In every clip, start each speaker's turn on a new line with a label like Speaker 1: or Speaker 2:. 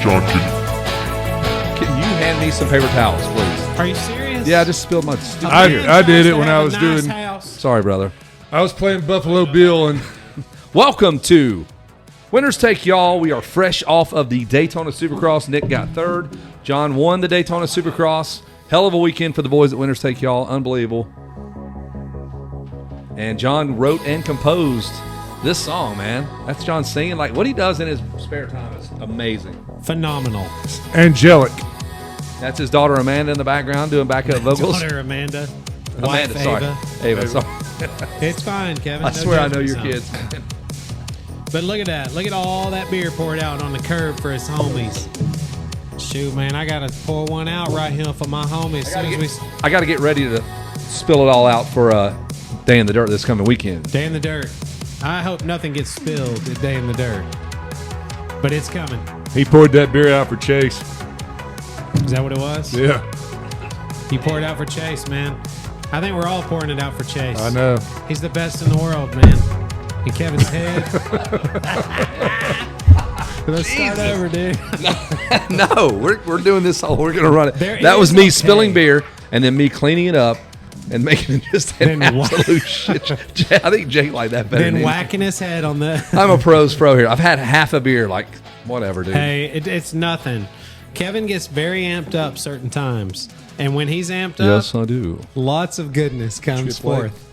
Speaker 1: John,
Speaker 2: Can you hand me some paper towels, please?
Speaker 3: Are you serious?
Speaker 2: Yeah, I just spilled my stupid beer.
Speaker 4: I did it when I was doing.
Speaker 2: Sorry, brother.
Speaker 4: I was playing Buffalo Bill, and
Speaker 2: Welcome to Winners Take Y'all. We are fresh off of the Daytona Supercross. Nick got third. John won the Daytona Supercross. Hell of a weekend for the boys at Winners Take Y'all. Unbelievable. And John wrote and composed this song, man. That's John singing. Like, what he does in his spare time is amazing.
Speaker 3: Phenomenal.
Speaker 4: angelic.
Speaker 2: That's his daughter Amanda in the background doing backup vocals.
Speaker 3: Daughter Amanda.
Speaker 2: Amanda,
Speaker 3: Wife
Speaker 2: sorry.
Speaker 3: Ava.
Speaker 2: Ava, sorry.
Speaker 3: It's fine, Kevin.
Speaker 2: I
Speaker 3: No
Speaker 2: swear I know
Speaker 3: judgment
Speaker 2: your
Speaker 3: zone.
Speaker 2: kids.
Speaker 3: But look at that. Look at all that beer poured out on the curb for his homies. Shoot, man, I got to pour one out right here for my homies. As soon as we
Speaker 2: I got to get ready to spill it all out for Day in the Dirt this coming weekend.
Speaker 3: Day in the Dirt. I hope nothing gets spilled at Day in the Dirt. But it's coming.
Speaker 4: He poured that beer out for Chase.
Speaker 3: Is that what it was?
Speaker 4: Yeah,
Speaker 3: He poured out for Chase, man. I think we're all pouring it out for Chase.
Speaker 4: I know.
Speaker 3: He's the best in the world, man. In Kevin's head. Let's start over, dude.
Speaker 2: No, we're doing this whole. We're gonna run it.
Speaker 3: There
Speaker 2: That was
Speaker 3: is
Speaker 2: me
Speaker 3: okay.
Speaker 2: spilling beer and then me cleaning it up and making it just an
Speaker 3: Then
Speaker 2: absolute shit. I think Jake liked that better.
Speaker 3: Then
Speaker 2: than
Speaker 3: whacking his head on the...
Speaker 2: I'm a pro's pro here. I've had half a beer, like whatever, dude.
Speaker 3: Hey, it's nothing. Kevin gets very amped up certain times. And when he's amped up,
Speaker 2: I do.
Speaker 3: lots of goodness comes
Speaker 4: Good play.
Speaker 3: forth.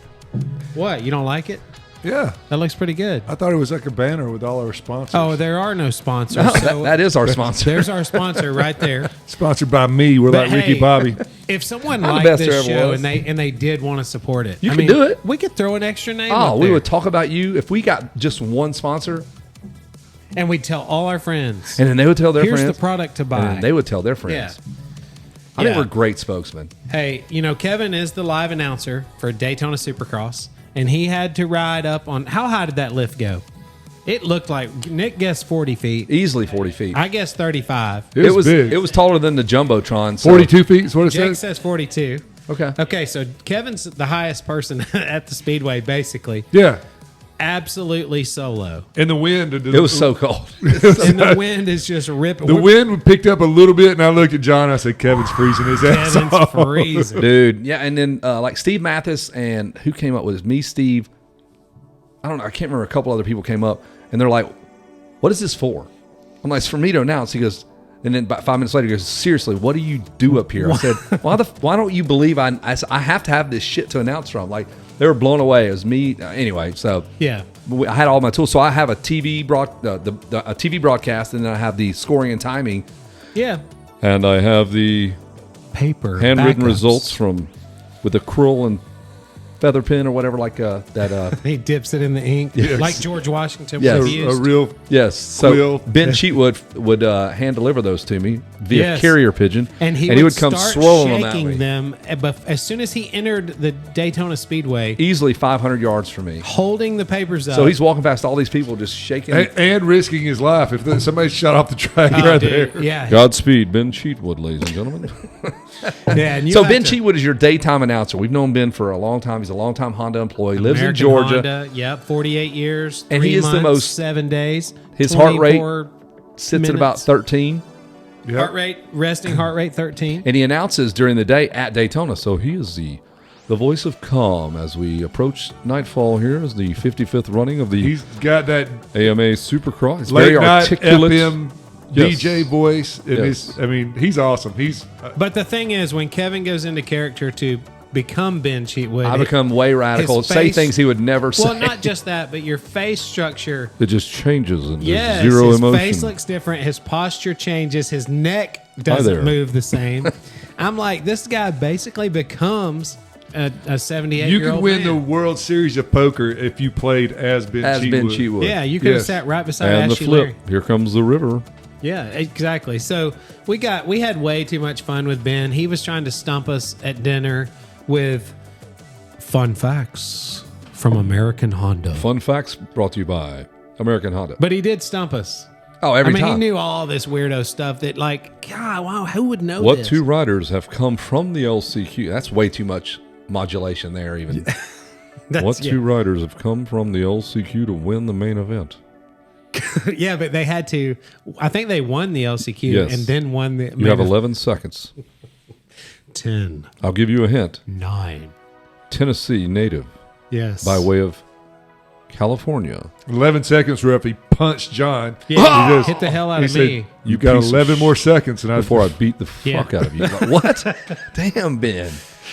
Speaker 3: What? You don't like it?
Speaker 4: Yeah,
Speaker 3: That looks pretty good.
Speaker 4: I thought it was like a banner with all our sponsors.
Speaker 3: Oh, there are no sponsors.
Speaker 2: No,
Speaker 3: so
Speaker 2: that is our sponsor.
Speaker 3: There's our sponsor right there.
Speaker 4: Sponsored by me. We're
Speaker 3: But
Speaker 4: like Ricky
Speaker 3: hey,
Speaker 4: Bobby.
Speaker 3: If someone
Speaker 2: I'm the
Speaker 3: liked
Speaker 2: best there
Speaker 3: this
Speaker 2: ever
Speaker 3: show
Speaker 2: was.
Speaker 3: and they did want to support it,
Speaker 2: You can do it.
Speaker 3: We could throw an extra name.
Speaker 2: Oh,
Speaker 3: up
Speaker 2: we
Speaker 3: there.
Speaker 2: would talk about you if we got just one sponsor,
Speaker 3: and we'd tell all our friends.
Speaker 2: and then they would tell their
Speaker 3: Here's
Speaker 2: friends.
Speaker 3: the product to
Speaker 2: and
Speaker 3: buy.
Speaker 2: then they would tell their friends. I think
Speaker 3: Yeah.
Speaker 2: we're great spokesmen.
Speaker 3: Hey, Kevin is the live announcer for Daytona Supercross, and he had to ride up on. How high did that lift go? It looked like Nick guessed 40 feet.
Speaker 2: Easily 40 feet.
Speaker 3: I guessed 35.
Speaker 4: It was big.
Speaker 2: It was taller than the jumbotron. So.
Speaker 4: 42 feet is what it
Speaker 3: Jake
Speaker 4: says.
Speaker 3: says 42.
Speaker 2: Okay.
Speaker 3: Okay, so Kevin's the highest person at the speedway, basically.
Speaker 4: Yeah,
Speaker 3: Absolutely solo.
Speaker 4: and the wind.
Speaker 2: It was so cold.
Speaker 3: And the wind is just ripping.
Speaker 4: The wind picked up a little bit, and I looked at John. I said, "Kevin's freezing his ass
Speaker 3: Kevin's
Speaker 4: off."
Speaker 3: freezing.
Speaker 2: Dude, yeah, and then like Steve Mathis and who came up with it? Me, Steve. I don't know. I can't remember. A couple other people came up, and they're like, "What is this for?" I'm like, "It's for me to announce." He goes, and then about 5 minutes later, he goes, "Seriously, what do you do up here?" I said, "Why don't you believe I have to have this shit to announce from?" Like they were blown away. It was me anyway. So
Speaker 3: Yeah.
Speaker 2: I had all my tools. So I have a TV a TV broadcast, and then I have the scoring and timing,
Speaker 3: Yeah.
Speaker 2: and I have the
Speaker 3: Paper.
Speaker 2: handwritten
Speaker 3: backups.
Speaker 2: results from with a quill and feather pen or whatever, like that.
Speaker 3: He dips it in the ink,
Speaker 4: Yes.
Speaker 3: like George Washington
Speaker 2: Yes.
Speaker 3: would
Speaker 4: A
Speaker 3: have used.
Speaker 4: real
Speaker 2: Yes. So
Speaker 4: Quill.
Speaker 2: Ben Cheatwood would hand deliver those to me via
Speaker 3: Yes.
Speaker 2: carrier pigeon,
Speaker 3: And he
Speaker 2: would come
Speaker 3: start
Speaker 2: swirling them at
Speaker 3: shaking
Speaker 2: me.
Speaker 3: them. But as soon as he entered the Daytona Speedway,
Speaker 2: Easily 500 yards from me.
Speaker 3: holding the papers up.
Speaker 2: So he's walking past all these people just shaking.
Speaker 4: and risking his life if somebody shot off the track
Speaker 3: Oh,
Speaker 4: right
Speaker 3: dude,
Speaker 4: there.
Speaker 3: Yeah.
Speaker 2: Godspeed, Ben Cheatwood, ladies and gentlemen.
Speaker 3: Yeah. And you
Speaker 2: So
Speaker 3: have
Speaker 2: Ben
Speaker 3: to-
Speaker 2: Cheatwood is your daytime announcer. We've known Ben for a long time. He's a long-time Honda employee. Lives in
Speaker 3: American
Speaker 2: Georgia.
Speaker 3: Honda, yep, 48 years.
Speaker 2: And
Speaker 3: 3
Speaker 2: he is the
Speaker 3: months,
Speaker 2: most-
Speaker 3: 7 days.
Speaker 2: His heart rate
Speaker 3: 24
Speaker 2: Sits at about
Speaker 3: minutes.
Speaker 2: 13.
Speaker 4: Yep.
Speaker 3: Heart rate, resting heart rate 13.
Speaker 2: And he announces during the day at Daytona. So he is the voice of calm as we approach nightfall here as the 55th running of the
Speaker 4: He's got that
Speaker 2: AMA Supercross. It's
Speaker 4: late
Speaker 2: very
Speaker 4: night
Speaker 2: articulate.
Speaker 4: FM
Speaker 2: Yes.
Speaker 4: DJ voice. And
Speaker 2: Yes.
Speaker 4: he's awesome. He's
Speaker 3: But the thing is, when Kevin goes into character to become Ben Cheatwood,
Speaker 2: I become way radical.
Speaker 3: his
Speaker 2: Say
Speaker 3: face-
Speaker 2: things he would never say.
Speaker 3: well, not just that, but your face structure.
Speaker 2: It just changes and
Speaker 3: Yes,
Speaker 2: there's zero
Speaker 3: his
Speaker 2: emotion.
Speaker 3: face looks different. His posture changes. His neck
Speaker 2: there.
Speaker 3: doesn't move the same. I'm like, this guy basically becomes a
Speaker 4: you
Speaker 3: 78-year-old
Speaker 4: could win
Speaker 3: man.
Speaker 4: the World Series of Poker if you played as Ben
Speaker 2: as
Speaker 4: Cheatwood.
Speaker 2: Ben Cheatwood.
Speaker 3: Yeah, you could have
Speaker 4: Yes.
Speaker 3: sat right beside
Speaker 2: And the
Speaker 3: Ashley
Speaker 2: flip.
Speaker 3: Larry.
Speaker 2: Here comes the river.
Speaker 3: Yeah, exactly. So we had way too much fun with Ben. He was trying to stump us at dinner with fun facts from American Honda.
Speaker 2: Fun facts brought to you by American Honda.
Speaker 3: But he did stump us.
Speaker 2: Oh, every
Speaker 3: I mean,
Speaker 2: time.
Speaker 3: he knew all this weirdo stuff that, like, God, wow, who would know
Speaker 2: What
Speaker 3: this?
Speaker 2: two riders have come from the LCQ? That's way too much modulation there even.
Speaker 4: What two riders have come from the LCQ to win the main event?
Speaker 3: Yeah, but they had to. I think they won the LCQ
Speaker 4: Yes.
Speaker 3: and then won the.
Speaker 4: You have 11 seconds.
Speaker 3: 10,
Speaker 4: I'll give you a hint.
Speaker 3: 9.
Speaker 4: Tennessee native
Speaker 3: Yes.
Speaker 4: by way of California.
Speaker 1: 11 seconds were up. He punched John.
Speaker 3: Yeah,
Speaker 1: He just-
Speaker 3: hit the hell out
Speaker 1: he
Speaker 3: of
Speaker 1: said,
Speaker 3: me.
Speaker 1: You got
Speaker 4: piece of
Speaker 1: 11 more seconds, and
Speaker 4: Before I beat the fuck
Speaker 3: Yeah.
Speaker 4: out of you.
Speaker 2: Like, what? Damn, Ben.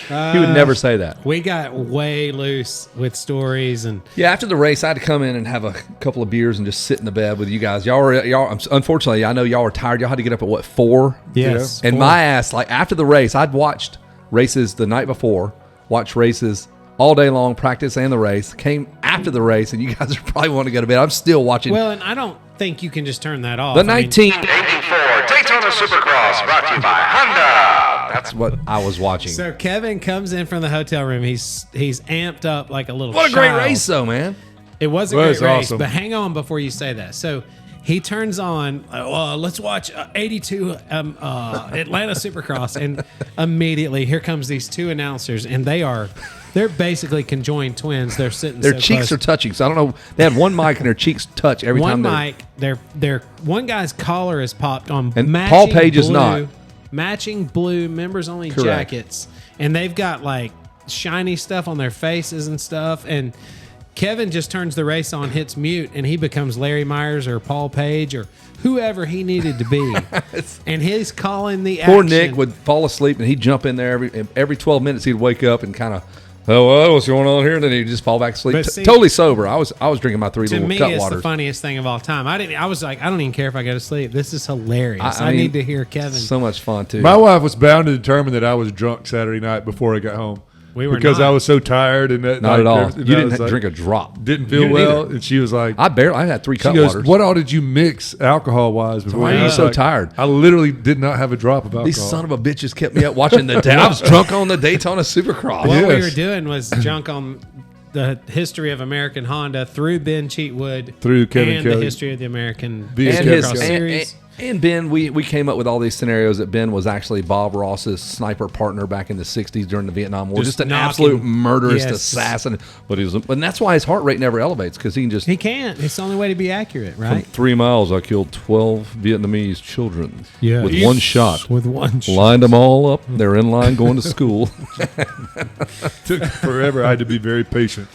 Speaker 2: He would never say that.
Speaker 3: We got way loose with stories and
Speaker 2: Yeah, after the race, I had to come in and have a couple of beers and just sit in the bed with you guys. Unfortunately, I know y'all were tired. Y'all had to get up at what, 4?
Speaker 3: yes,
Speaker 2: And my ass, like after the race, I'd watched races the night before, watched races all day long, practice and the race. Came after the race, and you guys are probably wanting to go to bed. I'm still watching
Speaker 3: well, and I don't think you can just turn that off.
Speaker 2: the
Speaker 3: I mean,
Speaker 2: 1984
Speaker 5: Daytona Supercross, brought to you by Honda.
Speaker 2: That's what I was watching.
Speaker 3: So Kevin comes in from the hotel room. He's amped up like a little.
Speaker 2: What a great
Speaker 3: child.
Speaker 2: race, though, man.
Speaker 3: It was a
Speaker 1: Well,
Speaker 3: great
Speaker 1: it's
Speaker 3: race,
Speaker 1: awesome.
Speaker 3: but hang on before you say that. So he turns on, let's watch 82 Atlanta Supercross. And immediately here comes these two announcers, and they're basically conjoined twins. They're sitting
Speaker 2: Their
Speaker 3: so
Speaker 2: cheeks
Speaker 3: close.
Speaker 2: are touching. So I don't know. They had one mic and their cheeks touch every
Speaker 3: One
Speaker 2: time.
Speaker 3: mic, their one guy's collar is popped on
Speaker 2: And
Speaker 3: matching
Speaker 2: Paul Page is
Speaker 3: blue,
Speaker 2: not.
Speaker 3: matching blue members only
Speaker 2: Correct.
Speaker 3: jackets, and they've got like shiny stuff on their faces and stuff. And Kevin just turns the race on, hits mute, and he becomes Larry Myers or Paul Page or whoever he needed to be. And he's calling the
Speaker 2: Poor
Speaker 3: action.
Speaker 2: Nick would fall asleep and he'd jump in there every 12 minutes. He'd wake up and kind of, oh, what's going on here? And then he'd just fall back asleep.
Speaker 3: But see-
Speaker 2: Totally sober. I was drinking my 3
Speaker 3: To
Speaker 2: little
Speaker 3: me,
Speaker 2: cut
Speaker 3: it's
Speaker 2: waters.
Speaker 3: the funniest thing of all time. I was like, I don't even care if I go to sleep. This is hilarious.
Speaker 2: I
Speaker 3: I
Speaker 2: mean,
Speaker 3: need to hear Kevin.
Speaker 2: So much fun too.
Speaker 1: My wife was bound to determine that I was drunk Saturday night before I got home.
Speaker 3: We were
Speaker 1: because
Speaker 3: not.
Speaker 1: I was so tired and that
Speaker 2: Not at all.
Speaker 1: and
Speaker 2: You
Speaker 1: I
Speaker 2: didn't
Speaker 1: was like,
Speaker 2: drink a drop.
Speaker 1: Didn't
Speaker 2: You
Speaker 1: feel
Speaker 2: didn't
Speaker 1: well,
Speaker 2: either.
Speaker 1: and she was like,
Speaker 2: I had 3
Speaker 1: she
Speaker 2: cut
Speaker 1: goes,
Speaker 2: waters.
Speaker 1: "What all did you mix alcohol wise before?"
Speaker 2: Why are
Speaker 1: And I
Speaker 2: you
Speaker 1: was
Speaker 2: so
Speaker 1: like,
Speaker 2: tired?
Speaker 1: I literally did not have a drop of alcohol.
Speaker 2: These son of a bitches kept me up watching the. I was drunk on the Daytona Supercross.
Speaker 3: What we
Speaker 1: Yes.
Speaker 3: were doing was junk on the history of American Honda through Ben Cheatwood,
Speaker 1: Through Kevin
Speaker 3: and
Speaker 1: Kelly.
Speaker 3: the history of the American
Speaker 1: The-
Speaker 2: and
Speaker 1: Kevin
Speaker 2: his
Speaker 1: Kelly.
Speaker 3: Series.
Speaker 2: and Ben, we came up with all these scenarios that Ben was actually Bob Ross's sniper partner back in the '60s during the Vietnam War, just an
Speaker 3: knocking-
Speaker 2: absolute murderous
Speaker 3: Yes.
Speaker 2: assassin. But and that's why his heart rate never elevates because he can just
Speaker 3: He can't. It's the only way to be accurate,
Speaker 4: From
Speaker 3: right?
Speaker 4: 3 miles, I killed 12 Vietnamese children
Speaker 3: Yeah.
Speaker 4: with one shot.
Speaker 3: With one shot.
Speaker 4: Lined them all up. They're in line going to school.
Speaker 1: took forever. I had to be very patient.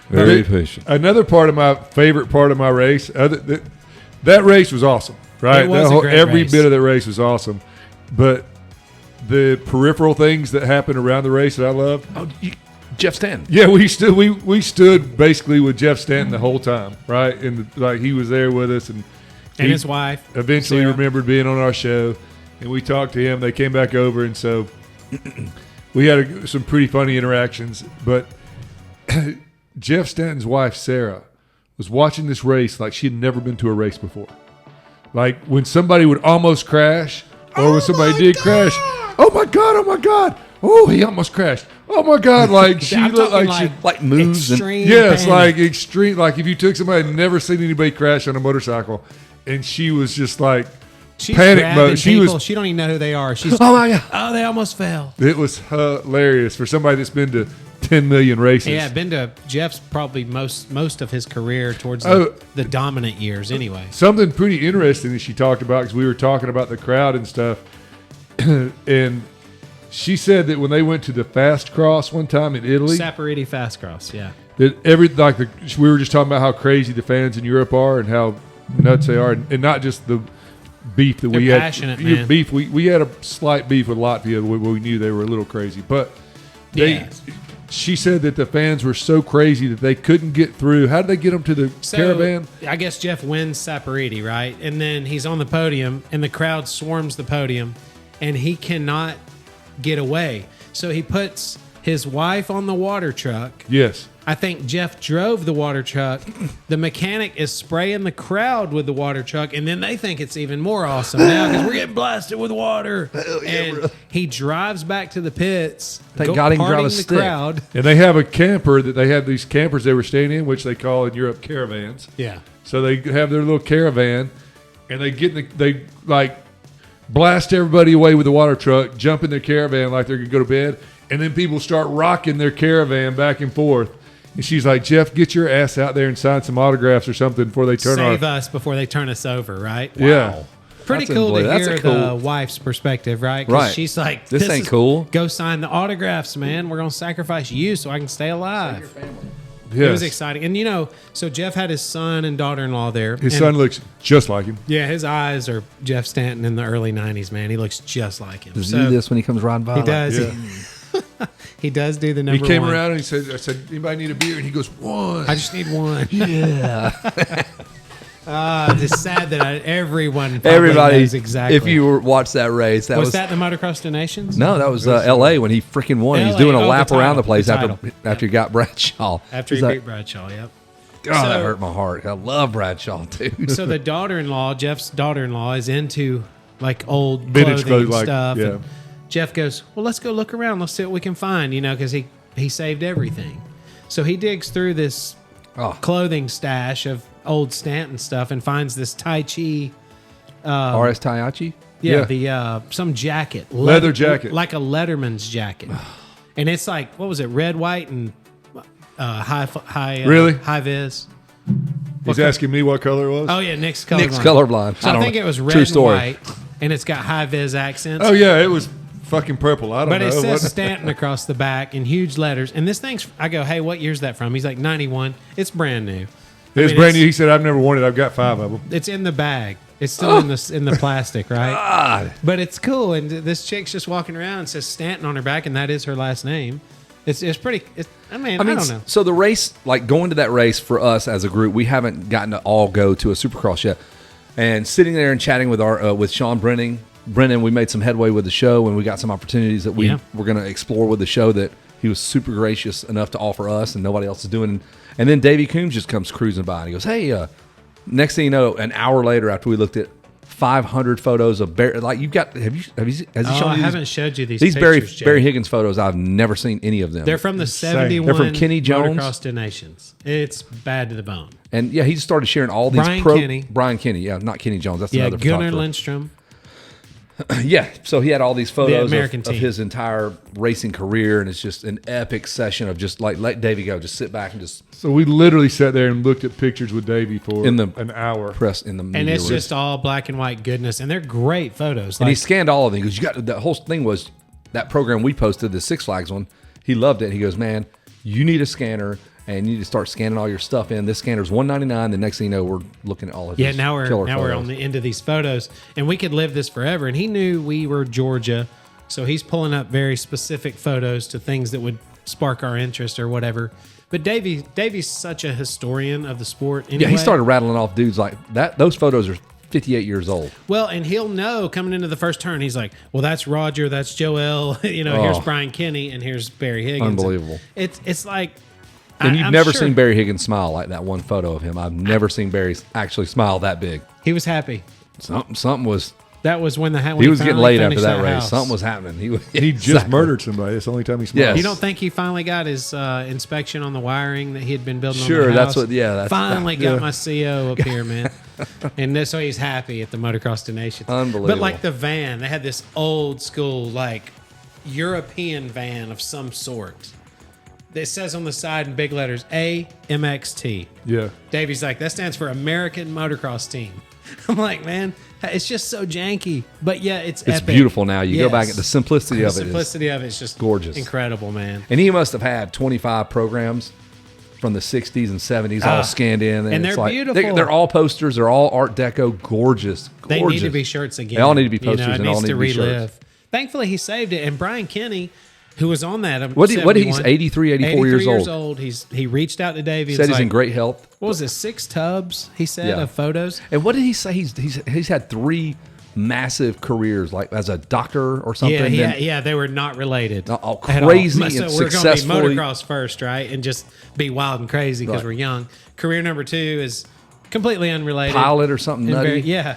Speaker 4: Very patient.
Speaker 1: Another favorite part of my race, that race was awesome, right?
Speaker 3: It was
Speaker 1: That
Speaker 3: a great
Speaker 1: every
Speaker 3: race.
Speaker 1: bit of the race was awesome. But the peripheral things that happened around the race that I loved,
Speaker 2: Jeff Stanton.
Speaker 1: yeah, we stood basically with Jeff Stanton the whole time, right? And like he was there with us, and
Speaker 3: And
Speaker 1: he
Speaker 3: his wife.
Speaker 1: eventually
Speaker 3: Sarah.
Speaker 1: remembered being on our show, and we talked to him. They came back over, and so we had some pretty funny interactions. But Jeff Stanton's wife, Sarah, was watching this race like she had never been to a race before. Like when somebody would almost crash, or when somebody did crash, oh my God, oh, he almost crashed. Oh my God, like she
Speaker 3: I'm
Speaker 1: looked
Speaker 3: talking
Speaker 1: like she.
Speaker 2: like moves and-
Speaker 3: extreme
Speaker 1: Yes,
Speaker 3: panic.
Speaker 1: like extreme. Like if you took somebody who'd never seen anybody crash on a motorcycle, and she was just like
Speaker 3: She's
Speaker 1: panic
Speaker 3: grabbing
Speaker 1: mode. She
Speaker 3: people.
Speaker 1: was.
Speaker 3: She don't even know who they are. She's
Speaker 2: Oh my God.
Speaker 3: oh, they almost fell.
Speaker 1: It was hilarious for somebody that's been to 10 million races.
Speaker 3: Yeah, been to Jeff's probably most of his career towards
Speaker 1: Oh.
Speaker 3: the dominant years. Anyway,
Speaker 1: Something pretty interesting that she talked about because we were talking about the crowd and stuff, and she said that when they went to the Fast Cross one time in Italy,
Speaker 3: Saporiti Fast Cross. Yeah,
Speaker 1: that we were just talking about how crazy the fans in Europe are and how nuts they are, and not just the beef that we
Speaker 3: They're
Speaker 1: had.
Speaker 3: passionate, man.
Speaker 1: Beef. We had a slight beef with Latvia where we knew they were a little crazy, but they.
Speaker 3: Yeah.
Speaker 1: She said that the fans were so crazy that they couldn't get through. How did they get them to the
Speaker 3: So,
Speaker 1: caravan?
Speaker 3: I guess Jeff wins Saporiti, right? And then he's on the podium, and the crowd swarms the podium, and he cannot get away. So he puts his wife on the water truck.
Speaker 1: Yes.
Speaker 3: I think Jeff drove the water truck. The mechanic is spraying the crowd with the water truck, and then they think it's even more awesome now because we're getting blasted with water. And he drives back to the pits.
Speaker 2: Thank God he can drive
Speaker 3: parting
Speaker 2: a
Speaker 3: the
Speaker 2: stick.
Speaker 3: crowd.
Speaker 1: And they have a camper that they have these campers they were staying in, which they call in Europe caravans.
Speaker 3: Yeah.
Speaker 1: So they have their little caravan, and they like blast everybody away with the water truck, jump in their caravan like they're gonna go to bed, And then people start rocking their caravan back and forth. And she's like, Jeff, get your ass out there and sign some autographs or something before they turn
Speaker 3: Save
Speaker 1: our...
Speaker 3: us before they turn us over, right?
Speaker 1: Yeah.
Speaker 3: Pretty
Speaker 2: That's
Speaker 3: cool to
Speaker 2: unbelievable.
Speaker 3: hear
Speaker 2: That's a
Speaker 3: the wife's perspective, right? 'Cause
Speaker 2: Right.
Speaker 3: she's like,
Speaker 2: This ain't
Speaker 3: is-
Speaker 2: cool.
Speaker 3: Go sign the autographs, man. We're going to sacrifice you so I can stay alive.
Speaker 1: Yes.
Speaker 3: It was exciting. And, you know, so Jeff had his son and daughter-in-law there.
Speaker 1: His
Speaker 3: and,
Speaker 1: son looks just like him.
Speaker 3: Yeah, his eyes are Jeff Stanton in the early 90s, man. He looks just like him.
Speaker 2: Does
Speaker 3: So
Speaker 2: he do this when he comes riding by?
Speaker 3: He does.
Speaker 1: Yeah.
Speaker 3: He does do the
Speaker 1: He
Speaker 3: number
Speaker 1: came
Speaker 3: one.
Speaker 1: around and he said, I said, anybody need a beer? And he goes, one.
Speaker 3: I just need one.
Speaker 2: Yeah.
Speaker 3: It's sad that everyone probably
Speaker 2: Everybody,
Speaker 3: knows exactly.
Speaker 2: if you watched that race, that
Speaker 3: was that the Motocross Donations?
Speaker 2: No, that was L.A. when he freaking won. He's
Speaker 3: LA,
Speaker 2: doing a
Speaker 3: oh,
Speaker 2: lap
Speaker 3: the
Speaker 2: around the
Speaker 3: title,
Speaker 2: place
Speaker 3: the
Speaker 2: after
Speaker 3: title.
Speaker 2: after he got Bradshaw.
Speaker 3: After he
Speaker 2: He's like,
Speaker 3: beat Bradshaw, yep.
Speaker 2: God, that
Speaker 3: So-
Speaker 2: hurt my heart. I love Bradshaw too.
Speaker 3: So the daughter-in-law, Jeff's daughter-in-law, is into like old
Speaker 1: Vintage
Speaker 3: clothing
Speaker 1: clothes, like,
Speaker 3: stuff.
Speaker 1: yeah.
Speaker 3: And Jeff goes, well, let's go look around. Let's see what we can find, you know, because he saved everything. So he digs through this
Speaker 2: Oh.
Speaker 3: clothing stash of old Stanton stuff and finds this Tai Chi.
Speaker 2: R.S. Tayachi?
Speaker 1: Yeah.
Speaker 3: The some jacket,
Speaker 1: Leather jacket.
Speaker 3: like a Letterman's jacket, and it's like what was it, red, white, and high
Speaker 1: Really?
Speaker 3: high vis.
Speaker 1: He's asking me what color it was.
Speaker 3: Oh yeah, Nick's colorblind.
Speaker 2: Nick's colorblind.
Speaker 3: So I
Speaker 2: don't
Speaker 3: think
Speaker 2: know.
Speaker 3: it was red
Speaker 2: True
Speaker 3: and
Speaker 2: story.
Speaker 3: white, and it's got high vis accents.
Speaker 1: Oh, yeah, it was fucking purple. I don't
Speaker 3: But
Speaker 1: know.
Speaker 3: it says
Speaker 1: What-
Speaker 3: Stanton across the back in huge letters. And this thing's, I go, hey, what year's that from? He's like, 91. It's brand new.
Speaker 1: It's
Speaker 3: mean,
Speaker 1: brand new. He said, I've never worn it. I've got 5 of them.
Speaker 3: It's in the bag. It's still in the plastic, right?
Speaker 2: God.
Speaker 3: But it's cool. And this chick's just walking around and says Stanton on her back, and that is her last name. It's pretty, I mean, I don't know.
Speaker 2: So the race, like going to that race for us as a group, we haven't gotten to all go to a Supercross yet. And sitting there and chatting with our with Sean Brennan, we made some headway with the show, and we got some opportunities that we
Speaker 3: Yeah.
Speaker 2: were going to explore with the show that he was super gracious enough to offer us, and nobody else is doing. And then Davey Coombs just comes cruising by, and he goes, "Hey, next thing you know, an hour later, after we looked at 500 photos of Barry, like you've got, has he
Speaker 3: Oh,
Speaker 2: shown
Speaker 3: I
Speaker 2: you these?
Speaker 3: haven't showed you these
Speaker 2: Barry
Speaker 3: pictures, Jay.
Speaker 2: Barry Higgins photos. I've never seen any of them.
Speaker 3: They're from the
Speaker 1: Insane.
Speaker 3: 71
Speaker 2: They're from Kenny Jones?
Speaker 3: Motocross Donations. It's bad to the bone.
Speaker 2: And yeah, he just started sharing all these Brian Kenny, yeah, not Kenny Jones. That's
Speaker 3: Yeah,
Speaker 2: another
Speaker 3: Gunnar
Speaker 2: photographer.
Speaker 3: Lindstrom.
Speaker 2: Yeah, so he had all these photos
Speaker 3: American
Speaker 2: of
Speaker 3: team.
Speaker 2: his entire racing career, and it's just an epic session of just like let Davey go, just sit back and just
Speaker 1: So we literally sat there and looked at pictures with Davey for
Speaker 2: In the-
Speaker 1: an hour.
Speaker 2: press in the media
Speaker 3: And it's
Speaker 2: room.
Speaker 3: just all black and white goodness. And they're great photos.
Speaker 2: And he
Speaker 3: Like,
Speaker 2: scanned all of them because you got the whole thing was that program we posted, the Six Flags one. He loved it. He goes, man, you need a scanner. And you need to start scanning all your stuff in. This scanner's $199. The next thing you know, we're looking at all of
Speaker 3: yeah,
Speaker 2: his
Speaker 3: now we're
Speaker 2: killer
Speaker 3: on
Speaker 2: photos.
Speaker 3: the end of these photos. And we could live this forever. And he knew we were Georgia. So he's pulling up very specific photos to things that would spark our interest or whatever. But Davey's such a historian of the sport. Anyway.
Speaker 2: Yeah, he started rattling off dudes like that. Those photos are 58 years old.
Speaker 3: Well, and he'll know coming into the first turn. He's like, "Well, that's Roger, that's Joel. Here's
Speaker 2: Oh.
Speaker 3: Brian Kenny, and here's Barry Higgins."
Speaker 2: Unbelievable.
Speaker 3: It's like,
Speaker 2: And you've
Speaker 3: I'm
Speaker 2: never
Speaker 3: sure
Speaker 2: seen Barry Higgins smile like that one photo of him. I've never seen Barry actually smile that big.
Speaker 3: He was happy.
Speaker 2: Something was.
Speaker 3: That was when when
Speaker 2: He was getting
Speaker 3: finally
Speaker 2: late after
Speaker 3: finished
Speaker 2: that race.
Speaker 3: house.
Speaker 2: Something was happening.
Speaker 1: He just
Speaker 2: Exactly.
Speaker 1: murdered somebody. That's the only time he smiled.
Speaker 2: Yes.
Speaker 3: You don't think he finally got his inspection on the wiring that he had been building?
Speaker 2: Sure,
Speaker 3: on the
Speaker 2: that's
Speaker 3: house?
Speaker 2: what- yeah, that's-
Speaker 3: finally
Speaker 1: yeah.
Speaker 3: got my CO up here, man. And so he's happy at the Motocross Donations.
Speaker 2: Unbelievable.
Speaker 3: But like the van, they had this old school like European van of some sort. It says on the side in big letters AMXT.
Speaker 1: Yeah.
Speaker 3: Davey's like, that stands for American Motocross Team. I'm like, man, it's just so janky, but yeah, it's
Speaker 2: It's
Speaker 3: epic.
Speaker 2: beautiful now. You go
Speaker 3: Yes.
Speaker 2: back at the simplicity
Speaker 3: The
Speaker 2: of it.
Speaker 3: simplicity of it is just
Speaker 2: gorgeous.
Speaker 3: incredible, man.
Speaker 2: And he must have had 25 programs from the 60s and 70s all scanned in.
Speaker 3: And
Speaker 2: it's
Speaker 3: they're beautiful.
Speaker 2: They're all posters. They're all Art Deco. Gorgeous.
Speaker 3: They
Speaker 2: Gorgeous.
Speaker 3: need to be shirts again.
Speaker 2: They all need to be
Speaker 3: You know,
Speaker 2: posters
Speaker 3: it
Speaker 2: and all
Speaker 3: needs
Speaker 2: need to be
Speaker 3: relive.
Speaker 2: shirts.
Speaker 3: Thankfully, he saved it. And Brian Kenny, who was on that,
Speaker 2: What he's 83, 84 years old.
Speaker 3: He reached out to Davey.
Speaker 2: Said
Speaker 3: and
Speaker 2: he's
Speaker 3: like,
Speaker 2: in great health.
Speaker 3: What was it? 6 tubs? He said
Speaker 2: Yeah.
Speaker 3: of photos.
Speaker 2: And what did he say? He's had 3 massive careers, like as a doctor or something.
Speaker 3: Yeah, they were not related.
Speaker 2: All
Speaker 3: at
Speaker 2: crazy
Speaker 3: So
Speaker 2: and
Speaker 3: we're
Speaker 2: successfully-
Speaker 3: going to be motocross first, right? And just be wild and crazy because
Speaker 2: Right.
Speaker 3: we're young. Career number 2 is completely unrelated.
Speaker 2: Pilot or something
Speaker 3: And
Speaker 2: nutty.
Speaker 3: yeah.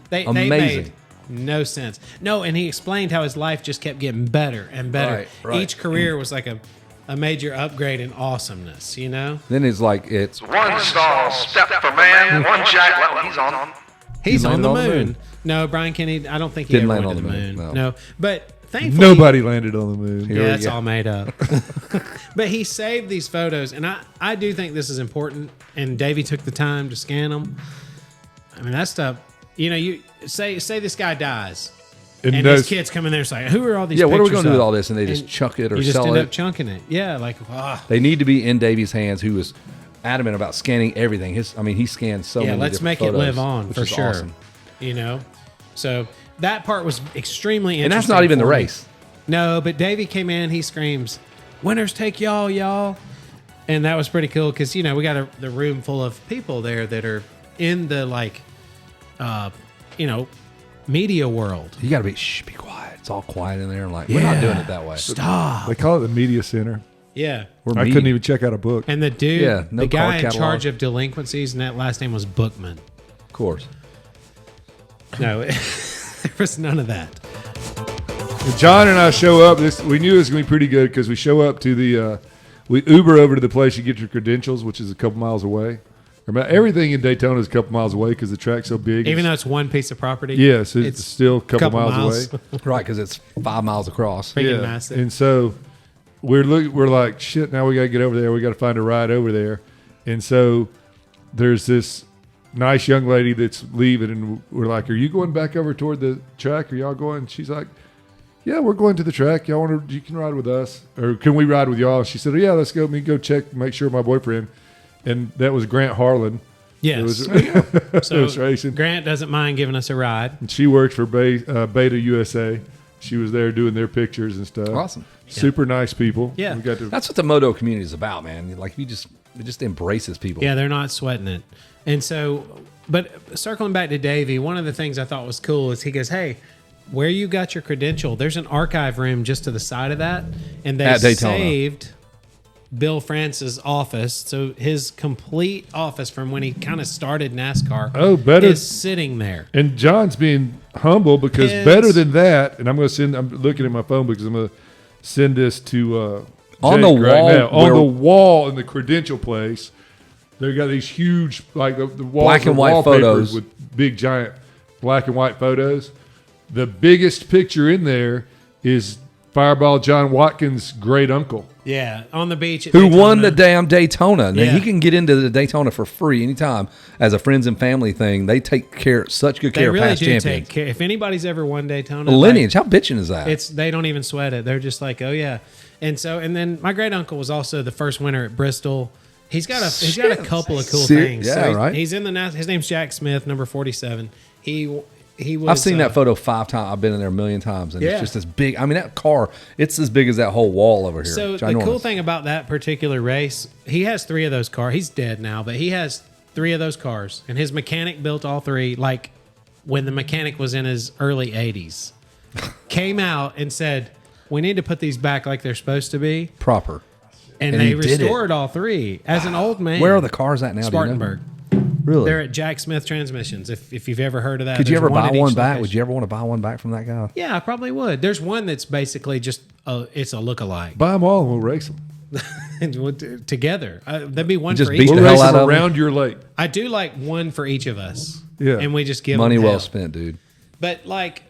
Speaker 3: They
Speaker 2: Amazing.
Speaker 3: made no sense. No, and he explained how his life just kept getting better and better.
Speaker 2: Right.
Speaker 3: Each career was like a major upgrade in awesomeness, you know?
Speaker 2: Then it's like it's
Speaker 5: One small step for man, one giant. Well, he's on.
Speaker 3: He's on
Speaker 2: landed
Speaker 3: the
Speaker 2: on the
Speaker 3: moon.
Speaker 2: moon.
Speaker 3: No, Brian Kenny, I don't think he
Speaker 2: Didn't
Speaker 3: ever
Speaker 2: land
Speaker 3: went to
Speaker 2: on
Speaker 3: the
Speaker 2: the
Speaker 3: moon.
Speaker 2: moon,
Speaker 3: No.
Speaker 2: no.
Speaker 3: But thankfully,
Speaker 1: Nobody landed on the moon.
Speaker 3: Yeah, that's all made up. But he saved these photos, and I do think this is important. And Davey took the time to scan them. I mean, that stuff. You know, you say this guy dies, and his kids come in there and say, "Who are all these?"
Speaker 2: Yeah, what are we
Speaker 3: going
Speaker 2: to do with all this? And they just chuck it or
Speaker 3: you just
Speaker 2: sell
Speaker 3: end
Speaker 2: it.
Speaker 3: up chunking it. Yeah, like
Speaker 2: They need to be in Davey's hands, who is adamant about scanning everything. He scans so many.
Speaker 3: let's
Speaker 2: different
Speaker 3: make
Speaker 2: photos,
Speaker 3: it live on
Speaker 2: which
Speaker 3: for
Speaker 2: is
Speaker 3: sure.
Speaker 2: awesome.
Speaker 3: You know, so that part was extremely interesting.
Speaker 2: And that's not even the
Speaker 3: for me.
Speaker 2: race.
Speaker 3: No, but Davey came in. He screams, "Winners take y'all!" And that was pretty cool because we got the room full of people there that are in the media world.
Speaker 2: You got to be quiet. It's all quiet in there. Like we're not doing it that way.
Speaker 3: Stop.
Speaker 1: They call it the media center.
Speaker 3: Yeah.
Speaker 2: We're
Speaker 1: I couldn't even check out a book.
Speaker 3: And the dude,
Speaker 2: no
Speaker 3: the guy
Speaker 2: card
Speaker 3: in
Speaker 2: catalog.
Speaker 3: charge of delinquencies, and that last name was Bookman.
Speaker 2: Of course.
Speaker 3: No, there was none of that.
Speaker 1: When John and I show up, we knew it was going to be pretty good because we show up to we Uber over to the place you get your credentials, which is a couple miles away. Everything in Daytona is a couple miles away because the track's so big.
Speaker 3: Even though it's one piece of property.
Speaker 1: Yes, it's still a couple miles away.
Speaker 2: Right, because it's 5 miles across.
Speaker 3: Freaking massive.
Speaker 1: And so we're like, shit, now we got to get over there. We got to find a ride over there. And so there's this nice young lady that's leaving, and we're like, are you going back over toward the track? Are y'all going? She's like, yeah, we're going to the track. You can ride with us, or can we ride with y'all? She said, yeah, let's go. Me go check, make sure my boyfriend. And that was Grant Harlan.
Speaker 3: Yes.
Speaker 1: It was racing.
Speaker 3: Grant doesn't mind giving us a ride.
Speaker 1: And she works for Beta USA. She was there doing their pictures and stuff.
Speaker 2: Awesome.
Speaker 1: Super nice people.
Speaker 3: Yeah.
Speaker 1: We got to,
Speaker 2: That's what the moto community is about, man. Like it just embraces people.
Speaker 3: Yeah, they're not sweating it. And so, but circling back to Davey, one of the things I thought was cool is he goes, hey, where you got your credential, there's an archive room just to the side of that. And they
Speaker 2: At Daytona.
Speaker 3: saved Bill France's office. So his complete office from when he kind of started NASCAR is sitting there.
Speaker 1: And John's being humble because better than that, and I'm looking at my phone because I'm going to send this to
Speaker 2: On
Speaker 1: Jake
Speaker 2: the
Speaker 1: right
Speaker 2: wall
Speaker 1: now. On
Speaker 2: where-
Speaker 1: the wall in the credential place, they've got these huge, like the walls
Speaker 2: Black and
Speaker 1: are
Speaker 2: white
Speaker 1: wallpapered
Speaker 2: photos.
Speaker 1: with big giant black and white photos. The biggest picture in there is Fireball John Watkins' great uncle.
Speaker 3: Yeah, on the beach. At
Speaker 2: Who
Speaker 3: Daytona.
Speaker 2: won the damn Daytona. Now,
Speaker 3: Yeah.
Speaker 2: he can get into the Daytona for free anytime as a friends and family thing. They take such good
Speaker 3: They
Speaker 2: care of
Speaker 3: really
Speaker 2: past
Speaker 3: do
Speaker 2: champions.
Speaker 3: take care. If anybody's ever won Daytona,
Speaker 2: The lineage, how bitchin' is that?
Speaker 3: they don't even sweat it. They're just like, oh yeah. And then my great uncle was also the first winner at Bristol. He's got a couple of cool things.
Speaker 2: Yeah,
Speaker 3: so
Speaker 2: right.
Speaker 3: He's in his name's Jack Smith, number 47. He was.
Speaker 2: I've seen that photo 5 times. I've been in there a million times, and
Speaker 3: Yeah.
Speaker 2: it's just this big. I mean, that car, it's as big as that whole wall over here.
Speaker 3: So the
Speaker 2: Ginormous.
Speaker 3: cool thing about that particular race, he has 3 of those cars. He's dead now, but he has 3 of those cars, and his mechanic built all 3. Like when the mechanic was in his early 80s, came out and said, "We need to put these back like they're supposed to be."
Speaker 2: proper.
Speaker 3: And
Speaker 2: And
Speaker 3: they
Speaker 2: he did it.
Speaker 3: restored all 3 as an old man.
Speaker 2: Where are the cars at now? do you know?
Speaker 3: Spartanburg.
Speaker 2: Really?
Speaker 3: They're at Jack Smith Transmissions. If you've ever heard of that,
Speaker 2: Could you
Speaker 3: There's
Speaker 2: ever buy
Speaker 3: at each
Speaker 2: one back?
Speaker 3: location.
Speaker 2: Would you ever want to buy one back from that guy?
Speaker 3: Yeah, I probably would. There's one that's basically just it's a lookalike.
Speaker 1: Buy them all and we'll race them.
Speaker 3: And we'll together. That'd be one
Speaker 2: Just
Speaker 3: for
Speaker 2: beat
Speaker 3: each.
Speaker 2: the
Speaker 1: We'll
Speaker 2: hell
Speaker 1: race
Speaker 2: out
Speaker 1: them
Speaker 2: of 'em.
Speaker 1: around your lake.
Speaker 3: I do like one for each of us.
Speaker 1: Yeah.
Speaker 3: And we just give
Speaker 2: Money
Speaker 3: them
Speaker 2: well
Speaker 3: hell.
Speaker 2: spent, dude.
Speaker 3: But like,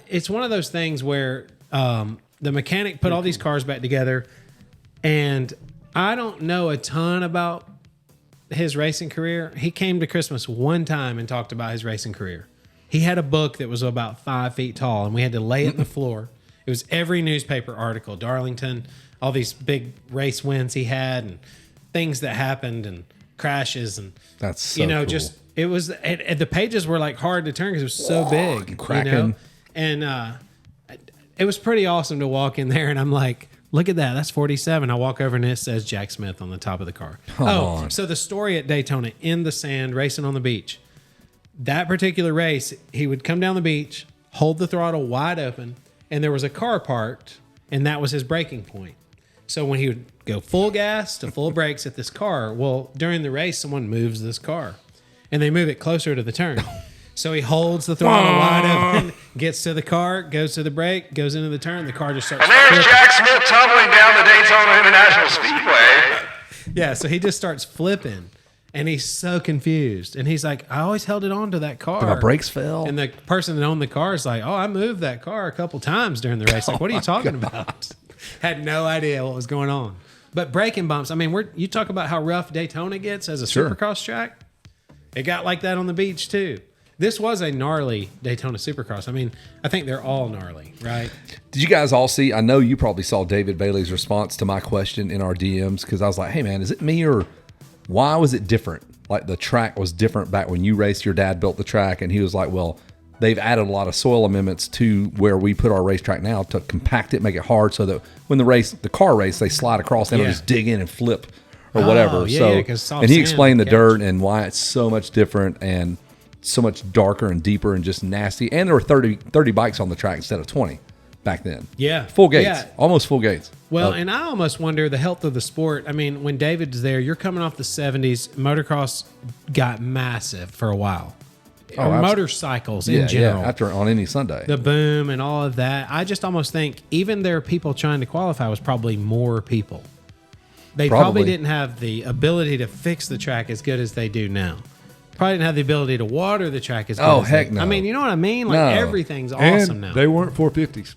Speaker 3: it's one of those things where the mechanic put all these cars back together, and I don't know a ton about his racing career. He came to Christmas one time and talked about his racing career. He had a book that was about 5 feet tall, and we had to lay it on the floor. It was every newspaper article, Darlington, all these big race wins he had, and things that happened, and crashes, and
Speaker 2: That's so cool.
Speaker 3: just it was. The pages were like hard to turn because it was so big,
Speaker 2: cracking.
Speaker 3: And it was pretty awesome to walk in there, and I'm like, look at that, that's 47. I walk over and it says Jack Smith on the top of the car.
Speaker 2: on.
Speaker 3: So the story at Daytona, in the sand, racing on the beach. That particular race, he would come down the beach, hold the throttle wide open, and there was a car parked, and that was his braking point. So when he would go full gas to full brakes at this car, well, during the race, someone moves this car, and they move it closer to the turn. So he holds the throttle wide open, gets to the car, goes to the brake, goes into the turn, the car just starts
Speaker 5: And there's
Speaker 3: flipping.
Speaker 5: Jack Smith tumbling down the Daytona International Speedway.
Speaker 3: Yeah, so he just starts flipping. And he's so confused. And he's like, I always held it on to that car.
Speaker 2: My brakes fell.
Speaker 3: And the person that owned the car is like, oh, I moved that car a couple times during the race. Like, what are you talking about? Had no idea what was going on. But braking bumps, I mean, you talk about how rough Daytona gets as a supercross track. It got like that on the beach too. This was a gnarly Daytona Supercross. I mean, I think they're all gnarly, right?
Speaker 2: Did you guys all see? I know you probably saw David Bailey's response to my question in our DMs, because I was like, hey, man, is it me, or why was it different? Like, the track was different back when you raced. Your dad built the track, and he was like, well, they've added a lot of soil amendments to where we put our racetrack now to compact it, make it hard, so that when the car race, they slide across, they don't just dig in and flip or whatever. And he explained the dirt and why it's so much different and so much darker and deeper and just nasty. And there were 30 bikes on the track instead of 20 back then.
Speaker 3: Yeah.
Speaker 2: Full gates. Almost full gates.
Speaker 3: Well, and I almost wonder the health of the sport. I mean, when David's there, you're coming off the 70s. Motocross got massive for a while. Or motorcycles in general.
Speaker 2: Yeah, after on any Sunday.
Speaker 3: The boom and all of that. I just almost think even their people trying to qualify was probably more people. They probably didn't have the ability to fix the track as good as they do now. Probably didn't have the ability to water the track as good as
Speaker 2: heck no.
Speaker 3: I mean, you know what I mean? Like, everything's awesome now.
Speaker 1: They weren't 450s.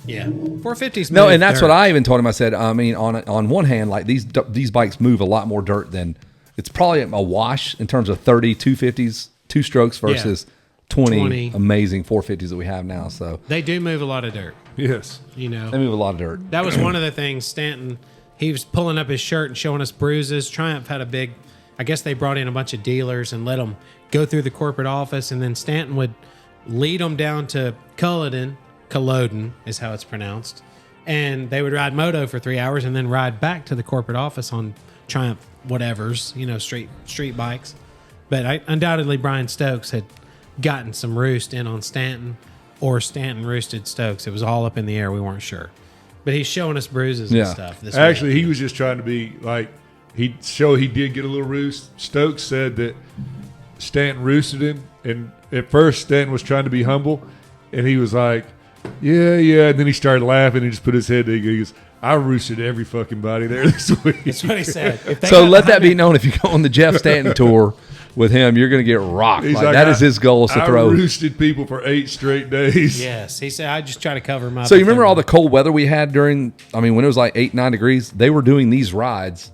Speaker 3: Yeah. 450s.
Speaker 2: No, and that's what I even told him. I said, I mean, on one hand, like these bikes move a lot more dirt than, it's probably a wash in terms of 30 250s, two strokes versus 20 amazing 450s that we have now. So
Speaker 3: they do move a lot of dirt.
Speaker 1: Yes.
Speaker 3: You know,
Speaker 2: they move a lot of dirt.
Speaker 3: That was one of the things Stanton, he was pulling up his shirt and showing us bruises. Triumph had a big, I guess they brought in a bunch of dealers and let them go through the corporate office, and then Stanton would lead them down to Culloden is how it's pronounced, and they would ride moto for 3 hours and then ride back to the corporate office on Triumph whatevers, you know, street bikes. But undoubtedly Brian Stokes had gotten some roost in on Stanton, or Stanton roosted Stokes. It was all up in the air. We weren't sure. But he's showing us bruises and stuff.
Speaker 1: Actually, he was just trying to be like, he did get a little roost. Stokes said that Stanton roosted him, and at first Stanton was trying to be humble, and he was like, yeah, and then he started laughing and just put his head there. He goes, I roosted every fucking body there this week.
Speaker 3: That's what he said.
Speaker 2: So let that be known, if you go on the Jeff Stanton tour with him, you're going to get rocked. Like, that is his goal, is to throw.
Speaker 1: I roosted people for 8 straight days.
Speaker 3: Yes. He said, I just try to cover my.
Speaker 2: So you remember all the cold weather we had when it was like 8-9 degrees? They were doing these rides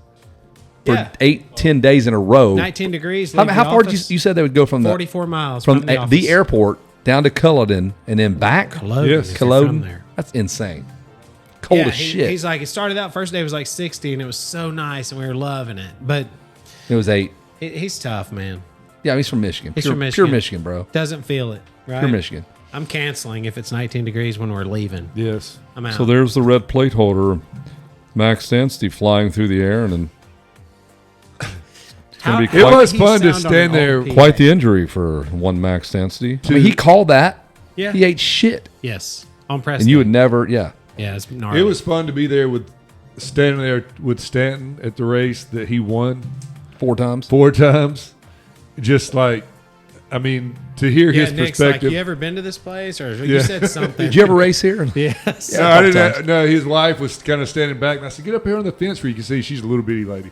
Speaker 2: for 8-10 days in a row.
Speaker 3: 19 degrees.
Speaker 2: How far did you said they would go from
Speaker 3: 44 miles
Speaker 2: from the airport down to Culloden and then back?
Speaker 3: Culloden.
Speaker 1: Yes.
Speaker 2: Culloden. That's insane. Cold as shit.
Speaker 3: He's like, it started out, first day was like 60, and it was so nice, and we were loving it. But
Speaker 2: it was 8.
Speaker 3: He's tough, man.
Speaker 2: Yeah, he's from Michigan.
Speaker 3: He's from Michigan.
Speaker 2: Pure Michigan, bro.
Speaker 3: Doesn't feel it, right?
Speaker 2: Pure Michigan.
Speaker 3: I'm canceling if it's 19 degrees when we're leaving.
Speaker 1: Yes.
Speaker 3: I'm out.
Speaker 4: So there's the red plate holder, Max Stanstey, flying through the air, and then
Speaker 1: It was fun to stand there.
Speaker 4: quite the injury for one Max Stanstey.
Speaker 2: I mean, he called that.
Speaker 3: Yeah.
Speaker 2: He ate shit.
Speaker 3: Yes. On press.
Speaker 2: And you would never,
Speaker 3: Yeah, it's gnarly.
Speaker 1: It was fun to be there standing there with Stanton at the race that he won
Speaker 2: 4 times.
Speaker 1: 4 times. Just like, I mean, to hear his
Speaker 3: Nick's
Speaker 1: perspective.
Speaker 3: like, you ever been to this place? Or you said something.
Speaker 2: Did you ever race here?
Speaker 3: Yes.
Speaker 1: Yeah, I didn't. No, his wife was kind of standing back, and I said, "Get up here on the fence where you can see." She's a little bitty lady,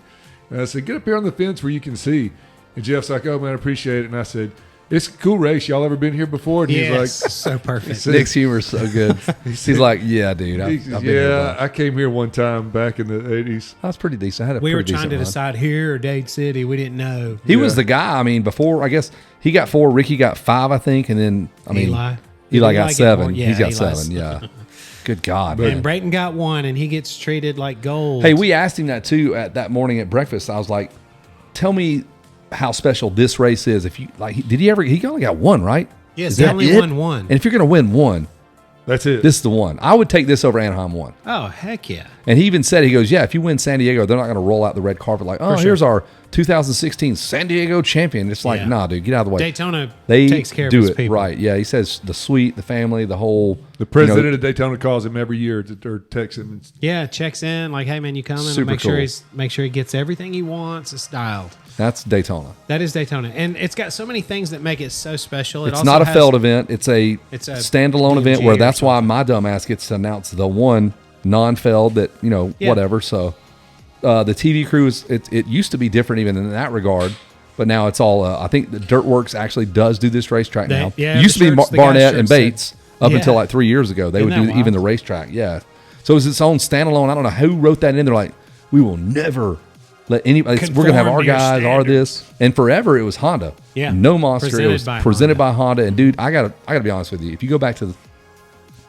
Speaker 1: and I said, "Get up here on the fence where you can see." And Jeff's like, "Oh man, I appreciate it." And I said, "It's a cool race. Y'all ever been here before?" And he's like,
Speaker 3: so perfect.
Speaker 2: Nick's humor is so good. He's like, yeah, dude. I've been here,
Speaker 1: I came here one time back in the 80s.
Speaker 2: That's pretty decent. I had a
Speaker 3: We were
Speaker 2: pretty
Speaker 3: trying to
Speaker 2: decent run.
Speaker 3: decide here or Dade City. We didn't know.
Speaker 2: He was the guy. I mean, before, I guess he got 4, Ricky got 5, I think, and then Eli got
Speaker 3: get
Speaker 2: 7.
Speaker 3: more? Yeah,
Speaker 2: He's got
Speaker 3: Eli's-
Speaker 2: 7. Yeah. Good God,
Speaker 3: And
Speaker 2: man.
Speaker 3: Brayton got 1, and he gets treated like gold.
Speaker 2: Hey, we asked him that too at that morning at breakfast. I was like, "Tell me how special this race is." If you like, he only got 1, right?
Speaker 3: Yes,
Speaker 2: Is
Speaker 3: he
Speaker 2: that
Speaker 3: only
Speaker 2: it?
Speaker 3: won 1.
Speaker 2: And if you're going to win 1,
Speaker 1: That's it.
Speaker 2: this is the one. I would take this over Anaheim 1.
Speaker 3: Oh, heck yeah.
Speaker 2: And he even said, he goes, yeah, if you win San Diego, they're not going to roll out the red carpet like, oh,
Speaker 3: For sure.
Speaker 2: here's our 2016 San Diego champion. It's like,
Speaker 3: Yeah.
Speaker 2: nah, dude, get out of the way.
Speaker 3: Daytona
Speaker 2: They
Speaker 3: takes care
Speaker 2: do
Speaker 3: of his
Speaker 2: it
Speaker 3: people.
Speaker 2: right. Yeah, he says the suite, the family, the whole.
Speaker 1: The president of Daytona calls him every year or texts him.
Speaker 3: Yeah, checks in like, hey man, you coming?
Speaker 2: Super
Speaker 3: Make sure
Speaker 2: cool.
Speaker 3: make sure he gets everything he wants. It's styled.
Speaker 2: That's Daytona.
Speaker 3: That is Daytona, and it's got so many things that make it so special.
Speaker 2: It's not a Feld event. It's a
Speaker 3: It's a
Speaker 2: standalone event
Speaker 3: DMG
Speaker 2: where
Speaker 3: or
Speaker 2: that's why my dumbass gets to announce the one non-Feld that,
Speaker 3: Yeah.
Speaker 2: whatever. So the TV crew, it used to be different even in that regard. But now it's all. I think the Dirtworks actually does do this racetrack now.
Speaker 3: Yeah,
Speaker 2: it used to be
Speaker 3: the shirts, the
Speaker 2: Barnett
Speaker 3: guys'
Speaker 2: and
Speaker 3: shirts
Speaker 2: Bates up
Speaker 3: Yeah.
Speaker 2: until like 3 years ago. They
Speaker 3: Isn't
Speaker 2: would do
Speaker 3: that
Speaker 2: even the
Speaker 3: wild?
Speaker 2: racetrack. Yeah. So it's its own standalone. I don't know who wrote that in. They're like, we will never let anybody. We're gonna have
Speaker 3: Conform
Speaker 2: our
Speaker 3: to your
Speaker 2: guys, our this, and forever it was Honda.
Speaker 3: Yeah.
Speaker 2: No Monster.
Speaker 3: Presented
Speaker 2: it was
Speaker 3: by
Speaker 2: presented
Speaker 3: Honda.
Speaker 2: by Honda. And dude, I gotta be honest with you. If you go back to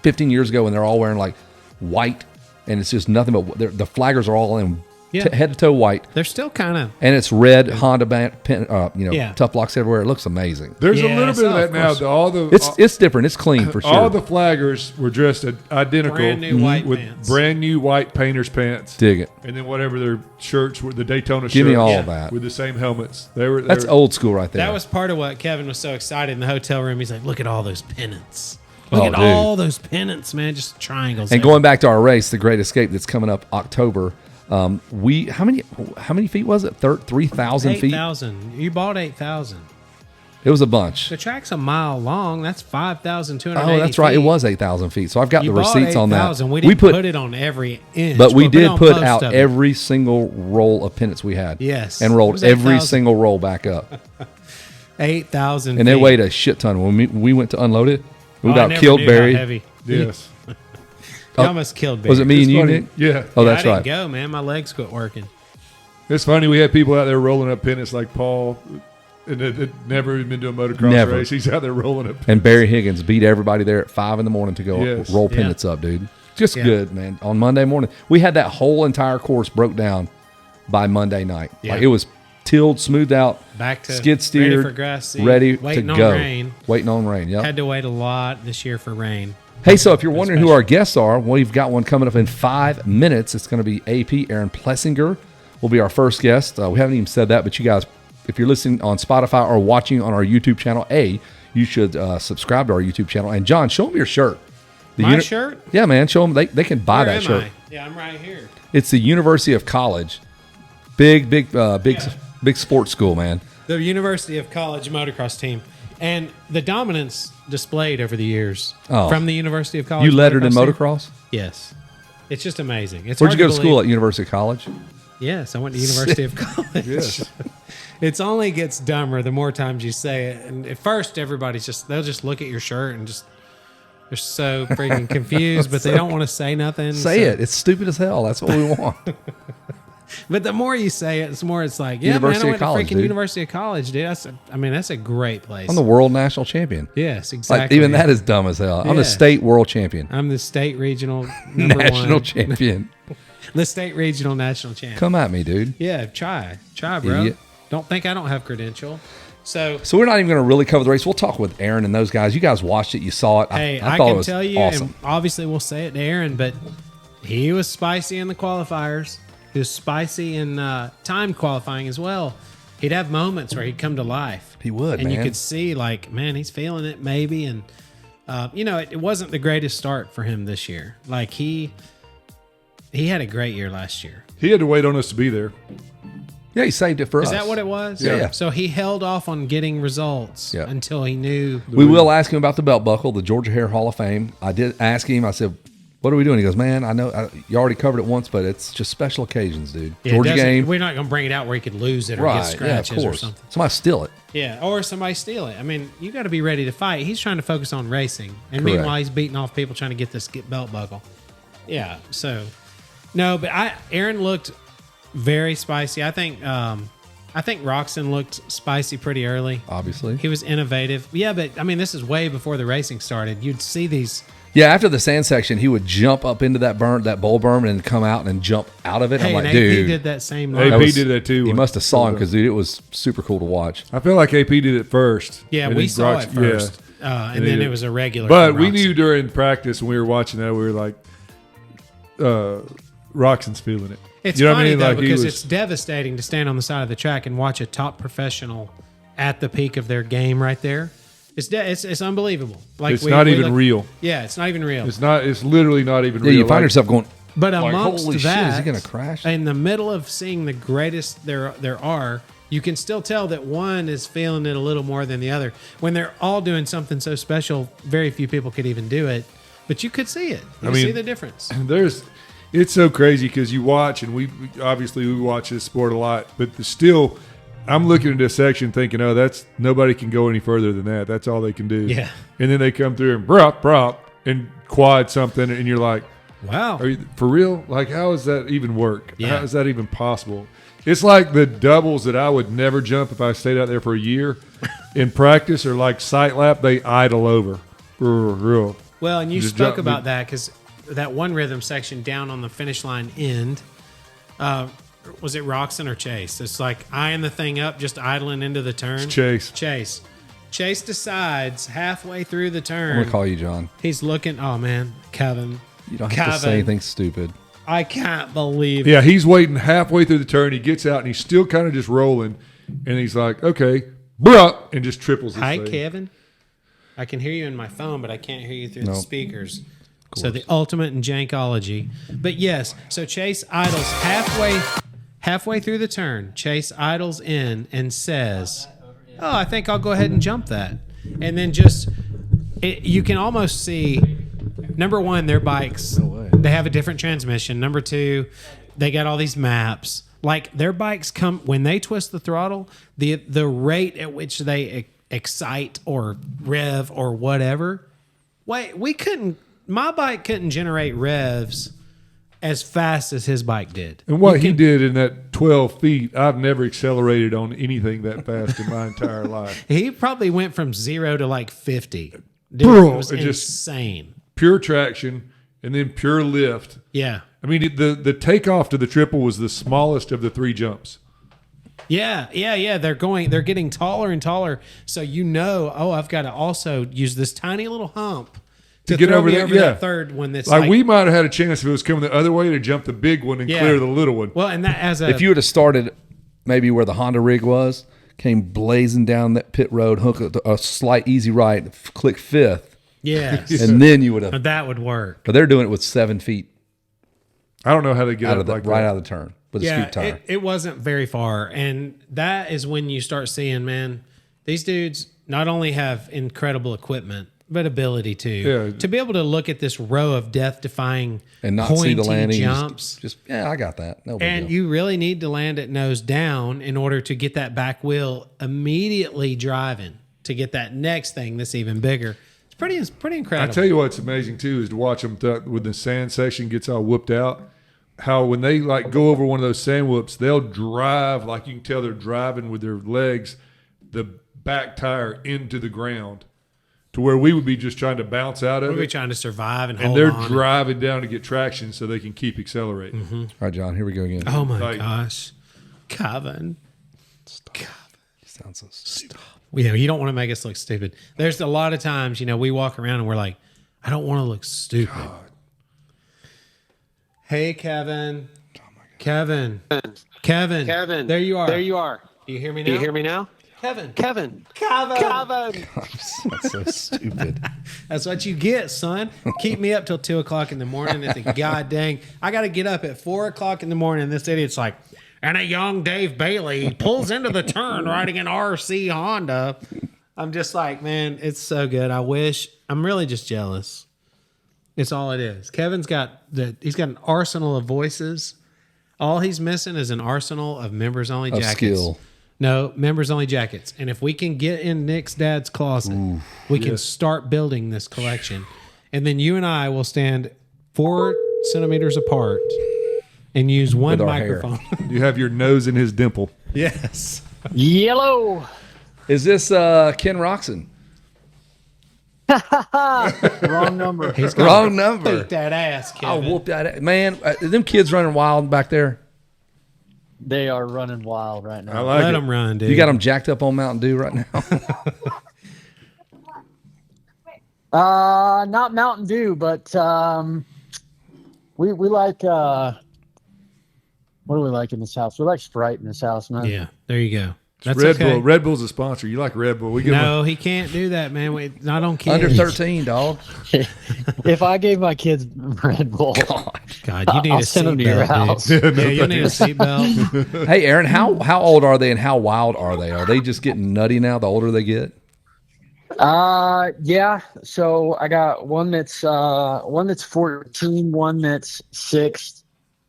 Speaker 2: 15 years ago when they're all wearing like white, and it's just nothing but the flaggers are all in
Speaker 3: Yeah.
Speaker 2: head to toe white.
Speaker 3: They're still kind of.
Speaker 2: And it's red Honda
Speaker 3: Yeah.
Speaker 2: tough blocks everywhere. It looks amazing.
Speaker 1: There's a
Speaker 3: Yeah,
Speaker 1: little bit of
Speaker 3: so,
Speaker 1: that
Speaker 3: of
Speaker 1: now.
Speaker 3: course.
Speaker 2: It's different. It's clean for sure.
Speaker 1: All the flaggers were dressed identical
Speaker 3: Brand new white
Speaker 1: with
Speaker 3: pants.
Speaker 1: brand new white painter's pants.
Speaker 2: Dig it.
Speaker 1: And then whatever their shirts were, the Daytona
Speaker 2: Give me
Speaker 1: shirts
Speaker 2: all
Speaker 3: Yeah.
Speaker 2: that.
Speaker 1: with the same helmets. They were
Speaker 2: That's old school right there.
Speaker 3: That was part of what Kevin was so excited in the hotel room. He's like, look at all those pennants. Look
Speaker 2: Oh,
Speaker 3: at
Speaker 2: dude.
Speaker 3: all those pennants, man. Just triangles.
Speaker 2: And going back to our race, the Great Escape that's coming up October. How many feet was it? 3,000 feet.
Speaker 3: 8,000. You bought 8,000.
Speaker 2: It was a bunch.
Speaker 3: The track's a mile long. That's 5,280.
Speaker 2: Oh, that's right. It was 8,000 feet. So I've got
Speaker 3: You
Speaker 2: the
Speaker 3: bought
Speaker 2: receipts on that.
Speaker 3: 8,000. We didn't put it on every inch.
Speaker 2: but we did
Speaker 3: on
Speaker 2: put
Speaker 3: most
Speaker 2: out
Speaker 3: of it.
Speaker 2: every single roll of pennants we had.
Speaker 3: Yes.
Speaker 2: And
Speaker 3: It
Speaker 2: rolled
Speaker 3: was
Speaker 2: every
Speaker 3: 8,000.
Speaker 2: single roll back up.
Speaker 3: 8,000.
Speaker 2: And they weighed a shit ton. When we went to unload it, we
Speaker 3: I
Speaker 2: about
Speaker 3: never
Speaker 2: killed
Speaker 3: knew how
Speaker 2: Barry.
Speaker 3: heavy.
Speaker 1: Yes.
Speaker 3: You almost killed Barry.
Speaker 2: Was it me
Speaker 1: It's
Speaker 2: and you,
Speaker 1: funny.
Speaker 2: Nick?
Speaker 1: Yeah.
Speaker 2: Oh,
Speaker 3: Yeah,
Speaker 2: that's
Speaker 3: I didn't
Speaker 2: right.
Speaker 3: go, man. My legs quit working.
Speaker 1: It's funny. We had people out there rolling up pennants like Paul, and that never even been to a motocross
Speaker 2: Never.
Speaker 1: race. He's out there rolling up.
Speaker 2: And Barry Higgins beat everybody there at 5 a.m. to go
Speaker 1: Yes.
Speaker 2: roll
Speaker 3: Yeah.
Speaker 2: pennants up, dude. Just
Speaker 3: Yeah.
Speaker 2: good, man. On Monday morning, we had that whole entire course broke down by Monday night.
Speaker 3: Yeah.
Speaker 2: Like it was tilled, smoothed out,
Speaker 3: Back to
Speaker 2: skid steered,
Speaker 3: ready for grass seed,
Speaker 2: ready
Speaker 3: waiting
Speaker 2: to
Speaker 3: on
Speaker 2: go.
Speaker 3: rain.
Speaker 2: Waiting on rain. Yep.
Speaker 3: Had to wait a lot this year for rain.
Speaker 2: Hey, so if you're wondering who our guests are, we've got one coming up in 5 minutes. It's going to be AP Aaron Plessinger will be our first guest. We haven't even said that, but you guys, if you're listening on Spotify or watching on our YouTube channel, you should subscribe to our YouTube channel. And John, show them your shirt.
Speaker 3: My shirt?
Speaker 2: Yeah, man. Show them. They can buy
Speaker 3: Where
Speaker 2: that
Speaker 3: am
Speaker 2: shirt.
Speaker 3: I? Yeah, I'm right here.
Speaker 2: It's the University of College. Big sports school, man.
Speaker 3: The University of College motocross team. And the dominance displayed over the years from the University of College.
Speaker 2: You lettered in
Speaker 3: team.
Speaker 2: motocross?
Speaker 3: Yes. It's just amazing. It's
Speaker 2: Where'd you
Speaker 3: hard
Speaker 2: go to school
Speaker 3: believe.
Speaker 2: at University College?
Speaker 3: Yes, I went to University of College.
Speaker 1: Yes.
Speaker 3: It's only gets dumber the more times you say it. And at first, they'll just look at your shirt and they're so freaking confused, but they don't want to say nothing.
Speaker 2: Say it. It's stupid as hell. That's what we want.
Speaker 3: But the more you say it, the more it's like, yeah,
Speaker 2: University
Speaker 3: man,
Speaker 2: of
Speaker 3: I went
Speaker 2: College,
Speaker 3: to freaking
Speaker 2: dude.
Speaker 3: University of College, dude. That's a great place.
Speaker 2: I'm the world national champion.
Speaker 3: Yes, exactly.
Speaker 2: Like even that is dumb as hell. I'm the
Speaker 3: Yeah.
Speaker 2: state world champion.
Speaker 3: I'm the state regional number
Speaker 2: National
Speaker 3: one.
Speaker 2: champion.
Speaker 3: The state regional national champion.
Speaker 2: Come at me, dude.
Speaker 3: Yeah, try, bro.
Speaker 2: Idiot.
Speaker 3: Don't think I don't have credential. So
Speaker 2: So we're not even going to really cover the race. We'll talk with Aaron and those guys. You guys watched it. You saw it.
Speaker 3: hey,
Speaker 2: I
Speaker 3: I
Speaker 2: thought it
Speaker 3: can
Speaker 2: was
Speaker 3: tell you,
Speaker 2: awesome.
Speaker 3: and obviously we'll say it to Aaron, but he was spicy in the qualifiers. He was spicy in timed qualifying as well. He'd have moments where he'd come to life.
Speaker 2: He would,
Speaker 3: and
Speaker 2: man.
Speaker 3: you could see like, man, he's feeling it maybe, and it wasn't the greatest start for him this year. Like he had a great year last year.
Speaker 1: He had to wait on us to be there.
Speaker 2: Yeah, he saved it for us.
Speaker 3: Is that what it was?
Speaker 2: Yeah.
Speaker 3: So he held off on getting results
Speaker 2: Yeah.
Speaker 3: until he knew.
Speaker 2: We will ask him about the belt buckle, the Georgia Hair Hall of Fame. I did ask him. I said, "What are we doing?" He goes, "Man, I know you already covered it once, but it's just special occasions, dude.
Speaker 3: Yeah,
Speaker 2: Georgia
Speaker 3: doesn't-
Speaker 2: game,
Speaker 3: We're not going to bring it out where he could lose it or get
Speaker 2: right? Yeah, of
Speaker 3: scratches or
Speaker 2: course.
Speaker 3: something.
Speaker 2: Somebody steal it.
Speaker 3: Yeah, or somebody steal it. I mean, you got to be ready to fight. He's trying to focus on racing, and
Speaker 2: Correct.
Speaker 3: meanwhile, he's beating off people trying to get this belt buckle. Yeah. So, no, but Aaron looked very spicy. I think Roxon looked spicy pretty early.
Speaker 2: Obviously,
Speaker 3: He was innovative. Yeah, but I mean, this is way before the racing started. You'd see these.
Speaker 2: yeah. After the sand section, he would jump up into that bowl berm, and come out and jump out of it.
Speaker 3: Hey,
Speaker 2: I'm like,
Speaker 3: and AP
Speaker 2: dude,
Speaker 3: did that same
Speaker 1: AP
Speaker 3: line.
Speaker 1: did that too.
Speaker 2: He must have saw him because dude, it was super cool to watch.
Speaker 1: I feel like AP did it first.
Speaker 3: Yeah,
Speaker 1: And
Speaker 3: we
Speaker 1: then
Speaker 3: saw
Speaker 1: Rox-
Speaker 3: it first,
Speaker 1: And
Speaker 3: and then
Speaker 1: he-
Speaker 3: it was a regular.
Speaker 1: But
Speaker 3: from
Speaker 1: we
Speaker 3: Roxon.
Speaker 1: knew during practice when we were watching that, we were like, Roxon's feeling it.
Speaker 3: It's
Speaker 1: You know what I
Speaker 3: funny
Speaker 1: mean?
Speaker 3: though
Speaker 1: Like, he
Speaker 3: because
Speaker 1: was-
Speaker 3: it's devastating to stand on the side of the track and watch a top professional at the peak of their game right there. It's unbelievable. Like
Speaker 1: It's not even real.
Speaker 3: Yeah, it's not even real.
Speaker 1: It's not. It's literally not even
Speaker 2: Yeah,
Speaker 1: real.
Speaker 2: you find
Speaker 1: Like,
Speaker 2: yourself going,
Speaker 3: But
Speaker 2: like,
Speaker 3: amongst
Speaker 2: holy shit,
Speaker 3: that,
Speaker 2: is he gonna crash?
Speaker 3: in the middle of seeing the greatest there are, you can still tell that one is feeling it a little more than the other. When they're all doing something so special, very few people could even do it. But you could see it. You
Speaker 1: mean-
Speaker 3: see the difference.
Speaker 1: It's so crazy because you watch, and we obviously watch this sport a lot, but still, I'm looking at this section thinking, oh, that's nobody can go any further than that. That's all they can do.
Speaker 3: Yeah.
Speaker 1: And then they come through and brop and quad something, and you're like,
Speaker 3: Wow.
Speaker 1: are you for real? Like, how does that even work?
Speaker 3: Yeah.
Speaker 1: How is that even possible? It's like the doubles that I would never jump if I stayed out there for a year in practice, or like sight lap, they idle over. For real.
Speaker 3: Well, and you
Speaker 1: Just
Speaker 3: spoke
Speaker 1: jump-
Speaker 3: about that because that one rhythm section down on the finish line end, was it Roxon or Chase? It's like eyeing the thing up, just idling into the turn.
Speaker 1: Chase.
Speaker 3: Chase decides halfway through the
Speaker 2: I'm
Speaker 3: turn.
Speaker 2: gonna call you John.
Speaker 3: He's looking. Oh man, Kevin.
Speaker 2: You don't have to say anything stupid.
Speaker 3: I can't believe.
Speaker 1: Yeah, he's waiting halfway through the turn. He gets out and he's still kind of just rolling, and he's like, "Okay, bruh," and just triples. His
Speaker 3: Hi,
Speaker 1: thing.
Speaker 3: Kevin. I can hear you in my phone, but I can't hear you through the
Speaker 2: Nope.
Speaker 3: speakers. So the ultimate in jankology. But yes, so Chase idles halfway through the turn. Chase idles in and says, "Oh, I think I'll go ahead and jump that." And then you can almost see, number one, their bikes, they have a different transmission. Number two, they got all these maps. Like their bikes come, when they twist the throttle, the rate at which they excite or rev or whatever. Wait, my bike couldn't generate revs as fast as his bike did.
Speaker 1: And what he did in that 12 feet, I've never accelerated on anything that fast in my entire life.
Speaker 3: He probably went from 0 to like 50. Dude,
Speaker 1: Bro,
Speaker 3: it was
Speaker 1: it just-
Speaker 3: insane.
Speaker 1: Pure traction and then pure lift.
Speaker 3: Yeah.
Speaker 1: I mean, the takeoff to the triple was the smallest of the three jumps.
Speaker 3: Yeah. They're getting taller and taller. So I've got to also use this tiny little hump to
Speaker 1: get
Speaker 3: throw
Speaker 1: over
Speaker 3: me
Speaker 1: that,
Speaker 3: over
Speaker 1: yeah.
Speaker 3: that third one. That's
Speaker 1: Like we might have had a chance if it was coming the other way to jump the big one and
Speaker 3: Yeah.
Speaker 1: clear the little one.
Speaker 3: well, and that
Speaker 2: If you would have started maybe where the Honda rig was, came blazing down that pit road, hook a slight easy right, click fifth,
Speaker 3: yes,
Speaker 2: and then you would have.
Speaker 3: that would work.
Speaker 2: But they're doing it with 7 feet
Speaker 1: I don't know how they get
Speaker 2: out
Speaker 1: up
Speaker 2: of the
Speaker 1: like
Speaker 2: right
Speaker 1: that.
Speaker 2: out of the turn with a scoop tire.
Speaker 3: It wasn't very far. And that is when you start seeing, man, these dudes not only have incredible equipment, but ability too.
Speaker 1: Yeah.
Speaker 3: To be able to look at this row of death-defying
Speaker 2: And not
Speaker 3: pointy
Speaker 2: see the landing.
Speaker 3: jumps.
Speaker 2: Just I got that. No big
Speaker 3: And
Speaker 2: deal.
Speaker 3: you really need to land it nose down in order to get that back wheel immediately driving to get that next thing that's even bigger. It's pretty incredible.
Speaker 1: I tell you what's amazing too is to watch them when the sand section gets all whooped out. How when they like go over one of those sand whoops, they'll drive like you can tell they're driving with their legs, the back tire into the ground, to where we would be just trying to bounce out of
Speaker 3: We'll be
Speaker 1: it,
Speaker 3: trying to survive and
Speaker 1: and
Speaker 3: hold
Speaker 1: they're
Speaker 3: on.
Speaker 1: driving down to get traction so they can keep accelerating.
Speaker 3: Mm-hmm.
Speaker 2: All right, John, here we go again.
Speaker 3: Oh my
Speaker 1: Like-
Speaker 3: gosh. Kevin.
Speaker 2: Sounds so stupid.
Speaker 3: You don't want to make us look stupid. There's a lot of times, we walk around and we're like, I don't want to look stupid. Hey, Kevin. Kevin. Kevin. There you are. Do you hear me now? Kevin.
Speaker 2: That's so stupid.
Speaker 3: That's what you get, son. Keep me up till 2 o'clock in the morning at the god dang. I got to get up at 4 o'clock in the morning. This idiot's like, and a young Dave Bailey pulls into the turn riding an RC Honda. I'm just like, man, it's so good. I'm really just jealous. It's all it is. Kevin's he's got an arsenal of voices. All he's missing is an arsenal of members only
Speaker 2: Of
Speaker 3: jackets.
Speaker 2: skill.
Speaker 3: No, members only jackets. And if we can get in Nick's dad's closet, we can start building this collection. And then you and I will stand 4 centimeters apart and use one
Speaker 2: With our hair.
Speaker 3: microphone.
Speaker 1: You have your nose in his dimple.
Speaker 3: Yes.
Speaker 6: Yellow.
Speaker 2: Is this Ken Roxon?
Speaker 6: Wrong number.
Speaker 3: He's gonna
Speaker 2: Wrong number.
Speaker 3: beat that ass,
Speaker 2: I'll
Speaker 3: Kevin.
Speaker 2: whoop that. Man, them kids running wild back there.
Speaker 6: They are running wild right
Speaker 1: I
Speaker 6: now.
Speaker 1: like
Speaker 3: Let
Speaker 1: it.
Speaker 3: him run, dude.
Speaker 2: You got them jacked up on Mountain Dew right now.
Speaker 6: Not Mountain Dew, but we like what do we like in this house? We like Sprite in this house, man.
Speaker 3: Yeah, there you go. That's
Speaker 1: Red
Speaker 3: okay.
Speaker 1: Bull. Red Bull's a sponsor. You like Red Bull? We give
Speaker 3: No, he can't do that, man. Not on kids.
Speaker 2: Under 13, dog.
Speaker 6: If I gave my kids Red Bull,
Speaker 3: God, you need
Speaker 6: I'll
Speaker 3: a
Speaker 6: send them to your
Speaker 3: seatbelt,
Speaker 6: house.
Speaker 3: dude. Yeah, you need a seatbelt.
Speaker 2: Hey, Aaron, how old are they and how wild are they? Are they just getting nutty now the older they get?
Speaker 6: Yeah. So I got one that's 14, one that's 6,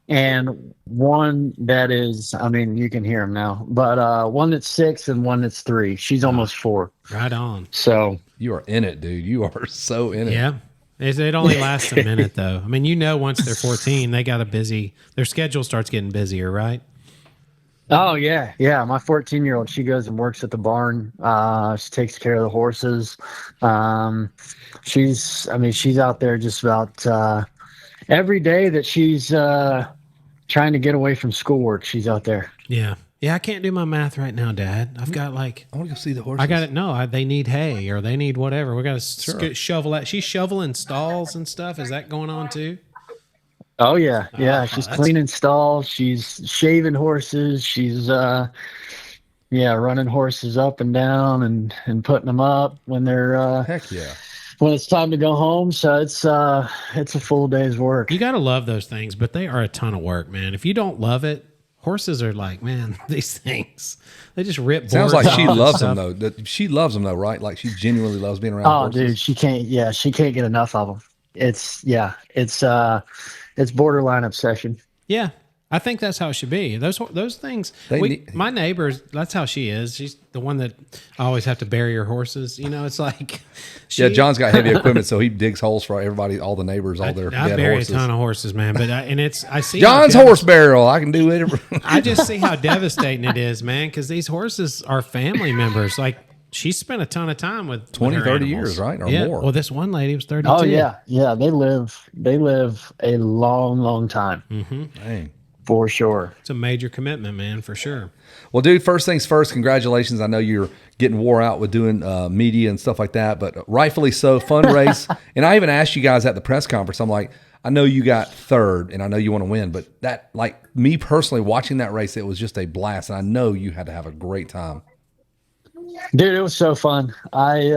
Speaker 6: and one that is, I mean, you can hear him now, but one that's 6 and one that's 3. She's almost 4.
Speaker 3: Right on.
Speaker 6: So
Speaker 2: You are in it, dude. You are so in it.
Speaker 3: Yeah. It only lasts a minute, though. I mean, once they're 14, they got their schedule starts getting busier, right?
Speaker 6: oh yeah, yeah. My 14-year-old, she goes and works at the barn. She takes care of the horses. She's out there just about every day that she's trying to get away from schoolwork. She's out there.
Speaker 3: Yeah. Yeah, I can't do my math right now, Dad. I've got I
Speaker 2: want to go see the horses.
Speaker 3: I got it. No, they need hay or they need whatever. We got to shovel that. She's shoveling stalls and stuff. Is that going on too?
Speaker 6: Oh yeah, yeah. She's cleaning stalls. She's shaving horses. She's running horses up and down and putting them up when they're
Speaker 2: heck yeah.
Speaker 6: When it's time to go home. So it's a full day's work.
Speaker 3: You got to love those things, but they are a ton of work, man. If you don't love it, horses are like, man, these things, they just rip.
Speaker 2: Sounds like she
Speaker 3: boards
Speaker 2: loves
Speaker 3: off
Speaker 2: them
Speaker 3: and
Speaker 2: though. She loves them though, right? Like she genuinely loves being around
Speaker 6: Oh,
Speaker 2: horses.
Speaker 6: dude, she can't get enough of them. It's borderline obsession.
Speaker 3: Yeah, I think that's how it should be. Those things. My neighbors, that's how she is. She's the one that I always have to bury her horses. It's like.
Speaker 2: Yeah, John's got heavy equipment, so he digs holes for everybody, all the neighbors, all their
Speaker 3: I
Speaker 2: dead
Speaker 3: bury
Speaker 2: horses.
Speaker 3: a ton of horses, man. But I see
Speaker 2: John's horse burial. I can do it.
Speaker 3: I just see how devastating it is, man, because these horses are family members. Like, she spent a ton of time with
Speaker 2: 20,
Speaker 3: with
Speaker 2: 30
Speaker 3: animals.
Speaker 2: years, right? Or
Speaker 3: yeah.
Speaker 2: more.
Speaker 3: Well, this one lady was 32.
Speaker 6: Oh yeah, yeah. They live a long time.
Speaker 2: Dang.
Speaker 6: For sure.
Speaker 3: It's a major commitment, man, for sure.
Speaker 2: Well, dude, first things first, congratulations. I know you're getting wore out with doing media and stuff like that, but rightfully so, fun race. And I even asked you guys at the press conference, I'm like, I know you got third and I know you want to win, but that, like me personally watching that race, it was just a blast. And I know you had to have a great time.
Speaker 6: Dude, it was so fun. I had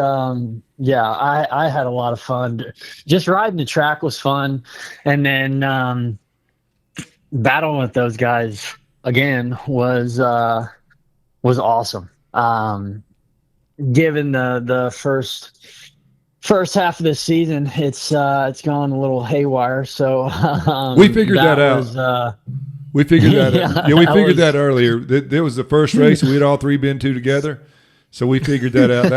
Speaker 6: a lot of fun. Just riding the track was fun. And then battling with those guys again was awesome. Given the first half of this season, it's gone a little haywire. So
Speaker 1: we figured that out. We figured that out. Yeah, we figured that earlier. There was the first race we had all three been to together. So we figured that out.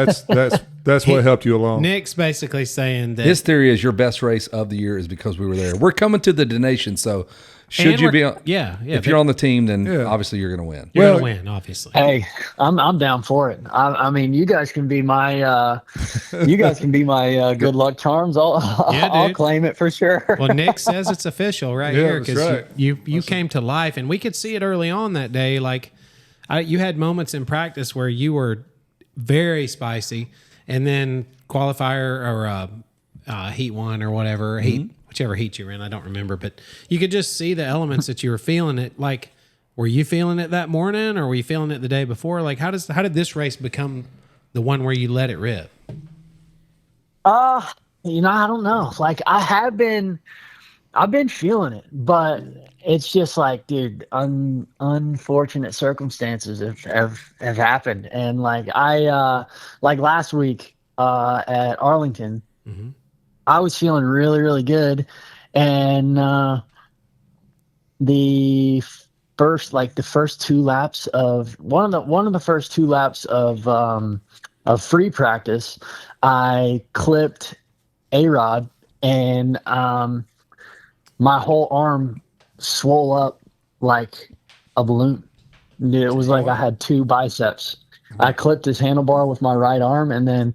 Speaker 1: That's what helped you along.
Speaker 3: Nick's basically saying that
Speaker 2: his theory is your best race of the year is because we were there. We're coming to the donation, so should you be on?
Speaker 3: Yeah.
Speaker 2: If you're on the team, then obviously you're going to win.
Speaker 3: You're going to win, obviously.
Speaker 6: Hey, I'm down for it. I mean, you guys can be my good luck charms. I'll claim it for sure.
Speaker 3: Well, Nick says it's official here
Speaker 1: because right.
Speaker 3: you came to life, and we could see it early on that day. Like you had moments in practice where you were very spicy, and then qualifier or heat one or whatever whichever heat you were in, I don't remember, but you could just see the elements that you were feeling it. Like, were you feeling it that morning, or were you feeling it the day before? Like, how did this race become the one where you let it rip?
Speaker 6: I don't know. Like, I've been feeling it, but it's just like, dude, unfortunate circumstances have happened. And like like last week at Arlington, I was feeling really, really good. And the first 2 laps of one of the first 2 laps of free practice, I clipped A-Rod, and my whole arm swole up like a balloon. It was like I had 2 biceps. I clipped his handlebar with my right arm, and then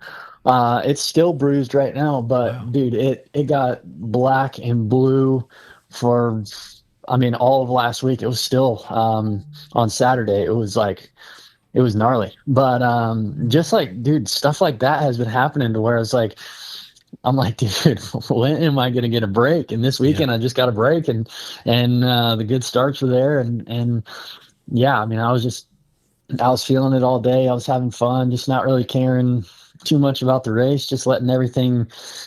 Speaker 6: it's still bruised right now. But wow. Dude, it got black and blue for, all of last week. It was still on Saturday. It was gnarly. But just like, dude, stuff like that has been happening to where it's like, I'm like, dude, when am I going to get a break? And this weekend I just got a break, and the good starts were there. And yeah, I was feeling it all day. I was having fun, just not really caring too much about the race, just letting everything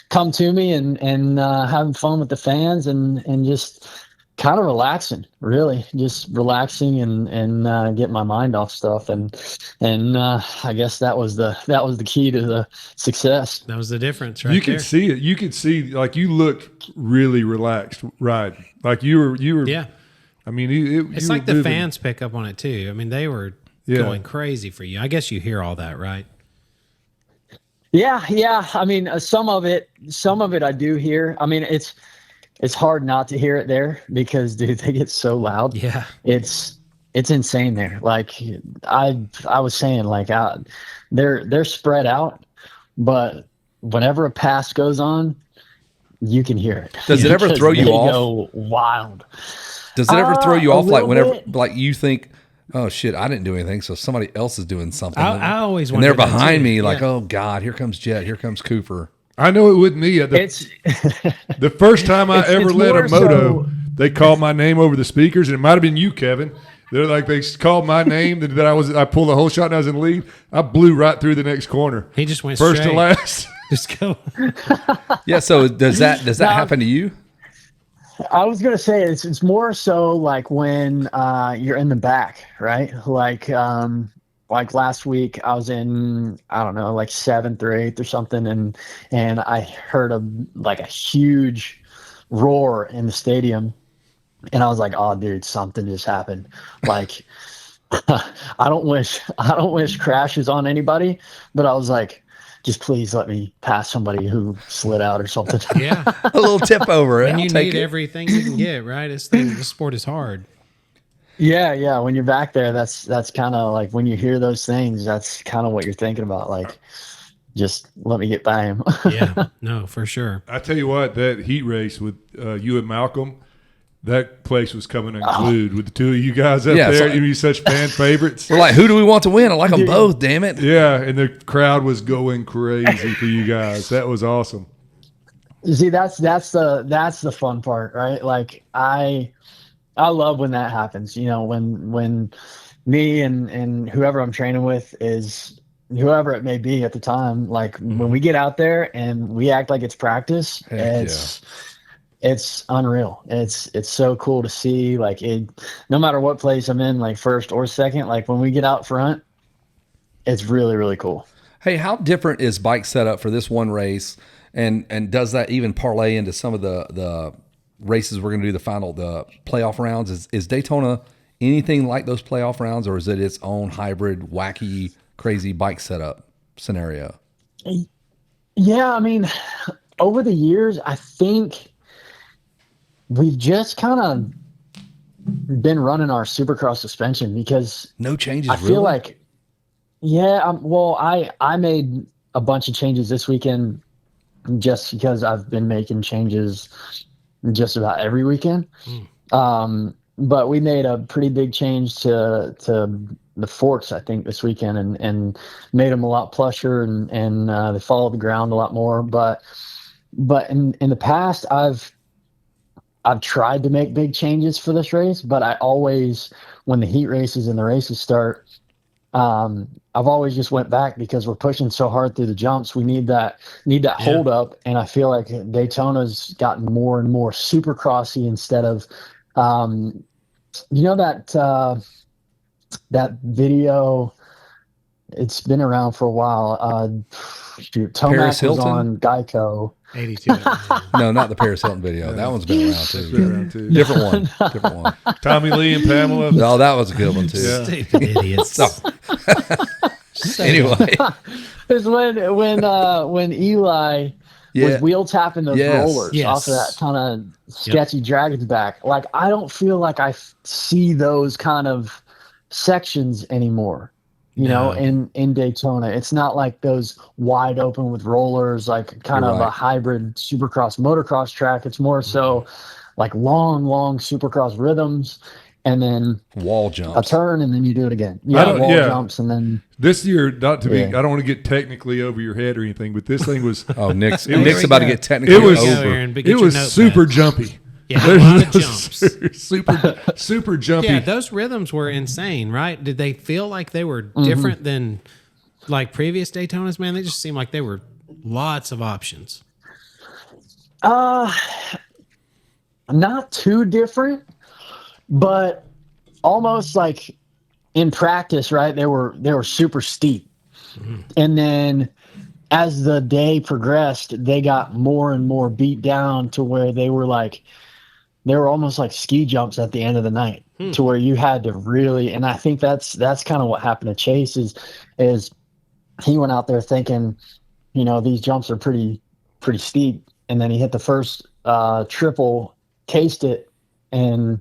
Speaker 6: come to me and having fun with the fans and just kind of relaxing, really just relaxing and getting my mind off stuff. And I guess that was the key to the success.
Speaker 3: That was the difference, right?
Speaker 1: You could see it. You could see, like, you looked really relaxed riding. Like you were I mean,
Speaker 3: It's like the fans pick up on it too. I mean, they were going crazy for you. I guess you hear all that, right?
Speaker 6: Yeah. I mean, some of it I do hear. I mean, it's hard not to hear it there because, dude, they get so loud.
Speaker 3: Yeah.
Speaker 6: It's insane there. Like I was saying, like they're spread out, but whenever a pass goes on, you can hear it.
Speaker 2: Does it ever throw you
Speaker 6: they
Speaker 2: off?
Speaker 6: Go wild.
Speaker 2: Does it ever throw you
Speaker 6: A
Speaker 2: off? Like
Speaker 6: little
Speaker 2: whenever,
Speaker 6: bit.
Speaker 2: like you think, oh shit, I didn't do anything, so somebody else is doing something.
Speaker 3: I always
Speaker 2: and
Speaker 3: wonder
Speaker 2: they're
Speaker 3: that,
Speaker 2: behind
Speaker 3: too.
Speaker 2: me, like,
Speaker 3: Yeah.
Speaker 2: oh god, here comes Jet, here comes Cooper.
Speaker 1: I know it wouldn't me.
Speaker 6: It's
Speaker 1: The first time I ever
Speaker 6: it's
Speaker 1: led a
Speaker 6: more
Speaker 1: moto,
Speaker 6: so-
Speaker 1: they called my name over the speakers, and it might have been you, Kevin. They're like, they called my name that I pulled the whole shot and I was in the lead. I blew right through the next corner.
Speaker 3: He just went
Speaker 1: First
Speaker 3: straight.
Speaker 1: to last.
Speaker 3: Just go.
Speaker 2: Yeah, so does that happen to you?
Speaker 6: I was gonna say it's more so like when you're in the back, right? Like last week I was in, I don't know, like 7th or 8th or something, and I heard a huge roar in the stadium, and I was like, oh dude, something just happened. Like I don't wish crashes on anybody, but I was like, just please let me pass somebody who slid out or something.
Speaker 3: Yeah.
Speaker 2: A little tip over it.
Speaker 3: And
Speaker 2: I'll
Speaker 3: you
Speaker 2: take
Speaker 3: need
Speaker 2: it.
Speaker 3: everything you can get, right? The sport is hard.
Speaker 6: Yeah. When you're back there, that's kind of like when you hear those things, that's kind of what you're thinking about. Like, just let me get by him.
Speaker 3: Yeah. No, for sure.
Speaker 1: I tell you what, that heat race with you and Malcolm, that place was coming unglued with the two of you guys up
Speaker 2: Yeah,
Speaker 1: there.
Speaker 2: so-
Speaker 1: You're such fan favorites.
Speaker 2: We're like, who do we want to win? I like them both, damn it.
Speaker 1: Yeah, and the crowd was going crazy for you guys. That was awesome.
Speaker 6: See, that's the fun part, right? Like I love when that happens. You know, when me and whoever I'm training with is whoever it may be at the time. Like when we get out there and we act like it's practice,
Speaker 2: Heck
Speaker 6: it's unreal. It's so cool to see. Like no matter what place I'm in, like first or second, like when we get out front, it's really, really cool.
Speaker 2: Hey, how different is bike setup for this one race? And does that even parlay into some of the races we're going to do the playoff rounds? Is Daytona anything like those playoff rounds, or is it its own hybrid, wacky, crazy bike setup scenario?
Speaker 6: Yeah, I mean, over the years, I think we've just kind of been running our Supercross suspension because
Speaker 2: No changes.
Speaker 6: I feel like, I made a bunch of changes this weekend just because I've been making changes just about every weekend. But we made a pretty big change to the forks, I think, this weekend and made them a lot plusher and they follow the ground a lot more. But in the past, I've tried to make big changes for this race, but I always, when the heat races and the races start, I've always just went back because we're pushing so hard through the jumps. We need that hold up. And I feel like Daytona's gotten more and more supercrossy instead of, that video, it's been around for a while. Tomac was
Speaker 2: Hilton?
Speaker 6: on Geico.
Speaker 3: 82.
Speaker 2: No, not the Paris Hilton video. That one's been around too.
Speaker 1: Been around too.
Speaker 2: Different one.
Speaker 1: Tommy Lee and Pamela.
Speaker 2: Oh, that was a good one too.
Speaker 1: Yeah.
Speaker 3: Stupid idiots.
Speaker 2: So, anyway,
Speaker 6: It's when Eli was wheel tapping those rollers
Speaker 3: Yes.
Speaker 6: off of that kind of sketchy Dragon's Back. Like, I don't feel like I see those kind of sections anymore. You know, in Daytona, it's not like those wide open with rollers, like kind
Speaker 2: You're
Speaker 6: of
Speaker 2: right.
Speaker 6: a hybrid supercross motocross track. It's more so like long supercross rhythms, and then
Speaker 2: wall
Speaker 6: a
Speaker 2: jumps.
Speaker 6: turn, and then you do it again.
Speaker 1: I
Speaker 6: Yeah,
Speaker 1: don't-
Speaker 6: wall
Speaker 1: yeah.
Speaker 6: jumps, and then
Speaker 1: This year, not to be,
Speaker 6: Yeah.
Speaker 1: I don't want to get technically over your head or anything, but this thing was,
Speaker 2: Oh, Nick's
Speaker 3: we
Speaker 2: about to
Speaker 3: go.
Speaker 2: get technically
Speaker 1: it was,
Speaker 2: over.
Speaker 3: Aaron, but get
Speaker 1: it
Speaker 3: your
Speaker 1: was
Speaker 3: notepad.
Speaker 1: super jumpy.
Speaker 3: Yeah, a lot of jumps.
Speaker 1: super jumpy.
Speaker 3: Yeah, those rhythms were insane, right? Did they feel like they were different than like previous Daytonas? Man, they just seemed like they were lots of options.
Speaker 6: not too different, but almost like in practice, right? They were super steep. And then as the day progressed, they got more and more beat down to where they were like they were almost like ski jumps at the end of the night, to where you had to really. And I think that's kind of what happened to Chase is he went out there thinking, these jumps are pretty steep, and then he hit the first triple, cased it, and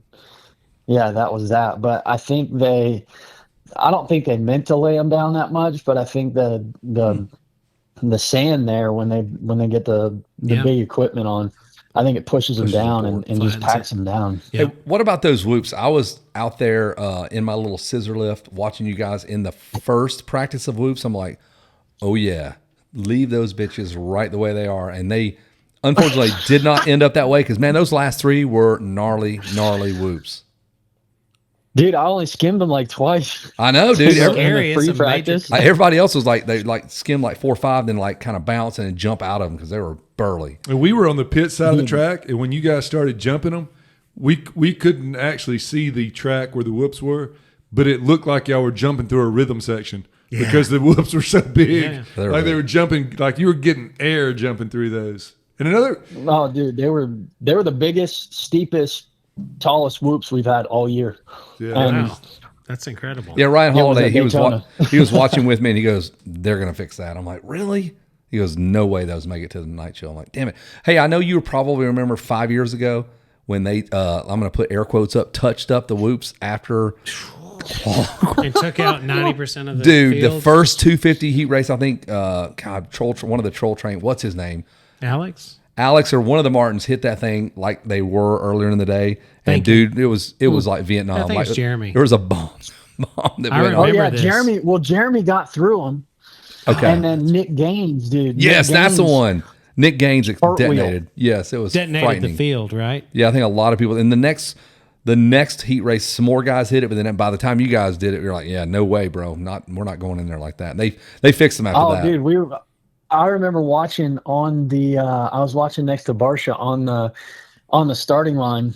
Speaker 6: yeah, that was that. But I don't think they meant to lay him down that much, but I think the sand there when they get the big equipment on, I think it pushes them down and just packs them down.
Speaker 2: Hey, what about those whoops? I was out there in my little scissor lift watching you guys in the first practice of whoops. I'm like, oh yeah, leave those bitches right the way they are. And they unfortunately did not end up that way because, man, those last three were gnarly whoops.
Speaker 6: Dude, I only skimmed them like twice.
Speaker 2: I know, dude.
Speaker 6: Free practice.
Speaker 2: Everybody else was like, they like skim like 4 or 5, then like kind of bounce and then jump out of them because they were burly.
Speaker 1: And we were on the pit side of the track, and when you guys started jumping them, we couldn't actually see the track where the whoops were, but it looked like y'all were jumping through a rhythm section because the whoops were so big.
Speaker 3: Yeah.
Speaker 1: They were jumping, like you were getting air jumping through those. And another...
Speaker 6: Oh, dude, they were the biggest, steepest, tallest whoops we've had all year.
Speaker 1: Yeah.
Speaker 3: Wow. That's incredible.
Speaker 2: Yeah, Ryan Holiday, he was
Speaker 6: Daytona.
Speaker 2: he was watching with me, and he goes, "They're gonna fix that." I'm like, "Really?" He goes, "No way, those make it to the night show." I'm like, "Damn it!" Hey, I know you probably remember 5 years ago when they, I'm gonna put air quotes up, touched up the whoops after.
Speaker 3: And took out 90% of the
Speaker 2: Dude,
Speaker 3: field.
Speaker 2: the first 250 heat race, I think, one of the troll train, what's his name? Alex or one of the Martins hit that thing like they were earlier in the day. And dude, it was like Vietnam.
Speaker 3: I think it's Jeremy.
Speaker 2: There was a bomb that went off.
Speaker 6: Oh yeah,
Speaker 3: this.
Speaker 6: Jeremy got through them.
Speaker 2: Okay.
Speaker 6: And then Nick Gaines, dude.
Speaker 2: Yes, that's the one. Nick Gaines detonated.
Speaker 6: Wheel.
Speaker 2: Yes, it was
Speaker 3: Detonated
Speaker 2: frightening.
Speaker 3: the field, right?
Speaker 2: Yeah, I think a lot of people. In the next heat race, some more guys hit it, but then by the time you guys did it, you're like, yeah, no way, bro. We're not going in there like that. And they fixed them after that.
Speaker 6: Oh, dude, I remember watching on the. I was watching next to Barsha on the starting line,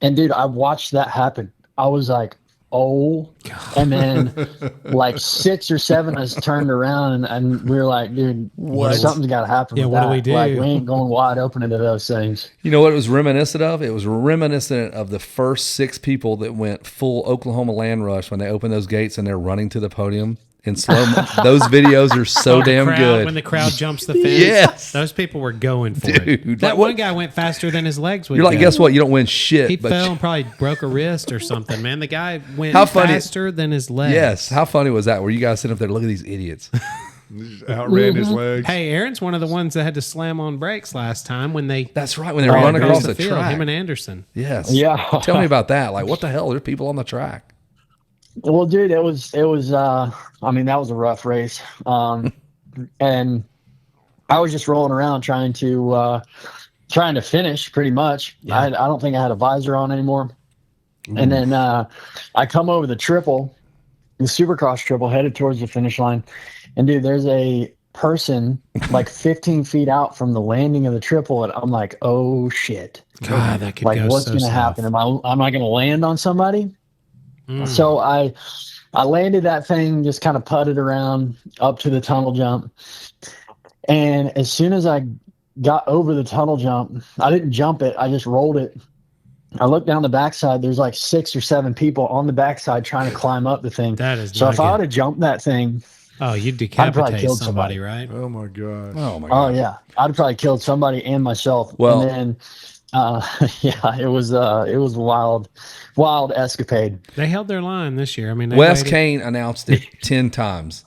Speaker 6: and dude, I watched that happen. I was like, oh, and then like 6 or 7 of us turned around and we were like, dude, something's got to happen.
Speaker 3: Yeah,
Speaker 6: with
Speaker 3: what
Speaker 6: that.
Speaker 3: do we do?
Speaker 6: Like, we ain't going wide open into those things.
Speaker 2: You know what it was reminiscent of? It was reminiscent of the first 6 people that went full Oklahoma land rush when they opened those gates and they're running to the podium in slow mo. Those videos are so damn good.
Speaker 3: When the crowd jumps the fence,
Speaker 2: Yes.
Speaker 3: those people were going for it.
Speaker 2: Dude,
Speaker 3: That
Speaker 2: like
Speaker 3: one
Speaker 2: what-
Speaker 3: guy went faster than his legs would
Speaker 2: You're like,
Speaker 3: go.
Speaker 2: guess what? You don't win shit.
Speaker 3: He
Speaker 2: but
Speaker 3: fell and probably broke a wrist or something, man. The guy went
Speaker 2: How funny-
Speaker 3: faster than his legs.
Speaker 2: Yes. How funny was that? Where you guys sitting up there, look at these idiots.
Speaker 1: Just outran his legs.
Speaker 3: Hey, Aaron's one of the ones that had to slam on brakes last time when they
Speaker 2: That's right. When they were running across the
Speaker 3: field,
Speaker 2: track.
Speaker 3: him and Anderson.
Speaker 2: Yes.
Speaker 6: Yeah.
Speaker 2: Tell me about that. Like, what the hell? There's people on the track.
Speaker 6: Well, dude, it was. I mean, that was a rough race, and I was just rolling around trying to finish. Pretty much, I don't think I had a visor on anymore. And then I come over the Supercross triple, headed towards the finish line, and dude, there's a person like 15 feet out from the landing of the triple, and I'm like, oh shit!
Speaker 3: God, that could
Speaker 6: Like,
Speaker 3: go
Speaker 6: what's
Speaker 3: so
Speaker 6: going to happen? Am I going to land on somebody? So I landed that thing, just kind of putted around up to the tunnel jump. And as soon as I got over the tunnel jump, I didn't jump it. I just rolled it. I looked down the backside. There's like 6 or 7 people on the backside trying to climb up the thing.
Speaker 3: That is
Speaker 6: so
Speaker 3: not
Speaker 6: if I
Speaker 3: good.
Speaker 6: would have jumped that thing,
Speaker 3: Oh, you'd
Speaker 6: probably
Speaker 3: decapitate
Speaker 6: killed
Speaker 3: somebody,
Speaker 6: somebody.
Speaker 3: right?
Speaker 1: Oh my gosh.
Speaker 2: Oh, my God.
Speaker 6: oh yeah, I'd have probably killed somebody and myself.
Speaker 2: Well-
Speaker 6: and then yeah, it was a wild escapade.
Speaker 3: They held their line this year. I mean, they
Speaker 2: Wes
Speaker 3: waited-
Speaker 2: Kane announced it 10 times.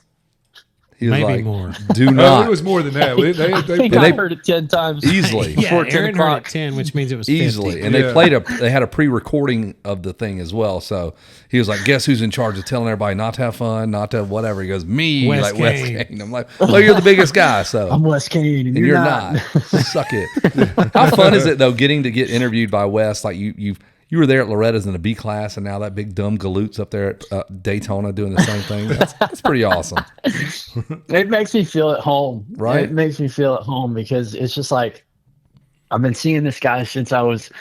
Speaker 2: He was
Speaker 3: Maybe
Speaker 2: like,
Speaker 3: more.
Speaker 2: do
Speaker 1: No,
Speaker 2: not.
Speaker 1: it was more than that.
Speaker 6: I think
Speaker 2: they-
Speaker 6: I heard it 10 times.
Speaker 2: Easily.
Speaker 3: Yeah,
Speaker 6: before 10
Speaker 3: Aaron heard
Speaker 6: o'clock.
Speaker 3: at 10, which means it was 50.
Speaker 2: Easily. And
Speaker 1: Yeah.
Speaker 2: they had a pre-recording of the thing as well. So he was like, guess who's in charge of telling everybody not to have fun, not to whatever. He goes, me,
Speaker 3: Wes
Speaker 2: like Wes
Speaker 3: Kane.
Speaker 2: Kane. I'm like, well, you're the biggest guy. So
Speaker 6: I'm Wes Kane, and
Speaker 2: and you're not. Suck it. How fun is it though, getting to get interviewed by Wes? Like you were there at Loretta's in a B class, and now that big dumb galoot's up there at Daytona doing the same thing. That's pretty awesome.
Speaker 6: It makes me feel at home.
Speaker 2: Right.
Speaker 6: It makes me feel at home because it's just like I've been seeing this guy since I was,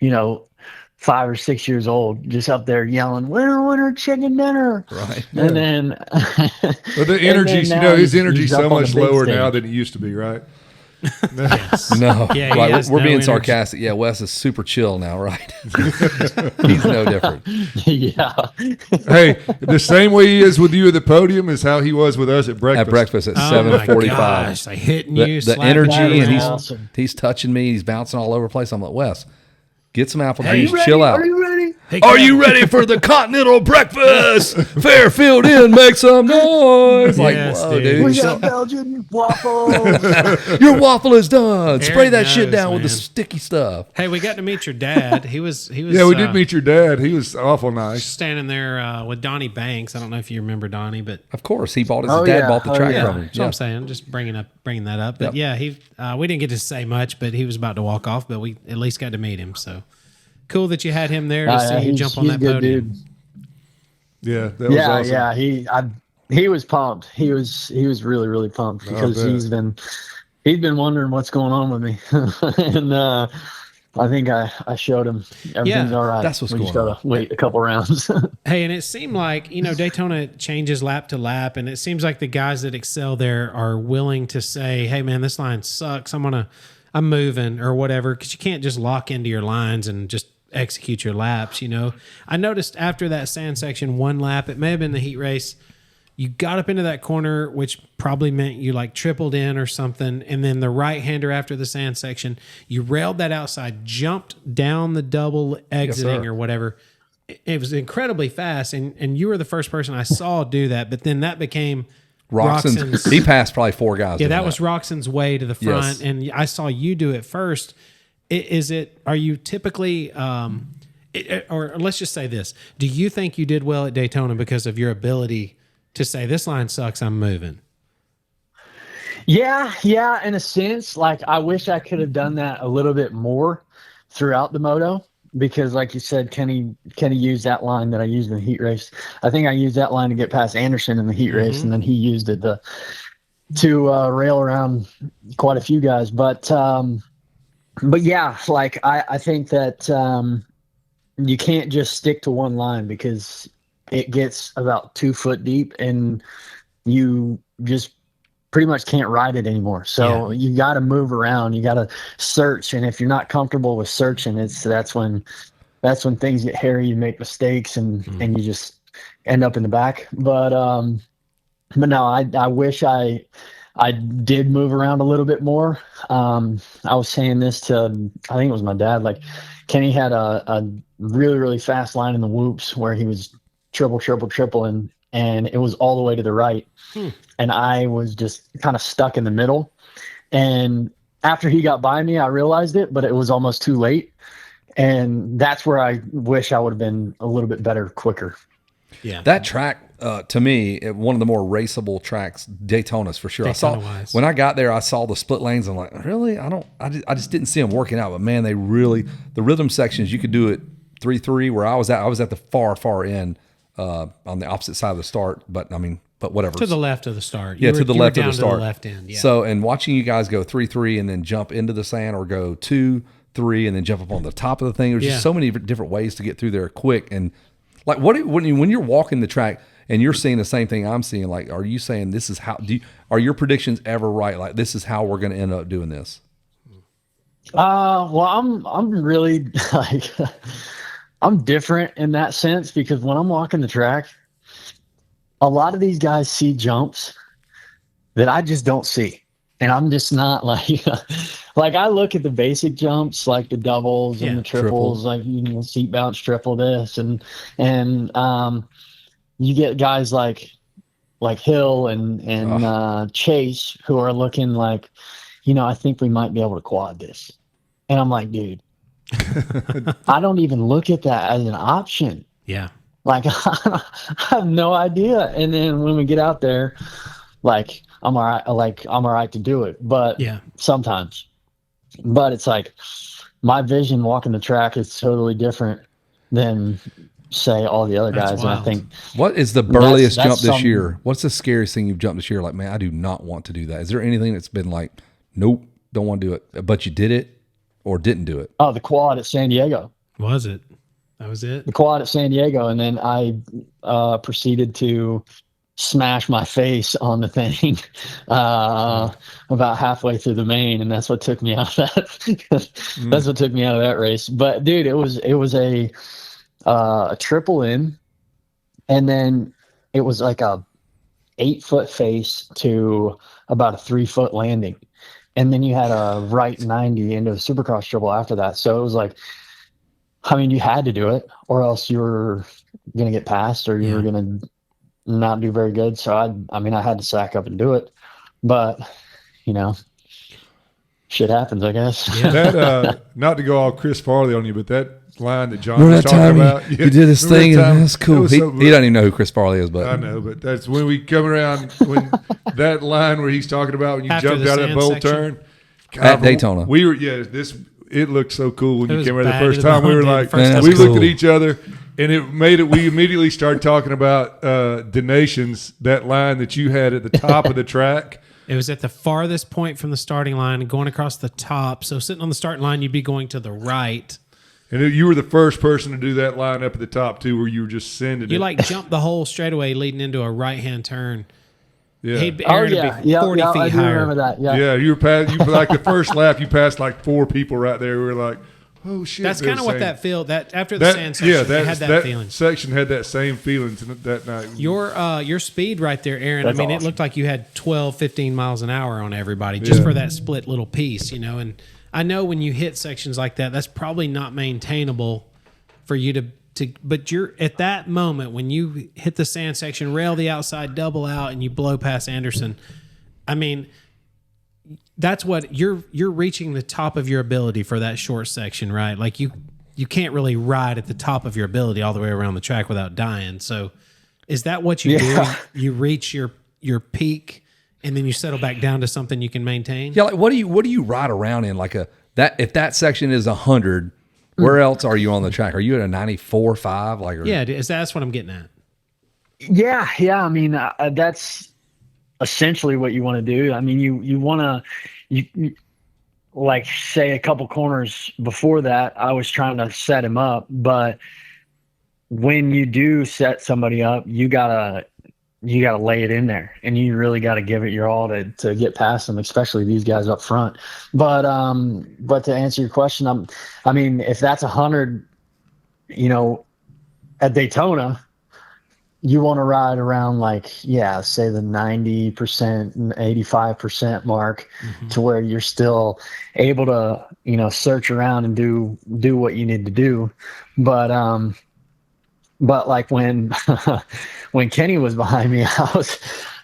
Speaker 6: 5 or 6 years old, just up there yelling, winner, chicken dinner.
Speaker 2: Right.
Speaker 6: And then
Speaker 1: But the energy,
Speaker 6: now
Speaker 1: his
Speaker 6: he's
Speaker 1: energy's
Speaker 6: up
Speaker 1: so
Speaker 6: on the
Speaker 1: much
Speaker 6: big
Speaker 1: lower
Speaker 6: stage.
Speaker 1: now than it used to be, right?
Speaker 3: Yes.
Speaker 2: No,
Speaker 3: Yeah, he
Speaker 2: right,
Speaker 3: has
Speaker 2: we're
Speaker 3: no
Speaker 2: being
Speaker 3: energy.
Speaker 2: sarcastic. Yeah, Wes is super chill now, right? He's no different.
Speaker 6: Yeah.
Speaker 1: Hey, the same way he is with you at the podium is how he was with us at breakfast.
Speaker 2: At breakfast at
Speaker 3: Oh my
Speaker 2: 7:45.
Speaker 3: gosh, like hitting
Speaker 2: The,
Speaker 3: you,
Speaker 2: the
Speaker 3: slapping
Speaker 2: energy,
Speaker 3: you
Speaker 2: and
Speaker 3: around.
Speaker 6: awesome.
Speaker 2: he's touching me. He's bouncing all over the place. I'm like, Wes, get some apple
Speaker 3: Hey,
Speaker 2: juice. Chill out.
Speaker 6: Are you ready?
Speaker 3: Hey,
Speaker 2: Are
Speaker 3: Kevin.
Speaker 2: you ready for the continental breakfast? Fairfield Inn, make some noise. Like,
Speaker 3: Yes,
Speaker 2: whoa,
Speaker 3: dude.
Speaker 2: dude.
Speaker 6: We got Belgian waffles.
Speaker 2: Your waffle is done. Spray
Speaker 3: Eric
Speaker 2: that shit
Speaker 3: knows,
Speaker 2: down with the
Speaker 3: man.
Speaker 2: sticky stuff.
Speaker 3: Hey, we got to meet your dad. He was.
Speaker 1: Yeah, we did meet your dad. He was awful nice.
Speaker 3: standing there with Donnie Banks. I don't know if you remember Donnie, but
Speaker 2: Of course, he bought his
Speaker 6: Oh,
Speaker 2: dad
Speaker 6: yeah.
Speaker 2: bought the
Speaker 6: Oh,
Speaker 2: track
Speaker 6: yeah.
Speaker 2: from him.
Speaker 3: that's what I'm saying. Just bringing that up. But
Speaker 2: Yep.
Speaker 3: yeah, he. We didn't get to say much, but he was about to walk off. But we at least got to meet him. So cool that you had him there to see you jump on
Speaker 6: he's
Speaker 3: that
Speaker 6: a good
Speaker 3: podium.
Speaker 6: dude.
Speaker 1: Yeah, that was
Speaker 6: Yeah,
Speaker 1: awesome.
Speaker 6: he was pumped. He was really really pumped because
Speaker 1: bet.
Speaker 6: he's been wondering what's going on with me, and I think I showed him everything's
Speaker 3: Yeah,
Speaker 6: all right.
Speaker 2: that's what's
Speaker 6: we just
Speaker 2: going
Speaker 6: gotta wait a couple rounds.
Speaker 3: Hey, and it seemed like, Daytona changes lap to lap, and it seems like the guys that excel there are willing to say, hey, man, this line sucks. I'm moving or whatever, because you can't just lock into your lines and just execute your laps, I noticed after that sand section one lap, it may have been the heat race, you got up into that corner, which probably meant you like tripled in or something, and then the right-hander after the sand section, you railed that outside, jumped down the double exiting
Speaker 2: sir.
Speaker 3: or whatever. It was incredibly fast, and you were the first person I saw do that, but then that became
Speaker 2: Roxon's, he passed probably 4 guys.
Speaker 3: yeah,
Speaker 2: doing
Speaker 3: that was Roxon's way to the front,
Speaker 2: Yes.
Speaker 3: and I saw you do it first. Are you typically, or let's just say this, do you think you did well at Daytona because of your ability to say, this line sucks, I'm moving?
Speaker 6: Yeah, in a sense, like I wish I could have done that a little bit more throughout the moto because, like you said, Kenny used that line that I used in the heat race. I think I used that line to get past Anderson in the heat race, and then he used it to rail around quite a few guys. But yeah, like I think that you can't just stick to one line because it gets about 2 foot deep, and you just pretty much can't ride it anymore. So you got to move around. You got to search. And if you're not comfortable with searching, that's when things get hairy. You make mistakes and you just end up in the back. But no, I wish I did move around a little bit more. I was saying this to, I think it was my dad, like Kenny had a really, really fast line in the whoops where he was triple, and it was all the way to the right. And I was just kind of stuck in the middle. And after he got by me, I realized it, but it was almost too late. And that's where I wish I would have been a little bit better, quicker.
Speaker 3: Yeah.
Speaker 2: That track, to me, one of the more raceable tracks, Daytona's for sure.
Speaker 3: Daytona-wise.
Speaker 2: When I got there, I saw the split lanes. I'm like, really? I just didn't see them working out. But man, they really, the rhythm sections, you could do it 3-3 where I was at the far end on the opposite side of the start. But whatever.
Speaker 3: To the left of the start.
Speaker 2: Yeah, to the left of
Speaker 3: down
Speaker 2: the start.
Speaker 3: To the left end. Yeah.
Speaker 2: So, and watching you guys go 3-3 and then jump into the sand, or go 2-3 and then jump up on the top of the thing. There's just so many different ways to get through there quick. And like, when you're walking the track and you're seeing the same thing I'm seeing, like, are you saying this is how? Are your predictions ever right? Like, this is how we're going to end up doing this?
Speaker 6: Well, I'm really like, I'm different in that sense because when I'm walking the track, a lot of these guys see jumps that I just don't see. And I'm just not like, like I look at the basic jumps, like the doubles and the triples, like, seat bounce, triple this. And you get guys like Hill and Chase who are looking like, I think we might be able to quad this. And I'm like, dude, I don't even look at that as an option.
Speaker 3: Yeah.
Speaker 6: Like, I have no idea. And then when we get out there, like, I'm all right. Like, I'm all right to do it. But sometimes, but it's like my vision walking the track is totally different than, say, all the other guys.
Speaker 3: wild.
Speaker 6: And I think,
Speaker 2: what is the burliest
Speaker 6: that's
Speaker 2: jump this year? What's the scariest thing you've jumped this year? Like, man, I do not want to do that. Is there anything that's been like, nope, don't want to do it, but you did it or didn't do it?
Speaker 6: oh, the quad at San Diego.
Speaker 3: Was it? That was it?
Speaker 6: The quad at San Diego. And then I proceeded to smash my face on the thing about halfway through the main, and that's what took me out of that. That's what took me out of that race. But dude, it was a triple in, and then it was like a 8-foot face to about a 3-foot landing, and then you had a right 90 into a Supercross triple after that. So it was like, I mean, you had to do it, or else you were gonna get passed, or you were gonna not do very good. So I mean, I had to sack up and do it, but you know, shit happens, I guess.
Speaker 3: Yeah.
Speaker 1: That not to go all Chris Farley on you, but that line that John
Speaker 2: Remember
Speaker 1: was
Speaker 2: that
Speaker 1: talking
Speaker 2: time
Speaker 1: about,
Speaker 2: he did his
Speaker 1: remember
Speaker 2: thing,
Speaker 1: that time?
Speaker 2: and that's cool.
Speaker 1: It
Speaker 2: He
Speaker 1: was so-
Speaker 2: doesn't even know who Chris Farley is, but
Speaker 1: I know, but that's when we come around when that line where he's talking about when you
Speaker 3: After
Speaker 1: jumped
Speaker 3: the
Speaker 1: out of that
Speaker 3: sand
Speaker 1: bowl
Speaker 3: section?
Speaker 1: turn
Speaker 2: At Daytona.
Speaker 1: We were it looked so cool when
Speaker 3: It
Speaker 1: you
Speaker 3: was
Speaker 1: came around the
Speaker 3: bad
Speaker 1: first
Speaker 3: to the
Speaker 1: time. We were
Speaker 3: bone,
Speaker 1: like,
Speaker 3: dude. First
Speaker 2: time
Speaker 1: we
Speaker 2: was
Speaker 1: looked
Speaker 2: cool.
Speaker 1: at each other, and it made it. We immediately started talking about donations. That line that you had at the top of the track.
Speaker 3: It was at the farthest point from the starting line and going across the top. So sitting on the starting line, you'd be going to the right.
Speaker 1: And you were the first person to do that line up at the top too, where you were just sending
Speaker 3: You
Speaker 1: it.
Speaker 3: like jumped the whole straightaway leading into a right-hand turn.
Speaker 1: yeah,
Speaker 3: Aaron would be 40 feet
Speaker 6: I do
Speaker 3: higher.
Speaker 6: remember that. Yeah.
Speaker 1: yeah. You were past. You like the first lap. You passed like 4 people right there. We were like, oh shit.
Speaker 3: That's
Speaker 1: they're
Speaker 3: kind of what
Speaker 1: saying.
Speaker 3: that feel. That after the sand section, it had that feeling.
Speaker 1: section had that same feeling that night.
Speaker 3: Your speed right there, Aaron.
Speaker 6: That's
Speaker 3: I mean,
Speaker 6: awesome.
Speaker 3: it looked like you had 12, 15 miles an hour on everybody just
Speaker 1: Yeah.
Speaker 3: for that split little piece, you know. And I know when you hit sections like that, that's probably not maintainable for you to. But you're at that moment when you hit the sand section, rail the outside, double out, and you blow past Anderson. I mean, that's what you're reaching the top of your ability for that short section, right? Like you can't really ride at the top of your ability all the way around the track without dying. So is that what you do? You reach your peak and then you settle back down to something you can maintain?
Speaker 2: yeah, like what do you ride around in? Like if that section is 100, where else are you on the track? Are you at a 94, 5? Like,
Speaker 3: Yeah, that's what I'm getting at.
Speaker 6: Yeah. I mean, that's essentially what you want to do. I mean, you want to, you like say a couple corners before that, I was trying to set him up, but when you do set somebody up, you gotta lay it in there, and you really got to give it your all to get past them, especially these guys up front. But to answer your question, I mean, if that's 100, you know, at Daytona, you want to ride around like, say the 90%, 85% mark, to where you're still able to, you know, search around and do what you need to do. But like when when Kenny was behind me,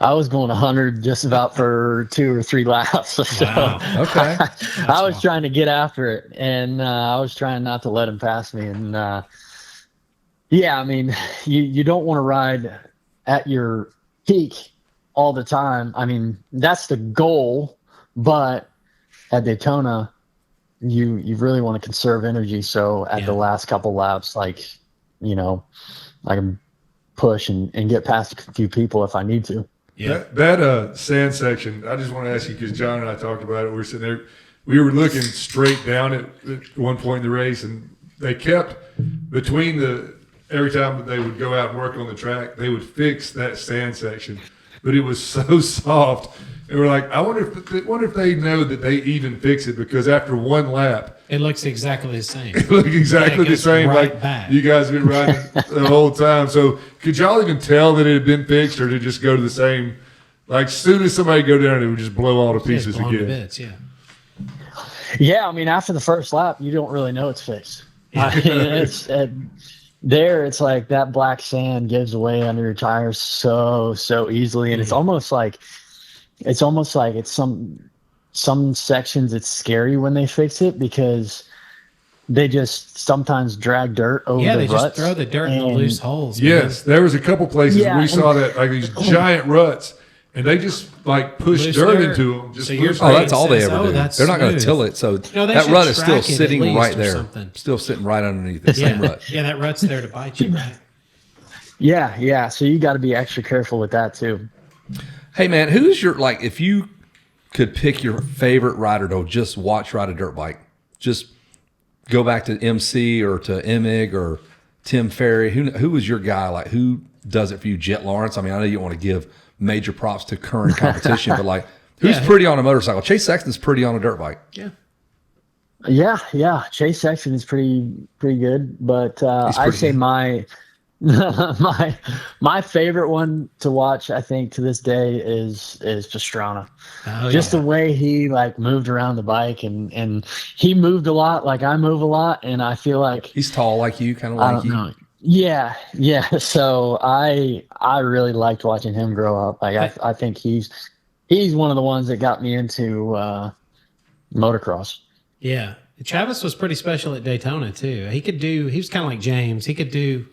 Speaker 6: I was going 100 just about for 2 or 3 laps. So
Speaker 3: Wow.
Speaker 2: okay.
Speaker 6: I was trying to get after it, and I was trying not to let him pass me. And I mean, you don't want to ride at your peak all the time. I mean, that's the goal, but at Daytona, you really want to conserve energy. So at the last couple laps, like, you know, I can push and get past a few people if I need to.
Speaker 3: Yeah.
Speaker 1: That sand section, I just want to ask you, because John and I talked about it. We were sitting there, we were looking straight down at one point in the race, and they kept between every time that they would go out and work on the track, they would fix that sand section, but it was so soft. And we're like, I wonder if they know that they even fix it, because after one lap,
Speaker 3: It looks exactly the same.
Speaker 1: it looked exactly
Speaker 3: it
Speaker 1: the
Speaker 3: goes
Speaker 1: same.
Speaker 3: right
Speaker 1: Like
Speaker 3: back.
Speaker 1: you guys have been riding the whole time. So could y'all even tell that it had been fixed, or did it just go to the same? Like soon as somebody go down, it would just blow all to
Speaker 3: It's
Speaker 1: pieces
Speaker 3: blown to
Speaker 1: again.
Speaker 3: bits, yeah.
Speaker 6: Yeah, I mean, after the first lap, you don't really know it's fixed. I mean, it's like that black sand gives away under your tires so easily, and it's almost like it's some sections it's scary when they fix it, because they just sometimes drag dirt over
Speaker 3: Yeah,
Speaker 6: the
Speaker 3: they
Speaker 6: ruts.
Speaker 3: just throw the dirt in the
Speaker 6: and-
Speaker 3: loose holes. man.
Speaker 1: Yes, there was a couple places
Speaker 6: Yeah,
Speaker 1: we
Speaker 6: and-
Speaker 1: saw that, like these giant ruts, and they just like push
Speaker 3: Loose
Speaker 1: dirt
Speaker 3: dirt.
Speaker 1: into them. Just
Speaker 3: So you're
Speaker 1: loose
Speaker 2: Oh,
Speaker 1: dirt.
Speaker 2: that's all they
Speaker 3: says,
Speaker 2: ever
Speaker 3: "Oh,
Speaker 2: do.
Speaker 3: that's
Speaker 2: They're not going to
Speaker 3: smooth."
Speaker 2: till it, so
Speaker 3: No, they
Speaker 2: that
Speaker 3: should
Speaker 2: rut is still
Speaker 3: track it at
Speaker 2: sitting
Speaker 3: least
Speaker 2: right
Speaker 3: or
Speaker 2: there,
Speaker 3: something.
Speaker 2: still sitting right underneath the same
Speaker 3: Yeah.
Speaker 2: rut.
Speaker 3: Yeah, that rut's there to bite you, right?
Speaker 6: Yeah. So you got to be extra careful with that too.
Speaker 2: Hey man, who's your, like, if you could pick your favorite rider to just watch ride a dirt bike, just go back to MC or to Emig or Tim Ferry, who was your guy? Like, who does it for you, Jet Lawrence? I mean, I know you don't want to give major props to current competition, but like, who's pretty on a motorcycle? Chase Sexton's pretty on a dirt bike.
Speaker 6: Yeah. Chase Sexton is pretty good, but I'd say my my favorite one to watch, I think, to this day is Pastrana. Just the way he like moved around the bike, and he moved a lot, like I move a lot, and I feel like
Speaker 2: he's tall like you, kind of like you.
Speaker 6: Know. Yeah. So I really liked watching him grow up. Like I think he's one of the ones that got me into motocross.
Speaker 3: Yeah. Travis was pretty special at Daytona too. He was kind of like James. He could do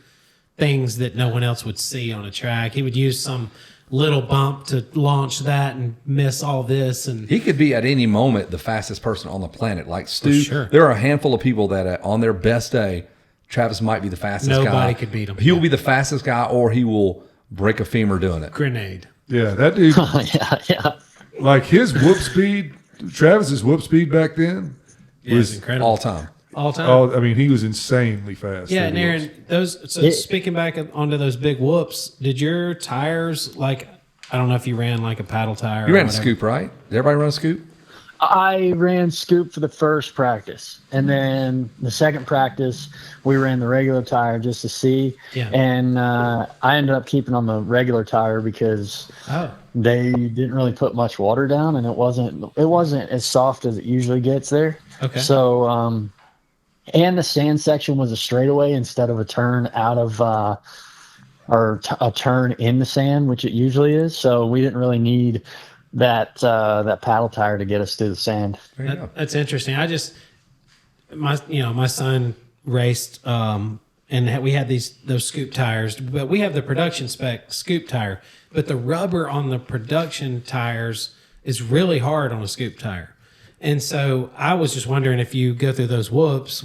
Speaker 3: things that no one else would see on a track. He would use some little bump to launch that and miss all this. And
Speaker 2: he could be at any moment the fastest person on the planet. Like Stu,
Speaker 3: sure.
Speaker 2: There are a handful of people that on their best day, Travis might be the fastest guy.
Speaker 3: Nobody could beat him.
Speaker 2: He will be the fastest guy, or he will break a femur doing it.
Speaker 3: Grenade.
Speaker 1: Yeah, that dude.
Speaker 6: yeah.
Speaker 1: Like his whoop speed, Travis's whoop speed back then was
Speaker 3: incredible.
Speaker 2: All time.
Speaker 1: I mean, he was insanely fast.
Speaker 3: Yeah, and Aaron, speaking back onto those big whoops, did your tires, like, I don't know if you ran like a paddle tire.
Speaker 2: You ran a scoop, right? Did everybody run a scoop?
Speaker 6: I ran scoop for the first practice, and then the second practice we ran the regular tire just to see.
Speaker 3: Yeah.
Speaker 6: And I ended up keeping on the regular tire because they didn't really put much water down, and it wasn't as soft as it usually gets there.
Speaker 3: Okay.
Speaker 6: So and the sand section was a straightaway instead of a turn out of or a turn in the sand, which it usually is. So we didn't really need that paddle tire to get us through the sand.
Speaker 3: That's interesting. My son raced, and we had those scoop tires, but we have the production spec scoop tire, but the rubber on the production tires is really hard on a scoop tire. And so I was just wondering if you go through those whoops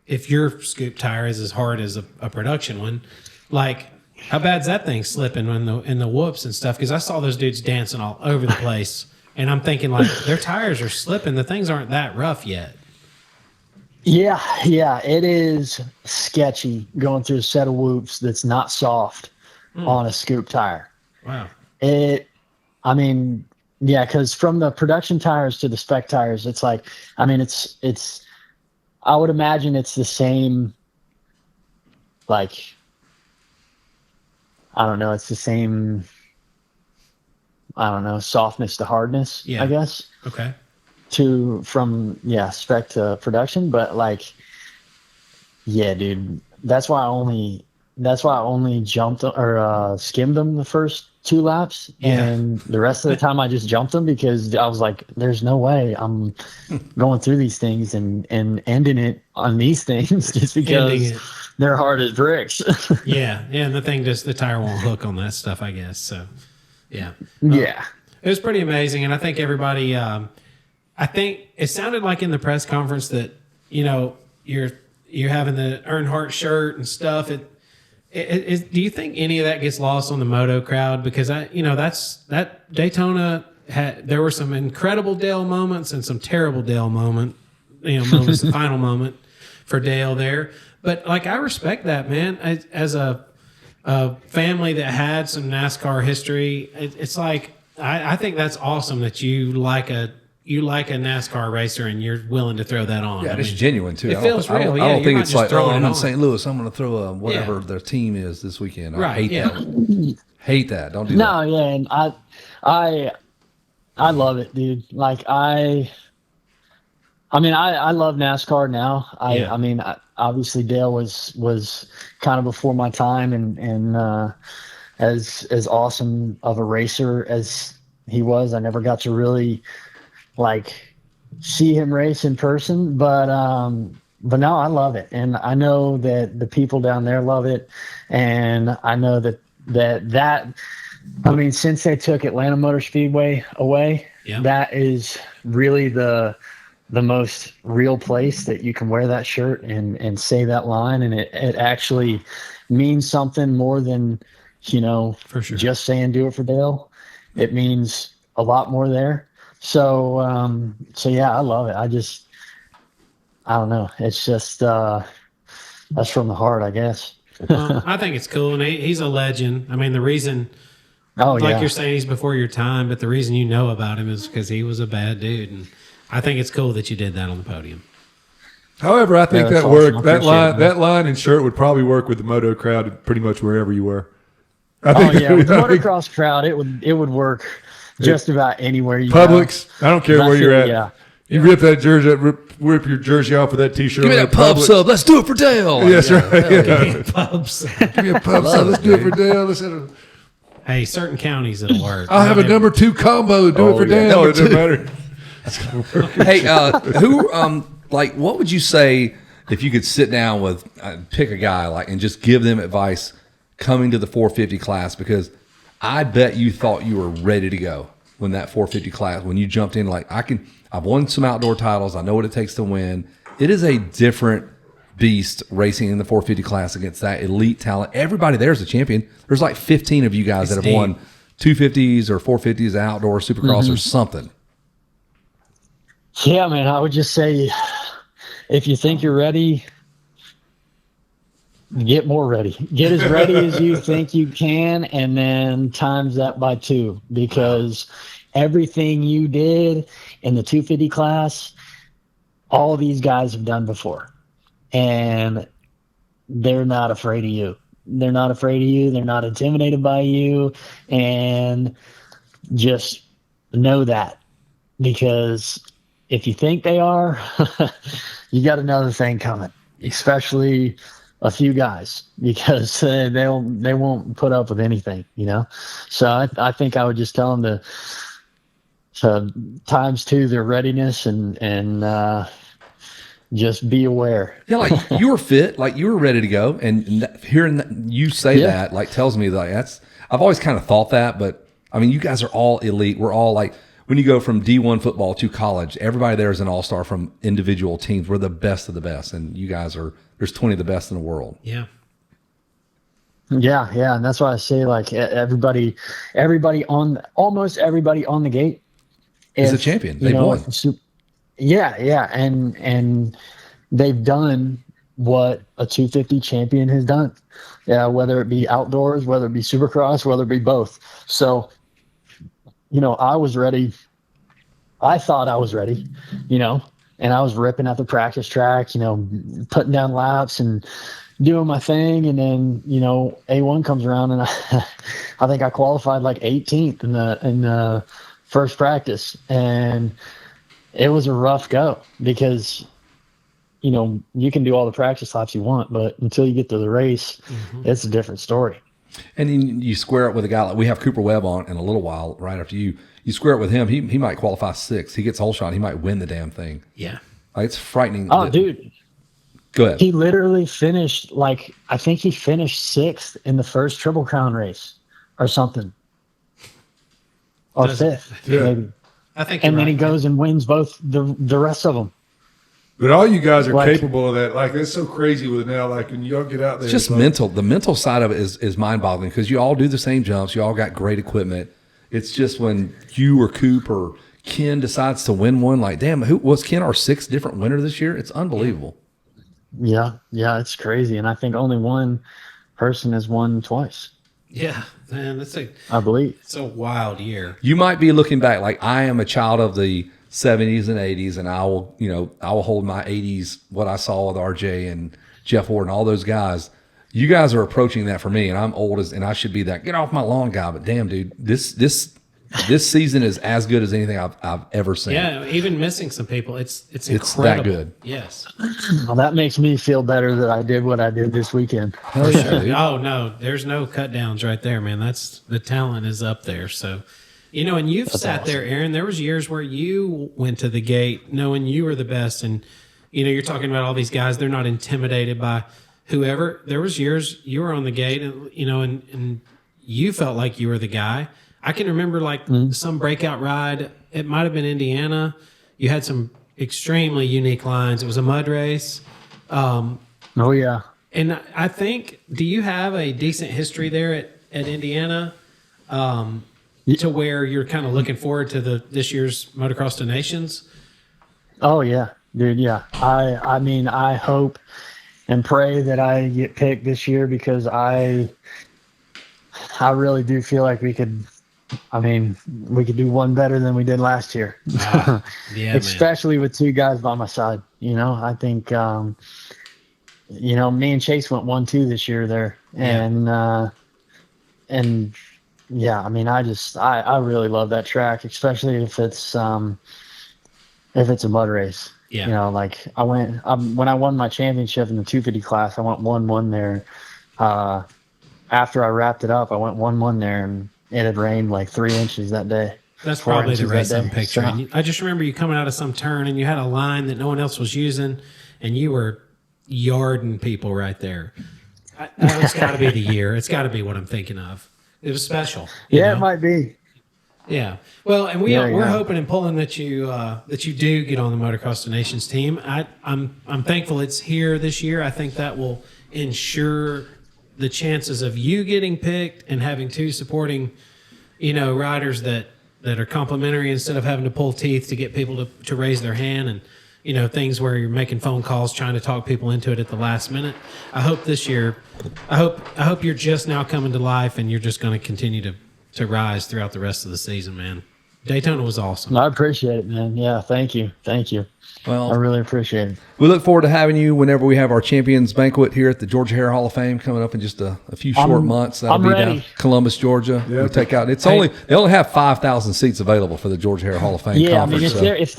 Speaker 3: if your scoop tire is as hard as a production one, like, how bad's that thing slipping in the whoops and stuff? Because I saw those dudes dancing all over the place, and I'm thinking, like, their tires are slipping. The things aren't that rough yet.
Speaker 6: Yeah, it is sketchy going through a set of whoops that's not soft on a scoop tire.
Speaker 3: Wow.
Speaker 6: Because from the production tires to the spec tires, it's like, I mean, it's. I would imagine it's the same, like, I don't know. It's the same, I don't know, softness to hardness, I guess.
Speaker 3: Okay.
Speaker 6: From spec to production. But like, yeah, dude, that's why I only jumped or skimmed them the first 2 laps. And the rest of the time I just jumped them because I was like, there's no way I'm going through these things and ending it on these things just because they're hard as bricks.
Speaker 3: Yeah, and the tire won't hook on that stuff, I guess. So, yeah.
Speaker 6: It
Speaker 3: was pretty amazing, and I think everybody. I think it sounded like in the press conference that you're having the Earnhardt shirt and stuff. Do you think any of that gets lost on the moto crowd? Because that Daytona there were some incredible Dale moments and some terrible Dale moments. The final moment for Dale there. But like, I respect that, man. As a family that had some NASCAR history, it's like I think that's awesome that you like a NASCAR racer and you're willing to throw that on.
Speaker 2: Yeah, it's genuine too.
Speaker 3: It feels real.
Speaker 2: I don't think it's like, I'm in
Speaker 3: on.
Speaker 2: St. Louis, I'm going to throw whatever their team is this weekend. I hate that. Hate that. Don't do that.
Speaker 6: No, yeah, and I love it, dude. Like I love NASCAR now. I mean, obviously Dale was kind of before my time, and as awesome of a racer as he was, I never got to really like see him race in person, but no, I love it, and I know that the people down there love it, and I know that I mean, since they took Atlanta Motor Speedway away, that is really the most real place that you can wear that shirt and say that line, and it actually means something more than
Speaker 3: for sure,
Speaker 6: just saying do it for Dale. It means a lot more there. So yeah, I love it. I don't know. It's just that's from the heart, I guess.
Speaker 3: I think it's cool, and he's a legend. I mean, the reason, you're saying, he's before your time, but the reason you know about him is because he was a bad dude, and I think it's cool that you did that on the podium.
Speaker 1: However, I think
Speaker 6: Yeah,
Speaker 1: that
Speaker 6: that's
Speaker 1: worked.
Speaker 6: awesome. I appreciate it,
Speaker 1: That line and shirt would probably work with the Moto crowd pretty much wherever you were.
Speaker 6: With the motocross crowd, it would work just about anywhere you
Speaker 1: Publix. I don't care
Speaker 6: go.
Speaker 1: where you're at.
Speaker 6: Yeah.
Speaker 1: You rip that jersey, rip your jersey off with that T-shirt.
Speaker 2: Give me that pub sub. Let's do it for Dale.
Speaker 1: Yes, right. Yeah.
Speaker 3: Pubs.
Speaker 1: Give me a pub sub. Let's do it for Dale. Let's have a,
Speaker 3: Hey, certain counties it'll work.
Speaker 1: I'll have a number 2 combo. Do it for Dale. It doesn't matter.
Speaker 2: Hey, what would you say if you could sit down with, pick a guy and just give them advice coming to the 450 class? Because I bet you thought you were ready to go when that 450 class, when you jumped in, I've won some outdoor titles. I know what it takes to win. It is a different beast racing in the 450 class against that elite talent. Everybody there is a champion. There's 15 of you guys that have won 250s or 450s, outdoor supercross or something.
Speaker 6: Yeah, man, I would just say if you think you're ready, get more ready. Get as ready as you think you can, and then times that by 2, because everything you did in the 250 class, all these guys have done before, and they're not afraid of you. They're not afraid of you. They're not intimidated by you, and just know that, because if you think they are, you got another thing coming, especially a few guys, because they won't put up with anything, So I think I would just tell them to times 2 their readiness and just be aware.
Speaker 2: Yeah, you were fit, you were ready to go, and hearing you say that tells me that's. I've always kind of thought that, but I mean, you guys are all elite. We're all when you go from D1 football to college, everybody there is an all-star from individual teams. We're the best of the best, and you guys there's 20 of the best in the world.
Speaker 3: Yeah.
Speaker 6: Yeah, and that's why I say almost everybody on the gate
Speaker 2: is a champion. They've won.
Speaker 6: And they've done what a 250 champion has done. Yeah, whether it be outdoors, whether it be supercross, whether it be both. So, I was ready. I thought I was ready, and I was ripping at the practice track, putting down laps and doing my thing. And then, A1 comes around, and I think I qualified 18th in the first practice. And it was a rough go because, you can do all the practice laps you want, but until you get to the race, it's a different story.
Speaker 2: And then you square it with a guy we have Cooper Webb on in a little while. Right after you square it with him, he might qualify 6th. He gets whole shot. He might win the damn thing.
Speaker 3: Yeah,
Speaker 2: it's frightening.
Speaker 6: Oh, dude,
Speaker 2: go ahead.
Speaker 6: He literally finished I think he finished 6th in the first Triple Crown race or something, or 5th maybe.
Speaker 3: I think.
Speaker 6: And then he goes and wins both the rest of them.
Speaker 1: But all you guys are capable of that. It's so crazy with it now. When you all get out there,
Speaker 2: it's just mental. The mental side of it is mind-boggling because you all do the same jumps. You all got great equipment. It's just when you or Coop or Ken decides to win one, damn, who was Ken our 6th different winner this year? It's unbelievable.
Speaker 6: Yeah, it's crazy. And I think only one person has won twice.
Speaker 3: Yeah, man,
Speaker 6: I believe.
Speaker 3: It's a wild year.
Speaker 2: You might be looking back I am a child of the 70s and 80s, and I will hold my 80s, what I saw with RJ and Jeff Ward and all those guys. You guys are approaching that for me, and I'm old and I should be that get off my lawn guy. But damn, dude, this season is as good as anything I've ever seen.
Speaker 3: Yeah, even missing some people, it's incredible.
Speaker 2: It's that good.
Speaker 3: Yes.
Speaker 6: Well, that makes me feel better that I did what I did this weekend.
Speaker 2: Hell yeah, dude.
Speaker 3: Oh no, there's no cut downs right there, man. That's the talent is up there. So. And you've sat awesome. There, Aaron. There was years where you went to the gate knowing you were the best, and you're talking about all these guys. They're not intimidated by whoever. There was years you were on the gate, and and you felt like you were the guy. I can remember some breakout ride. It might have been Indiana. You had some extremely unique lines. It was a mud race.
Speaker 6: Oh yeah.
Speaker 3: And I think, do you have a decent history there at Indiana? To where you're kind of looking forward to this year's Motocross to Nations?
Speaker 6: Oh yeah, dude. Yeah. I mean, I hope pray that I get picked this year, because I really do feel like we could do one better than we did last year.
Speaker 3: Yeah,
Speaker 6: especially with two guys by my side. I think me and Chase went 1-2 this year there, and yeah, I really love that track, especially if it's a mud race.
Speaker 3: Yeah.
Speaker 6: Like when I won my championship in the 250 class, I went 1-1 there. After I wrapped it up, I went 1-1 there, and it had rained like 3 inches that day.
Speaker 3: That's
Speaker 6: 4
Speaker 3: probably the
Speaker 6: inches
Speaker 3: race
Speaker 6: that
Speaker 3: I'm
Speaker 6: day.
Speaker 3: picturing.
Speaker 6: So,
Speaker 3: I just remember you coming out of some turn and you had a line that no one else was using, and you were yarding people right there. It's got to be the year. It's got to be what I'm thinking of. It was special. you know?
Speaker 6: it might be.
Speaker 3: Yeah. Well, and we're
Speaker 6: Yeah.
Speaker 3: hoping and pulling that you do get on the Motocross of Nations team. I'm thankful it's here this year. I think that will ensure the chances of you getting picked and having two supporting, riders that are complimentary instead of having to pull teeth to get people to raise their hand, and things where you're making phone calls trying to talk people into it at the last minute. I hope this year, I hope you're just now coming to life, and you're just going to continue to rise throughout the rest of the season, man. Daytona was awesome.
Speaker 6: I appreciate it, man. Yeah, thank you.
Speaker 2: Well,
Speaker 6: I really appreciate it.
Speaker 2: we look forward to having you whenever we have our Champions Banquet here at the Georgia Hair Hall of Fame coming up in just a few short months. That'll
Speaker 6: I'm
Speaker 2: be
Speaker 6: ready.
Speaker 2: down Columbus, Georgia.
Speaker 1: Yeah.
Speaker 2: We take out. They only have 5,000 seats available for the Georgia Hair Hall of Fame
Speaker 6: Yeah,
Speaker 2: conference.
Speaker 6: if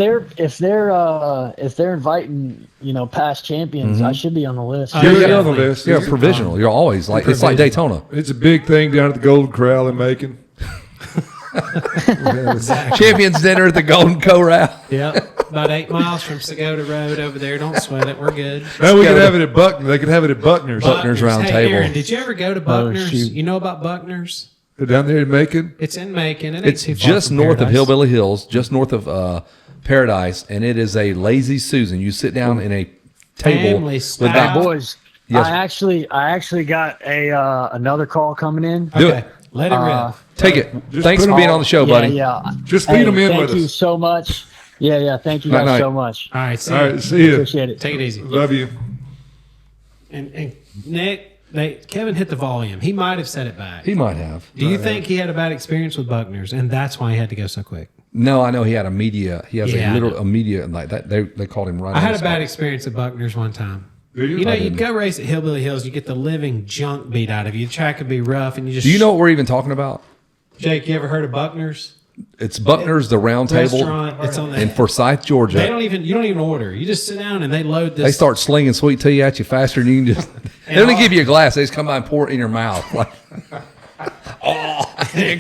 Speaker 6: they're inviting past champions, I should be on the list.
Speaker 1: You're on the
Speaker 3: definitely.
Speaker 1: list.
Speaker 2: Yeah, provisional. You're always like it's like Daytona.
Speaker 1: It's a big thing down at the Golden Corral in Macon.
Speaker 2: Champions dinner at the Golden Corral.
Speaker 3: Yeah, about 8 miles from Segota Road over there. Don't sweat it. We're good.
Speaker 1: No, we could have it at Buckner. They could have it at Buckner's.
Speaker 2: Buckner's Round
Speaker 3: Hey,
Speaker 2: Table.
Speaker 3: Aaron, did you ever go to Buckner's?
Speaker 6: shoot.
Speaker 3: You know about Buckner's?
Speaker 1: Down there in Macon.
Speaker 3: It's in Macon. It ain't
Speaker 2: It's
Speaker 3: too far
Speaker 2: just
Speaker 3: from
Speaker 2: north of
Speaker 3: Paradise.
Speaker 2: Hillbilly Hills, just north of Paradise, and it is a lazy Susan. You sit down in a table
Speaker 3: Family
Speaker 2: with
Speaker 3: style.
Speaker 2: about
Speaker 6: Boys,
Speaker 2: Yes.
Speaker 6: I actually got another call coming in.
Speaker 2: Do
Speaker 3: Okay,
Speaker 2: it.
Speaker 3: let it rip.
Speaker 2: Take it.
Speaker 1: Just
Speaker 2: Thanks
Speaker 1: put
Speaker 2: for
Speaker 1: 'em
Speaker 2: being
Speaker 1: all-
Speaker 2: on the show, buddy.
Speaker 6: Yeah.
Speaker 1: Just feed them in with
Speaker 6: Thank you
Speaker 1: us.
Speaker 6: so much. Yeah. Thank you
Speaker 2: Night,
Speaker 6: guys
Speaker 2: night.
Speaker 6: so much.
Speaker 3: All right, see
Speaker 1: All
Speaker 3: ya.
Speaker 1: right, see you.
Speaker 6: Appreciate it.
Speaker 3: Take it easy.
Speaker 1: Love you.
Speaker 3: And Nick, Kevin hit the volume. He might have set it back.
Speaker 2: He might have.
Speaker 3: Do you think he had a bad experience with Buckner's, and that's why he had to go so quick?
Speaker 2: No, I know he had a media. He has
Speaker 3: Yeah, I
Speaker 2: a media like that. They called him right.
Speaker 3: I
Speaker 2: on
Speaker 3: had
Speaker 2: the
Speaker 3: a bad
Speaker 2: spot.
Speaker 3: experience at Buckner's one time.
Speaker 1: Do you?
Speaker 3: You know,
Speaker 2: I
Speaker 3: you'd
Speaker 2: didn't.
Speaker 3: go race at Hillbilly Hills, you get the living junk beat out of you. The track could be rough, and you just.
Speaker 2: Do you know what we're even talking about?
Speaker 3: Jake? You ever heard of Buckner's
Speaker 2: It's Buckner's, the Round Table
Speaker 3: restaurant? It's on
Speaker 2: in
Speaker 3: the.
Speaker 2: Forsyth,
Speaker 3: They
Speaker 2: Georgia.
Speaker 3: don't even. You don't even order. You just sit down and they load this.
Speaker 2: They start slinging sweet tea at you faster than you can just. They don't even give you a glass. They just come by and pour it in your mouth. Like, oh,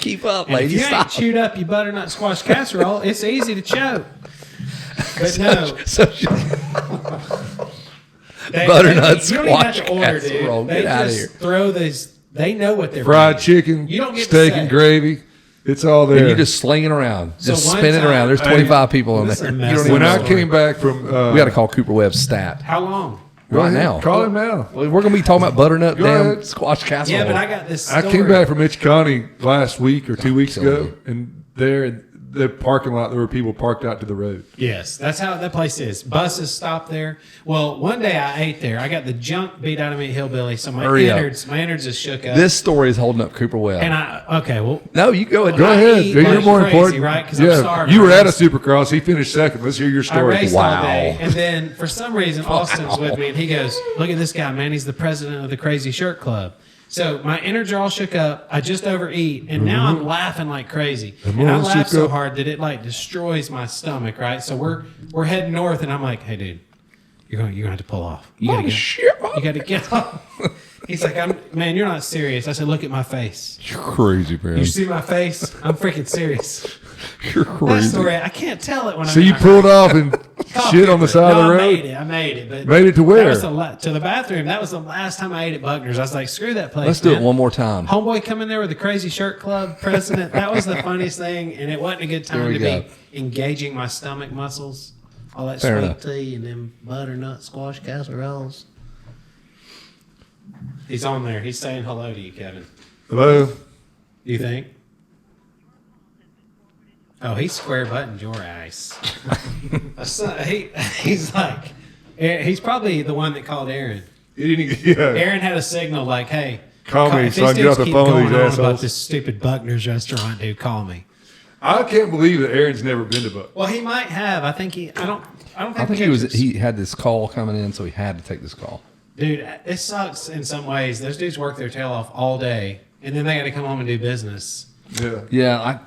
Speaker 2: keep up,
Speaker 3: And if
Speaker 2: lady.
Speaker 3: you ain't
Speaker 2: Stop.
Speaker 3: chewed up your butternut squash casserole, it's easy to choke. But no,
Speaker 2: So,
Speaker 3: they,
Speaker 2: butternut
Speaker 3: you don't even have
Speaker 2: squash
Speaker 3: to order,
Speaker 2: casserole.
Speaker 3: dude. They
Speaker 2: Get outta
Speaker 3: just
Speaker 2: here.
Speaker 3: throw these. They know what they're
Speaker 1: Fried
Speaker 3: bringing.
Speaker 1: chicken,
Speaker 3: You don't get to
Speaker 1: steak
Speaker 3: say.
Speaker 1: and gravy. It's all there.
Speaker 2: and you just slinging around,
Speaker 3: So
Speaker 2: just
Speaker 3: one
Speaker 2: spinning
Speaker 3: time-
Speaker 2: around. There's
Speaker 1: Hey,
Speaker 2: 25 people in
Speaker 3: this
Speaker 2: there.
Speaker 3: is a
Speaker 2: You
Speaker 3: mess.
Speaker 2: don't even
Speaker 1: when
Speaker 2: know.
Speaker 1: I came back from,
Speaker 2: We got to call Cooper Webb's stat
Speaker 3: How long?
Speaker 2: right now.
Speaker 1: call him now.
Speaker 2: We're going to be talking about butternut
Speaker 1: Go
Speaker 2: damn
Speaker 1: ahead.
Speaker 2: squash casserole.
Speaker 3: Yeah, but I got this.
Speaker 1: I
Speaker 3: Story.
Speaker 1: came back from MXoN last week or 2 weeks
Speaker 2: Killing
Speaker 1: ago,
Speaker 2: me.
Speaker 1: and there in the parking lot there were people parked out to the road.
Speaker 3: Yes, that's how that place is. Buses stop there. Well, one day I ate there. I got the junk beat out of me at Hillbilly, so my
Speaker 2: Hurry up.
Speaker 3: innards is shook up.
Speaker 2: This story is holding up Cooper Webb.
Speaker 3: Well,
Speaker 2: No, you go ahead.
Speaker 1: Go
Speaker 3: I
Speaker 1: ahead.
Speaker 3: eat
Speaker 1: You're
Speaker 3: like
Speaker 1: more
Speaker 3: crazy,
Speaker 1: important,
Speaker 3: right? 'Cause I'm
Speaker 1: Yeah,
Speaker 3: starving.
Speaker 1: you were
Speaker 3: I
Speaker 1: at a
Speaker 3: raced-
Speaker 1: Supercross. He finished second. Let's hear your
Speaker 3: I
Speaker 1: story.
Speaker 3: raced
Speaker 2: Wow.
Speaker 3: all day, and then for some reason Austin's with me, and he goes, "Look at this guy, man! He's the president of the Crazy Shirt Club." So my innards are all shook up. I just overeat, and now I'm laughing like crazy. And I
Speaker 1: all
Speaker 3: laugh
Speaker 1: shook
Speaker 3: so
Speaker 1: up.
Speaker 3: hard that it like destroys my stomach. Right? So we're heading north, and I'm like, "Hey, dude, you're gonna have to pull off. You gotta get. You gotta get off." He's like, "Man, you're not serious." I said, "Look at my face.
Speaker 4: You're crazy, man.
Speaker 3: You see my face? I'm freaking serious."
Speaker 4: You're
Speaker 3: That
Speaker 4: crazy.
Speaker 3: story, I can't tell it when
Speaker 1: So
Speaker 3: I'm
Speaker 1: you pulled off and shit on the side
Speaker 3: no,
Speaker 1: of the road.
Speaker 3: I made it. But
Speaker 1: Made it to
Speaker 3: that
Speaker 1: where?
Speaker 3: was to the bathroom. That was the last time I ate at Buckner's. I was like, screw that place.
Speaker 2: Let's do it
Speaker 3: man.
Speaker 2: one more time.
Speaker 3: Homeboy come in there with the Crazy Shirt Club president. That was the funniest thing, and it wasn't a good
Speaker 2: There
Speaker 3: time
Speaker 2: we
Speaker 3: to
Speaker 2: go.
Speaker 3: be engaging my stomach muscles. All that
Speaker 2: Fair
Speaker 3: sweet
Speaker 2: enough.
Speaker 3: tea and them butternut squash casseroles. He's on there. He's saying hello to you, Kevin.
Speaker 1: Hello.
Speaker 3: You think? Oh, he square buttoned your ass. He's like, he's probably the one that called Aaron.
Speaker 1: He didn't, yeah.
Speaker 3: Aaron had a signal like, "Hey,
Speaker 1: Call me
Speaker 3: if
Speaker 1: so I
Speaker 3: these
Speaker 1: can get off
Speaker 3: dudes
Speaker 1: the
Speaker 3: keep
Speaker 1: phone with
Speaker 3: going
Speaker 1: these
Speaker 3: on
Speaker 1: assholes."
Speaker 3: about this stupid Buckner's restaurant, dude, call me."
Speaker 1: I can't believe that Aaron's never been to Buck.
Speaker 3: Well, he might have. I think he. I don't think
Speaker 2: He had this call coming in, so he had to take this call.
Speaker 3: Dude, it sucks in some ways. Those dudes work their tail off all day, and then they got to come home and do business.
Speaker 1: Yeah.
Speaker 2: Yeah,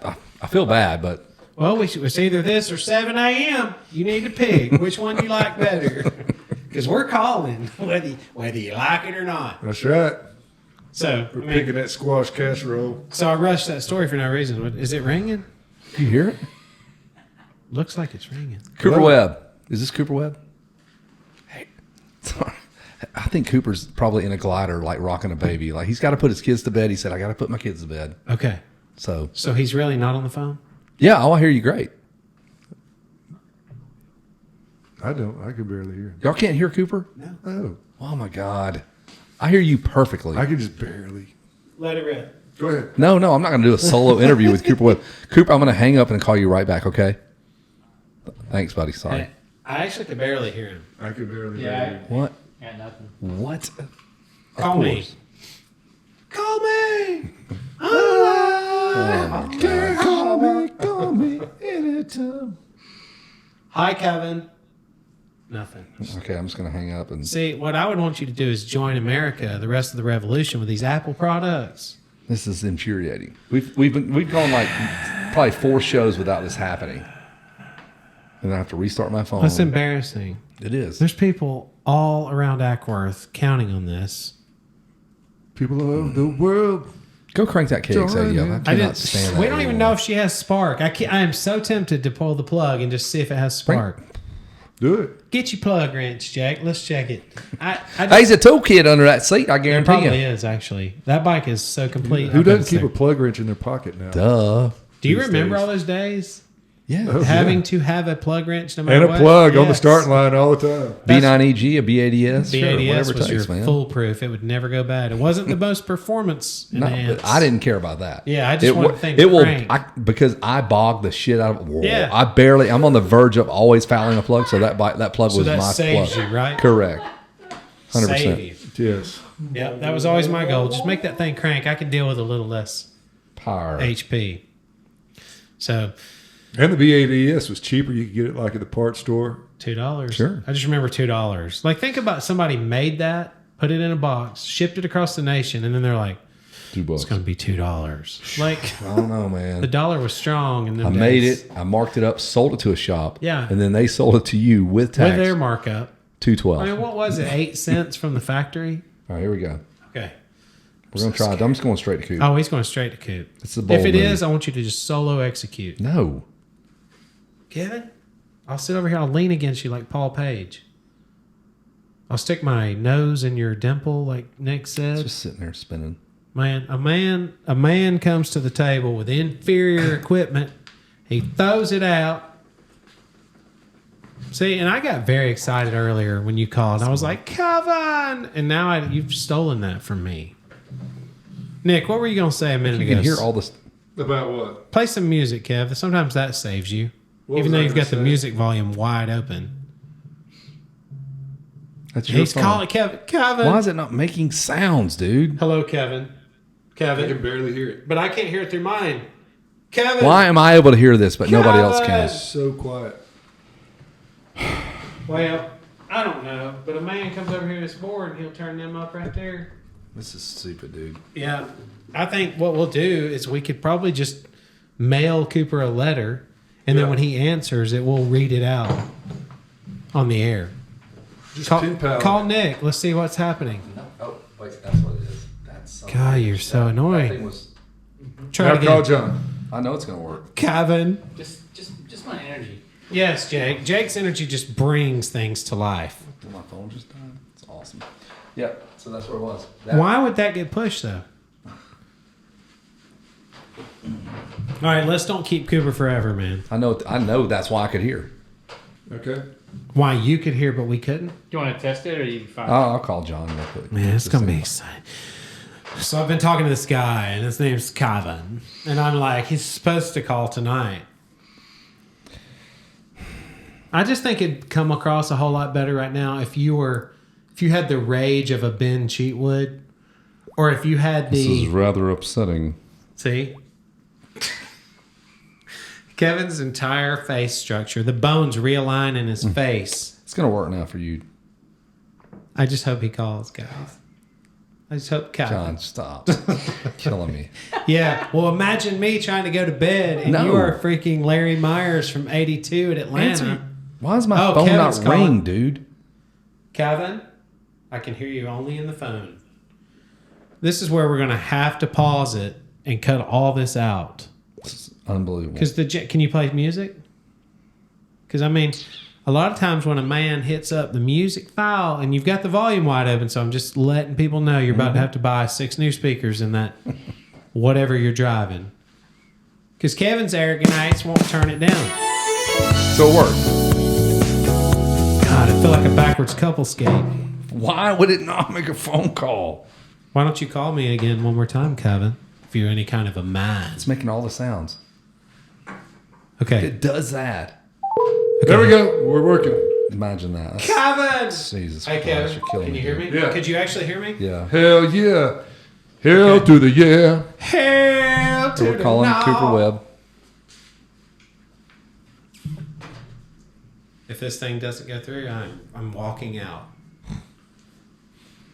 Speaker 2: I feel bad, but
Speaker 3: Well, it's either this or 7 a.m. You need to pick which one you like better, because we're calling whether you like it or not.
Speaker 1: That's right.
Speaker 3: So
Speaker 1: We're picking that squash casserole.
Speaker 3: So I rushed that story for no reason. Is it ringing?
Speaker 2: you hear it?
Speaker 3: Looks like it's ringing.
Speaker 2: Cooper Webb. Is this Cooper Webb? Hey, sorry. I think Cooper's probably in a glider, like rocking a baby. Like he's got to put his kids to bed. He said, "I got to put my kids to bed."
Speaker 3: Okay.
Speaker 2: So
Speaker 3: he's really not on the phone?
Speaker 2: yeah, I hear you great.
Speaker 1: I don't. I can barely hear him.
Speaker 2: Y'all can't hear Cooper?
Speaker 1: Oh,
Speaker 2: Oh my God, I hear you perfectly.
Speaker 1: I can just barely.
Speaker 3: Let it rip.
Speaker 1: Go ahead.
Speaker 2: No, I'm not going to do a solo interview with Cooper Webb. Cooper, I'm going to hang up and call you right back. Okay. Thanks, buddy. Sorry.
Speaker 3: Hey, I actually could barely hear him.
Speaker 1: I can barely
Speaker 7: Yeah.
Speaker 1: hear
Speaker 2: What?
Speaker 7: Yeah, nothing.
Speaker 2: What?
Speaker 3: Call
Speaker 2: Of
Speaker 3: me.
Speaker 2: course.
Speaker 3: Call me.
Speaker 2: Oh, my God.
Speaker 1: Call me anytime.
Speaker 3: Hi, Kevin. Nothing.
Speaker 2: Okay, I'm just going to hang up and
Speaker 3: See, what I would want you to do is join America, the rest of the revolution, with these Apple products.
Speaker 2: this is infuriating. We've gone like probably 4 shows without this happening, and I have to restart my phone.
Speaker 3: That's embarrassing.
Speaker 2: It is.
Speaker 3: There's people all around Ackworth counting on this.
Speaker 1: People of the world.
Speaker 2: Go crank that KXAD up. I cannot stand that.
Speaker 3: We don't even
Speaker 2: anymore.
Speaker 3: know if she has spark. I am so tempted to pull the plug and just see if it has spark.
Speaker 1: Do it.
Speaker 3: Get your plug wrench, Jack. Let's check it.
Speaker 2: There's a toolkit under that seat. I
Speaker 3: There
Speaker 2: guarantee
Speaker 3: probably
Speaker 2: you.
Speaker 3: is actually. That bike is so complete.
Speaker 1: Who
Speaker 3: I bet
Speaker 1: doesn't
Speaker 3: it's
Speaker 1: keep
Speaker 3: there.
Speaker 1: a plug wrench in their pocket now?
Speaker 2: Duh.
Speaker 3: Do you
Speaker 1: these
Speaker 3: remember
Speaker 1: days?
Speaker 3: all those days?
Speaker 2: Yeah.
Speaker 1: Oh,
Speaker 3: Having
Speaker 1: yeah.
Speaker 3: to have a plug wrench no matter
Speaker 1: And a
Speaker 3: what?
Speaker 1: plug on the
Speaker 3: Yes.
Speaker 1: starting line all the time.
Speaker 2: B9EG, a B80S,
Speaker 3: The
Speaker 2: sure,
Speaker 3: ADS
Speaker 2: whatever
Speaker 3: was
Speaker 2: it takes,
Speaker 3: your
Speaker 2: man.
Speaker 3: foolproof. It would never go bad. It wasn't the most performance
Speaker 2: No,
Speaker 3: enhanced.
Speaker 2: but I didn't care about that.
Speaker 3: Yeah, I just wanted the thing to
Speaker 2: It will
Speaker 3: crank.
Speaker 2: because I bogged the shit out of it.
Speaker 3: Yeah.
Speaker 2: I'm on the verge of always fouling a plug, so that plug
Speaker 3: So
Speaker 2: was
Speaker 3: that
Speaker 2: my
Speaker 3: saves
Speaker 2: plug.
Speaker 3: you, right?
Speaker 2: Correct.
Speaker 3: Save
Speaker 2: 100%.
Speaker 3: you.
Speaker 1: Yes.
Speaker 3: Yeah, that was always my goal. Just make that thing crank. I could deal with a little less
Speaker 2: Power.
Speaker 3: HP. So
Speaker 1: And the B80S was cheaper. You could get it like at the parts store.
Speaker 3: $2.
Speaker 2: Sure.
Speaker 3: I just remember $2. Like think about somebody made that, put it in a box, shipped it across the nation, and then they're like,
Speaker 2: $2.
Speaker 3: it's going to be $2. Like
Speaker 2: I don't know,
Speaker 3: the
Speaker 2: man.
Speaker 3: dollar was strong, and
Speaker 2: I made it. I marked it up, sold it to a shop.
Speaker 3: Yeah.
Speaker 2: And then they sold it to you with tax.
Speaker 3: with their markup.
Speaker 2: $2.12.
Speaker 3: I mean, what was it? 8 cents from the factory.
Speaker 2: All right, here we go.
Speaker 3: Okay.
Speaker 2: We're gonna try it. I'm just going straight to Coop.
Speaker 3: Oh, he's going straight to Coop.
Speaker 2: It's the bold
Speaker 3: If it
Speaker 2: move.
Speaker 3: is, I want you to just solo execute.
Speaker 2: No.
Speaker 3: Kevin, I'll sit over here. I'll lean against you like Paul Page. I'll stick my nose in your dimple, like Nick said.
Speaker 2: Just sitting there spinning.
Speaker 3: Man, a man comes to the table with inferior equipment. He throws it out. See, and I got very excited earlier when you called. I was like, Kevin! And now you've stolen that from me. Nick, what were you going to say a minute
Speaker 2: You
Speaker 3: ago?
Speaker 2: can hear all this.
Speaker 1: About what?
Speaker 3: Play some music, Kev. Sometimes that saves you.
Speaker 1: What
Speaker 3: Even
Speaker 1: was
Speaker 3: though
Speaker 1: I
Speaker 3: you've got the
Speaker 1: gonna say?
Speaker 3: music volume wide open.
Speaker 2: That's your
Speaker 3: He's
Speaker 2: phone.
Speaker 3: calling Kevin.
Speaker 2: Why is it not making sounds, dude?
Speaker 3: Hello, Kevin.
Speaker 1: I
Speaker 3: Kevin.
Speaker 1: can barely hear it.
Speaker 3: But I can't hear it through mine. Kevin.
Speaker 2: Why am I able to hear this, but nobody else can?
Speaker 1: It's so quiet.
Speaker 3: Well, I don't know. But a man comes over here to this board and he'll turn them up right there.
Speaker 2: This is stupid, dude.
Speaker 3: Yeah. I think what we'll do is we could probably just mail Cooper a letter. And then
Speaker 1: Yeah.
Speaker 3: when he answers, it will read it out on the air.
Speaker 1: Just
Speaker 3: Call,
Speaker 1: pin pal.
Speaker 3: call Nick. Let's see what's happening.
Speaker 2: Oh, wait, that's what it is. That's
Speaker 3: God, you're so annoying.
Speaker 2: was.
Speaker 3: Try
Speaker 1: Now
Speaker 3: it
Speaker 1: call
Speaker 3: again.
Speaker 1: John.
Speaker 2: I know it's gonna work.
Speaker 3: Kevin.
Speaker 7: Just my energy.
Speaker 3: Yes, Jake. Jake's energy just brings things to life.
Speaker 2: My phone just died. It's awesome. Yep. So that's where it was.
Speaker 3: Why would that get pushed, though? All right, let's don't keep Cooper forever, man.
Speaker 2: I know. That's why I could hear.
Speaker 1: Okay.
Speaker 3: Why you could hear, but we couldn't?
Speaker 7: Do you want to test it or you fine?
Speaker 2: I'll call John real quick.
Speaker 3: Man, it's going to be exciting. So I've been talking to this guy, and his name's Kevin. And I'm like, he's supposed to call tonight. I just think it'd come across a whole lot better right now if you the rage of a Ben Cheatwood, or if you had
Speaker 4: This
Speaker 3: the
Speaker 4: is rather upsetting.
Speaker 3: see Kevin's entire face structure, the bones realign in his face.
Speaker 2: It's gonna work now for you,
Speaker 3: I just hope he calls, guys. I just hope Kevin.
Speaker 2: John. Stop, killing me.
Speaker 3: Yeah. Well, imagine me trying to go to bed and
Speaker 2: No.
Speaker 3: you are freaking Larry Myers from '82 at Atlanta.
Speaker 2: Why is my
Speaker 3: Oh,
Speaker 2: phone
Speaker 3: Kevin's
Speaker 2: not
Speaker 3: calling.
Speaker 2: ring, dude?
Speaker 3: Kevin, I can hear you only in the phone. This is where we're going to have to pause it and cut all this out.
Speaker 2: It's unbelievable.
Speaker 3: Because can you play music? Because I mean, a lot of times when a man hits up the music file and you've got the volume wide open, so I'm just letting people know you're about to have to buy 6 new speakers in that whatever you're driving. Because Kevin's arrogant ass won't turn it down.
Speaker 2: So it worked.
Speaker 3: God, I feel like a backwards couple skate.
Speaker 2: Why would it not make a phone call?
Speaker 3: Why don't you call me again one more time, Kevin? If you're any kind of a man.
Speaker 2: It's making all the sounds.
Speaker 3: Okay.
Speaker 2: It does that.
Speaker 1: There we go. We're working.
Speaker 2: Imagine that. That's-
Speaker 3: Kevin!
Speaker 2: Jesus
Speaker 3: Hey,
Speaker 2: Christ,
Speaker 3: Kevin.
Speaker 2: you're killing
Speaker 3: Can you
Speaker 2: me,
Speaker 3: hear
Speaker 2: dude.
Speaker 3: me?
Speaker 1: Yeah.
Speaker 3: Could you actually hear me?
Speaker 2: Yeah.
Speaker 1: Hell yeah. Hell to the yeah.
Speaker 3: Hell to
Speaker 2: We're
Speaker 3: the
Speaker 2: calling
Speaker 3: no.
Speaker 2: Cooper Webb.
Speaker 3: If this thing doesn't go through, I'm walking out.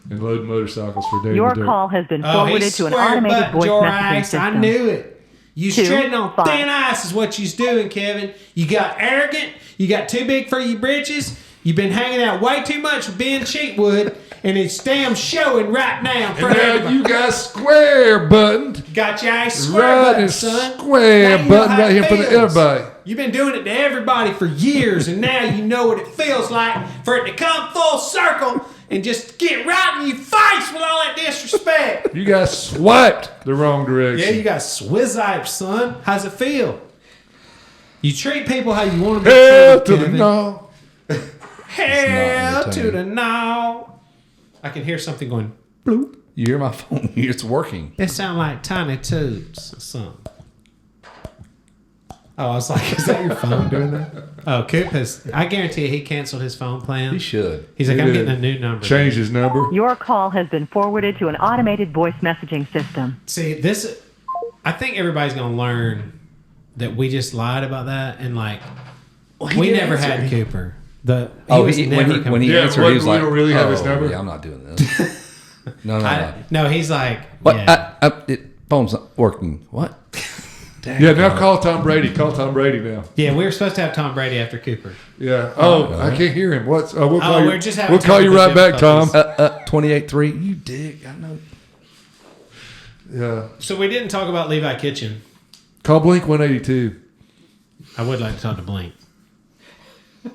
Speaker 1: And load motorcycles for Day in
Speaker 8: Your
Speaker 1: the Dirt.
Speaker 8: call has been
Speaker 3: Oh,
Speaker 8: forwarded
Speaker 3: he's
Speaker 8: to an
Speaker 3: square
Speaker 8: automated
Speaker 3: butt
Speaker 8: voice
Speaker 3: your
Speaker 8: messaging
Speaker 3: ass. I
Speaker 8: system.
Speaker 3: knew it. You
Speaker 8: 2,
Speaker 3: treading on
Speaker 8: 5.
Speaker 3: thin ice is what you's doing, Kevin. You got arrogant. You got too big for your britches. You've been hanging out way too much with Ben Cheatwood, and it's damn showing right now in
Speaker 1: And
Speaker 3: front of
Speaker 1: now
Speaker 3: everybody.
Speaker 1: you got square buttoned.
Speaker 3: Got your ass square
Speaker 1: Right
Speaker 3: button,
Speaker 1: and
Speaker 3: son.
Speaker 1: square
Speaker 3: Now you know
Speaker 1: button
Speaker 3: how
Speaker 1: right
Speaker 3: it
Speaker 1: here in front of
Speaker 3: feels.
Speaker 1: everybody.
Speaker 3: You've been doing it to everybody for years, and now you know what it feels like for it to come full circle and just get right in your face with all that disrespect.
Speaker 1: You got swiped the wrong
Speaker 3: Yeah,
Speaker 1: direction.
Speaker 3: you got swizzipe, son. How's it feel? You treat people how you want to be
Speaker 1: Hell
Speaker 3: treated,
Speaker 1: to the
Speaker 3: Kevin.
Speaker 1: no.
Speaker 3: Hell to
Speaker 2: entertaining.
Speaker 3: the no. I can hear something going bloop.
Speaker 2: You hear my phone? It's working.
Speaker 3: It sounds like Tiny Tubes or something. Oh, I was like, is that your phone doing that? Oh, Coop has, I guarantee he canceled his phone plan.
Speaker 2: He should.
Speaker 3: He's like,
Speaker 1: He
Speaker 3: I'm
Speaker 1: did.
Speaker 3: getting a new number.
Speaker 1: Change his number.
Speaker 8: Your call has been forwarded to an automated voice messaging system.
Speaker 3: See, this, I think everybody's going to learn that we just lied about that. And like, we
Speaker 2: did
Speaker 3: never
Speaker 2: answer.
Speaker 3: had Cooper. When
Speaker 2: When
Speaker 3: he
Speaker 2: he
Speaker 1: Yeah,
Speaker 2: answered,
Speaker 1: what,
Speaker 2: he was
Speaker 1: we
Speaker 2: like,
Speaker 1: don't really have his
Speaker 2: "Oh,
Speaker 1: number?"
Speaker 2: Yeah, I'm not doing this. No.
Speaker 3: no, he's like,
Speaker 2: But
Speaker 3: yeah.
Speaker 2: phone's not working. What? Dang,
Speaker 1: Yeah, now call Tom Brady. Call Tom Brady now.
Speaker 3: Yeah, we were supposed to have Tom Brady after Cooper.
Speaker 1: Yeah. Oh, I can't hear him. What's? We'll call you.
Speaker 3: we're just having
Speaker 1: We'll call you right
Speaker 3: technical
Speaker 1: back, Tom.
Speaker 3: difficulties.
Speaker 2: 28-3. You dick. I know.
Speaker 1: Yeah.
Speaker 3: So we didn't talk about Levi Kitchen.
Speaker 1: Call Blink 182.
Speaker 3: I would like to talk to Blink.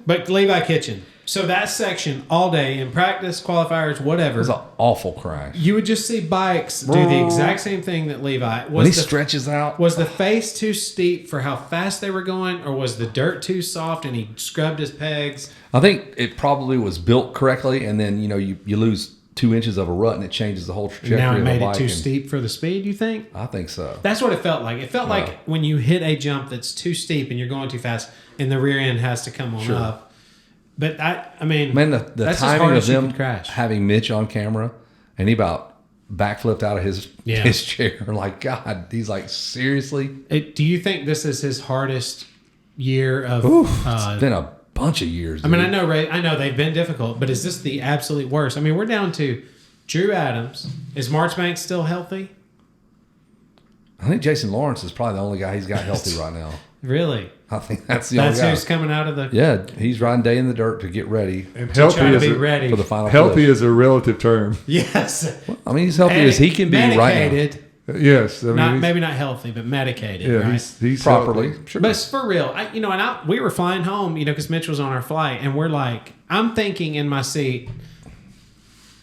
Speaker 3: But Levi Kitchen. So that section all day in practice, qualifiers, whatever.
Speaker 2: It was an awful crash.
Speaker 3: You would just see bikes do the exact same thing that Levi
Speaker 2: When he
Speaker 3: was.
Speaker 2: stretches out.
Speaker 3: Was the face too steep for how fast they were going, or was the dirt too soft and he scrubbed his pegs?
Speaker 2: I think it probably was built correctly, and then you lose 2 inches of a rut, and it changes the whole trajectory
Speaker 3: Now it
Speaker 2: of the
Speaker 3: made it
Speaker 2: bike.
Speaker 3: too
Speaker 2: and
Speaker 3: steep for the speed, you think?
Speaker 2: I think so.
Speaker 3: That's what it felt like. It felt like when you hit a jump that's too steep and you're going too fast, and the rear end has to come on up. But I mean,
Speaker 2: Man, the
Speaker 3: that's as
Speaker 2: timing
Speaker 3: hard
Speaker 2: of
Speaker 3: as you
Speaker 2: them
Speaker 3: could crash.
Speaker 2: having Mitch on camera, and he about backflipped out of his chair. Like, God, he's like, seriously?
Speaker 3: Do you think this is his hardest year of?
Speaker 2: It's been a bunch of years.
Speaker 3: I mean,
Speaker 2: dude.
Speaker 3: I know they've been difficult, but is this the absolute worst? I mean, we're down to Drew Adams. Is Marchbank still healthy?
Speaker 2: I think Jason Lawrence is probably the only guy he's got healthy right now.
Speaker 3: Really?
Speaker 2: I think that's the
Speaker 3: That's
Speaker 2: only guy.
Speaker 3: who's coming out of the.
Speaker 2: Yeah, he's riding day in the dirt to get ready
Speaker 1: And
Speaker 3: To
Speaker 1: healthy
Speaker 3: try to
Speaker 1: is
Speaker 3: be
Speaker 1: a,
Speaker 3: ready.
Speaker 2: for the final.
Speaker 1: healthy
Speaker 2: flip.
Speaker 1: is a relative term.
Speaker 3: Yes.
Speaker 2: I mean, he's healthy as he can be right now.
Speaker 3: Medicated.
Speaker 1: Yes. I mean,
Speaker 3: Not
Speaker 1: he's-
Speaker 3: maybe not healthy, but medicated.
Speaker 1: Yeah,
Speaker 3: right?
Speaker 1: he's
Speaker 2: Properly.
Speaker 1: healthy.
Speaker 2: Sure.
Speaker 3: But it's for real. We were flying home, because Mitch was on our flight, and we're like, I'm thinking in my seat,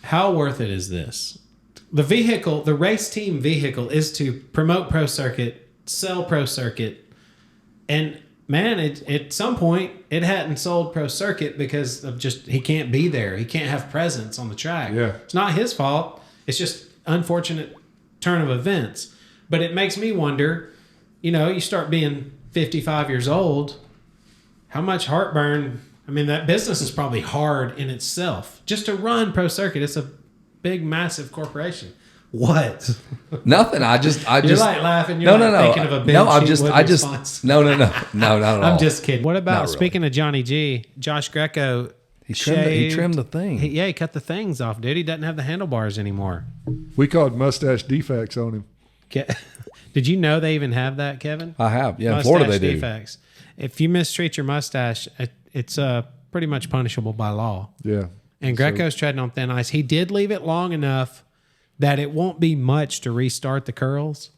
Speaker 3: how worth it is this? The vehicle, the race team vehicle, is to promote Pro Circuit, sell Pro Circuit, and man, at some point it hadn't sold Pro Circuit because of just he can't be there, he can't have presence on the track.
Speaker 1: Yeah.
Speaker 3: It's not his fault. It's just unfortunate turn of events. But it makes me wonder, you start being 55 years old, how much heartburn I mean, that business is probably hard in itself. Just to run Pro Circuit, it's a big, massive corporation. What?
Speaker 2: Nothing. I just
Speaker 3: You're like laughing. You're thinking of a Ben Cheatwood response.
Speaker 2: No, not at all.
Speaker 3: I'm just kidding. What about,
Speaker 2: Not really.
Speaker 3: speaking of Johnny G, Josh Greco
Speaker 2: He trimmed the thing.
Speaker 3: He cut the things off, dude. He doesn't have the handlebars anymore.
Speaker 1: We called mustache defects on him.
Speaker 3: Did you know they even have that, Kevin?
Speaker 2: I have. Yeah, in
Speaker 3: Mustache
Speaker 2: Florida they do.
Speaker 3: defects. If you mistreat your mustache, it's pretty much punishable by law.
Speaker 1: Yeah.
Speaker 3: And Greco's treading on thin ice. He did leave it long enough that it won't be much to restart the curls.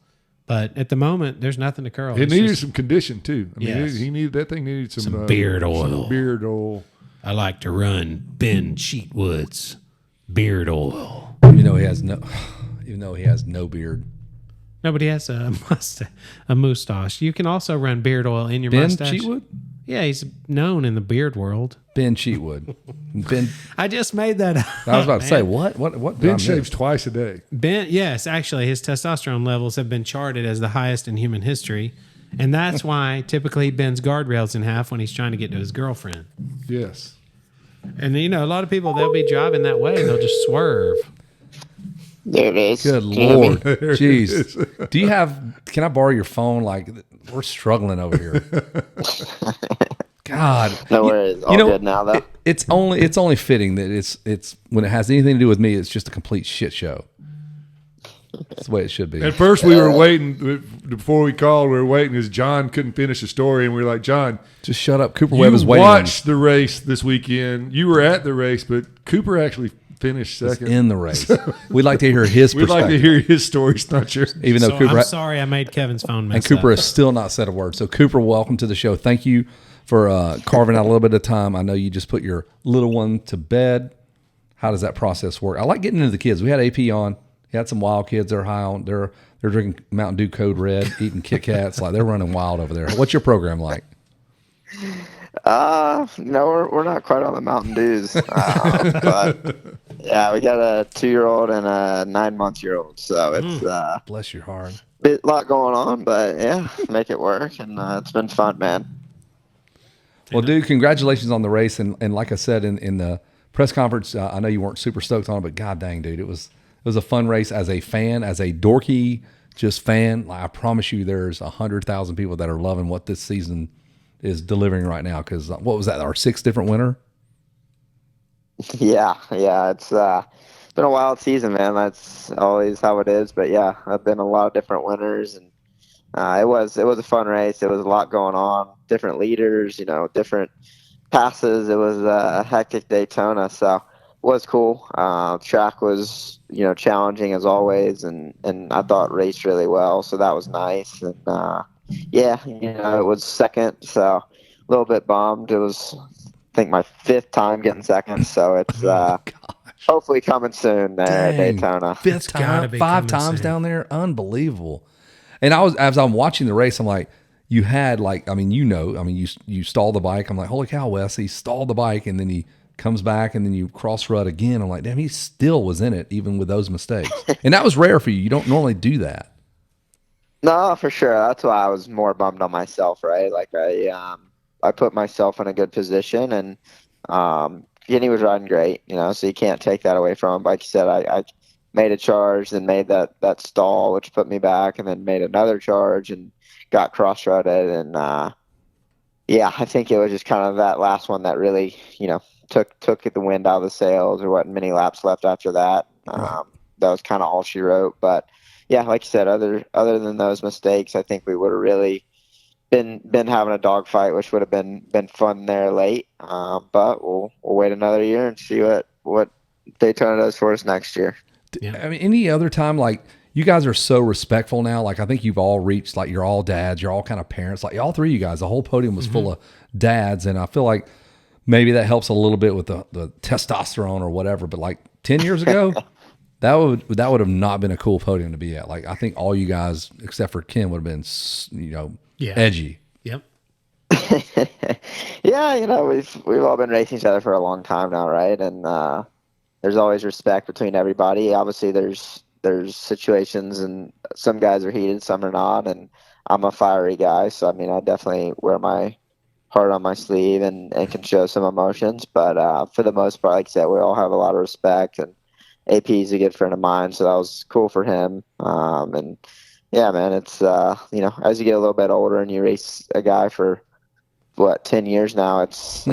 Speaker 3: But at the moment, there's nothing to curl.
Speaker 1: It needed some condition, too. I mean,
Speaker 3: Yes.
Speaker 1: he needed that thing needed some
Speaker 3: beard oil.
Speaker 1: Some beard oil.
Speaker 3: I like to run Ben Cheatwood's beard oil.
Speaker 2: Even though he has no beard.
Speaker 3: Nobody has a moustache. You can also run beard oil in your
Speaker 2: Ben
Speaker 3: mustache.
Speaker 2: Cheatwood?
Speaker 3: Yeah, he's known in the beard world.
Speaker 2: Ben Cheatwood. Ben.
Speaker 3: I just made that up.
Speaker 2: I was about to
Speaker 3: man.
Speaker 2: say what.
Speaker 1: Ben shaves twice a day.
Speaker 3: Ben, yes, actually, his testosterone levels have been charted as the highest in human history, and that's why typically he bends guardrails in half when he's trying to get to his girlfriend.
Speaker 1: Yes.
Speaker 3: And a lot of people, they'll be driving that way and they'll just swerve.
Speaker 6: There it is.
Speaker 2: Good
Speaker 6: Can you hear me?
Speaker 2: Lord. Jeez. Do you have, can I borrow your phone? Like, we're struggling over here. God.
Speaker 6: No worries. All good now, though.
Speaker 2: It's only fitting that it's when it has anything to do with me, it's just a complete shit show. That's the way it should be.
Speaker 1: At first, we were waiting before we called. We were waiting because John couldn't finish the story, and we were like, "John,
Speaker 2: Just shut up. Cooper Webb is
Speaker 1: you
Speaker 2: waiting.
Speaker 1: watched the race this weekend. You were at the race, but Cooper actually finished second
Speaker 2: in the race. We'd like to hear his
Speaker 1: We'd
Speaker 2: perspective.
Speaker 1: like to hear his story. It's not yours.
Speaker 2: Even though
Speaker 3: So
Speaker 2: Cooper
Speaker 3: I'm sorry I made Kevin's phone mess
Speaker 2: and Cooper
Speaker 3: up.
Speaker 2: has still not said a word. So Cooper, welcome to the show. Thank you for carving out a little bit of time. I know you just put your little one to bed. How does that process work? I like getting into the kids. We had AP on. He had some wild kids. They're high on. They're drinking Mountain Dew Code Red, eating Kit Kats. Like they're running wild over there. What's your program like?
Speaker 6: No, we're not quite on the Mountain Dews. But yeah, we got a 2-year-old and a 9-month-old. So it's
Speaker 2: Bless your heart.
Speaker 6: a lot going on, but yeah, make it work. And it's been fun, man.
Speaker 2: Well, dude, congratulations on the race. And like I said in the press conference, I know you weren't super stoked on it, but god dang, dude, it was a fun race as a fan, as a dorky just fan. Like, I promise you there's 100,000 people that are loving what this season is delivering right now. Because what was that, our 6th different winner?
Speaker 6: Yeah, it's been a wild season, man. That's always how it is. But yeah, I've been a lot of different winners, and it was a fun race. It was a lot going on, different leaders, different passes. It was a hectic Daytona, so it was cool. Track was challenging as always, and I thought raced really well, so that was nice. And it was second, so a little bit bummed. It was, I think, my 5th time getting second, so it's hopefully coming soon there at Daytona.
Speaker 2: 5th time, 5 times
Speaker 3: soon.
Speaker 2: down there, unbelievable. And as I'm watching the race, I'm like, you had you stalled the bike. I'm like, holy cow, Wes, he stalled the bike, and then he comes back, and then you cross rut again. I'm like, damn, he still was in it even with those mistakes. And that was rare for you. You don't normally do that.
Speaker 6: No, for sure. That's why I was more bummed on myself, right? Like I put myself in a good position, and Kenny was riding great, so you can't take that away from him. Like you said, I made a charge, then made that stall, which put me back, and then made another charge and got cross-rutted. And I think it was just kind of that last one that really, took the wind out of the sails. There wasn't many laps left after that. That was kind of all she wrote. But yeah, like you said, other than those mistakes, I think we would have really been having a dogfight, which would have been fun there late. But we'll wait another year and see what Daytona does for us next year.
Speaker 3: Yeah.
Speaker 2: I mean, any other time, like, you guys are so respectful now. Like, I think you've all reached, like, you're all dads, you're all kind of parents. Like, all 3 of you guys, the whole podium was full of dads, and I feel like maybe that helps a little bit with the testosterone or whatever. But like 10 years ago, that would have not been a cool podium to be at. Like, I think all you guys, except for Ken, would have been, edgy.
Speaker 3: Yep.
Speaker 6: Yeah, we've all been racing each other for a long time now, right? And there's always respect between everybody. Obviously, there's situations, and some guys are heated, some are not. And I'm a fiery guy, so I mean, I definitely wear my
Speaker 9: heart on my sleeve and can show some emotions. But for the most part, like I said, we all have a lot of respect, and AP is a good friend of mine, so that was cool for him. And yeah, man, it's as you get a little bit older and you race a guy for 10 years now, it's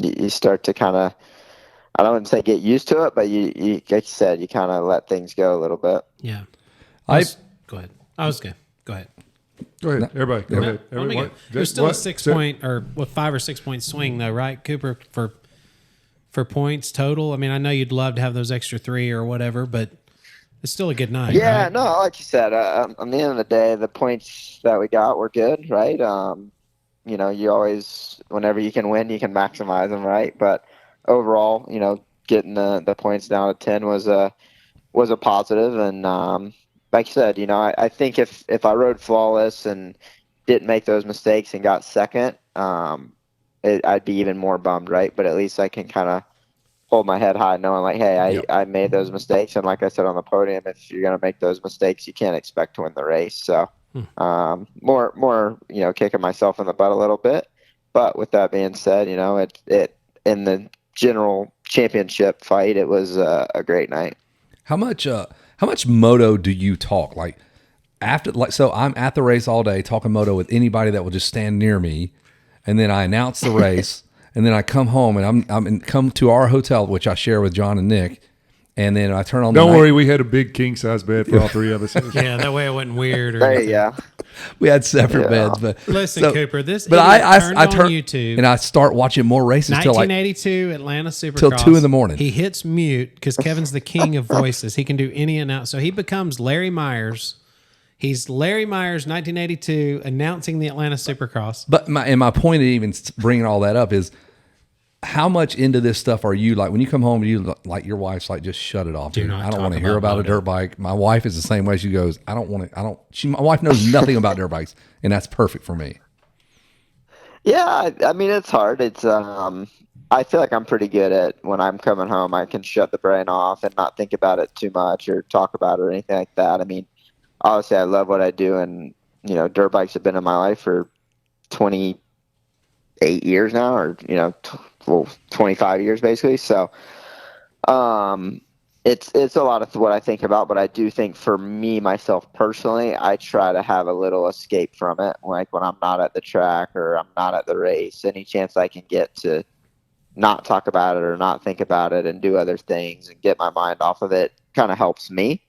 Speaker 9: you start to kind of, I don't want to say get used to it, but you like you said, you kind of let things go a little bit.
Speaker 3: Yeah. Go ahead. I was good. Go ahead.
Speaker 1: Go ahead, everybody. Go ahead.
Speaker 3: Let me
Speaker 1: Everyone.
Speaker 3: go. There's still a
Speaker 1: What?
Speaker 3: 6 point or 5 or 6 point swing though, right, Cooper, for points total? I mean, I know you'd love to have those extra 3 or whatever, but it's still a good night.
Speaker 9: Yeah,
Speaker 3: right?
Speaker 9: no, like you said, on the end of the day, the points that we got were good, right? You always, whenever you can win, you can maximize them, right? But overall, getting the points down to 10 was a positive. And like you said, I think if I rode flawless and didn't make those mistakes and got second, I'd be even more bummed, right? But at least I can kind of hold my head high, knowing like, hey, I made those mistakes, and like I said on the podium, if you're gonna make those mistakes, you can't expect to win the race. So more kicking myself in the butt a little bit. But with that being said, it in the general championship fight, it was a great night.
Speaker 2: How much moto do you talk? Like so I'm at the race all day talking moto with anybody that will just stand near me, and then I announce the race, and then I come home and come to our hotel, which I share with John and Nick, and then I turn on.
Speaker 1: Don't worry, we had a big king size bed for all 3 of us.
Speaker 3: Yeah, that way it wasn't weird. Or
Speaker 9: There you go.
Speaker 2: We had separate beds, but
Speaker 3: Listen, Cooper,
Speaker 2: But I
Speaker 3: turned
Speaker 2: turn
Speaker 3: on YouTube.
Speaker 2: and I start watching more races till
Speaker 3: 1982 Atlanta Supercross
Speaker 2: till 2 a.m.
Speaker 3: He hits mute because Kevin's the king of voices. He can do any announce. So he becomes Larry Myers. He's Larry Myers, 1982, announcing the Atlanta Supercross.
Speaker 2: But my point of even bringing all that up is, how much into this stuff are you? Like when you come home, your wife's like, just shut it off, dude. I don't want to hear about a dirt bike. My wife is the same way. She goes, my wife knows nothing about dirt bikes, and that's perfect for me.
Speaker 9: Yeah, I mean, it's hard. It's I feel like I'm pretty good at, when I'm coming home, I can shut the brain off and not think about it too much or talk about it or anything like that. I mean, obviously I love what I do, and dirt bikes have been in my life for 28 years now, or 25 years basically. So it's a lot of what I think about, but I do think for me, myself personally, I try to have a little escape from it. Like when I'm not at the track or I'm not at the race, any chance I can get to not talk about it or not think about it and do other things and get my mind off of it kind of helps me.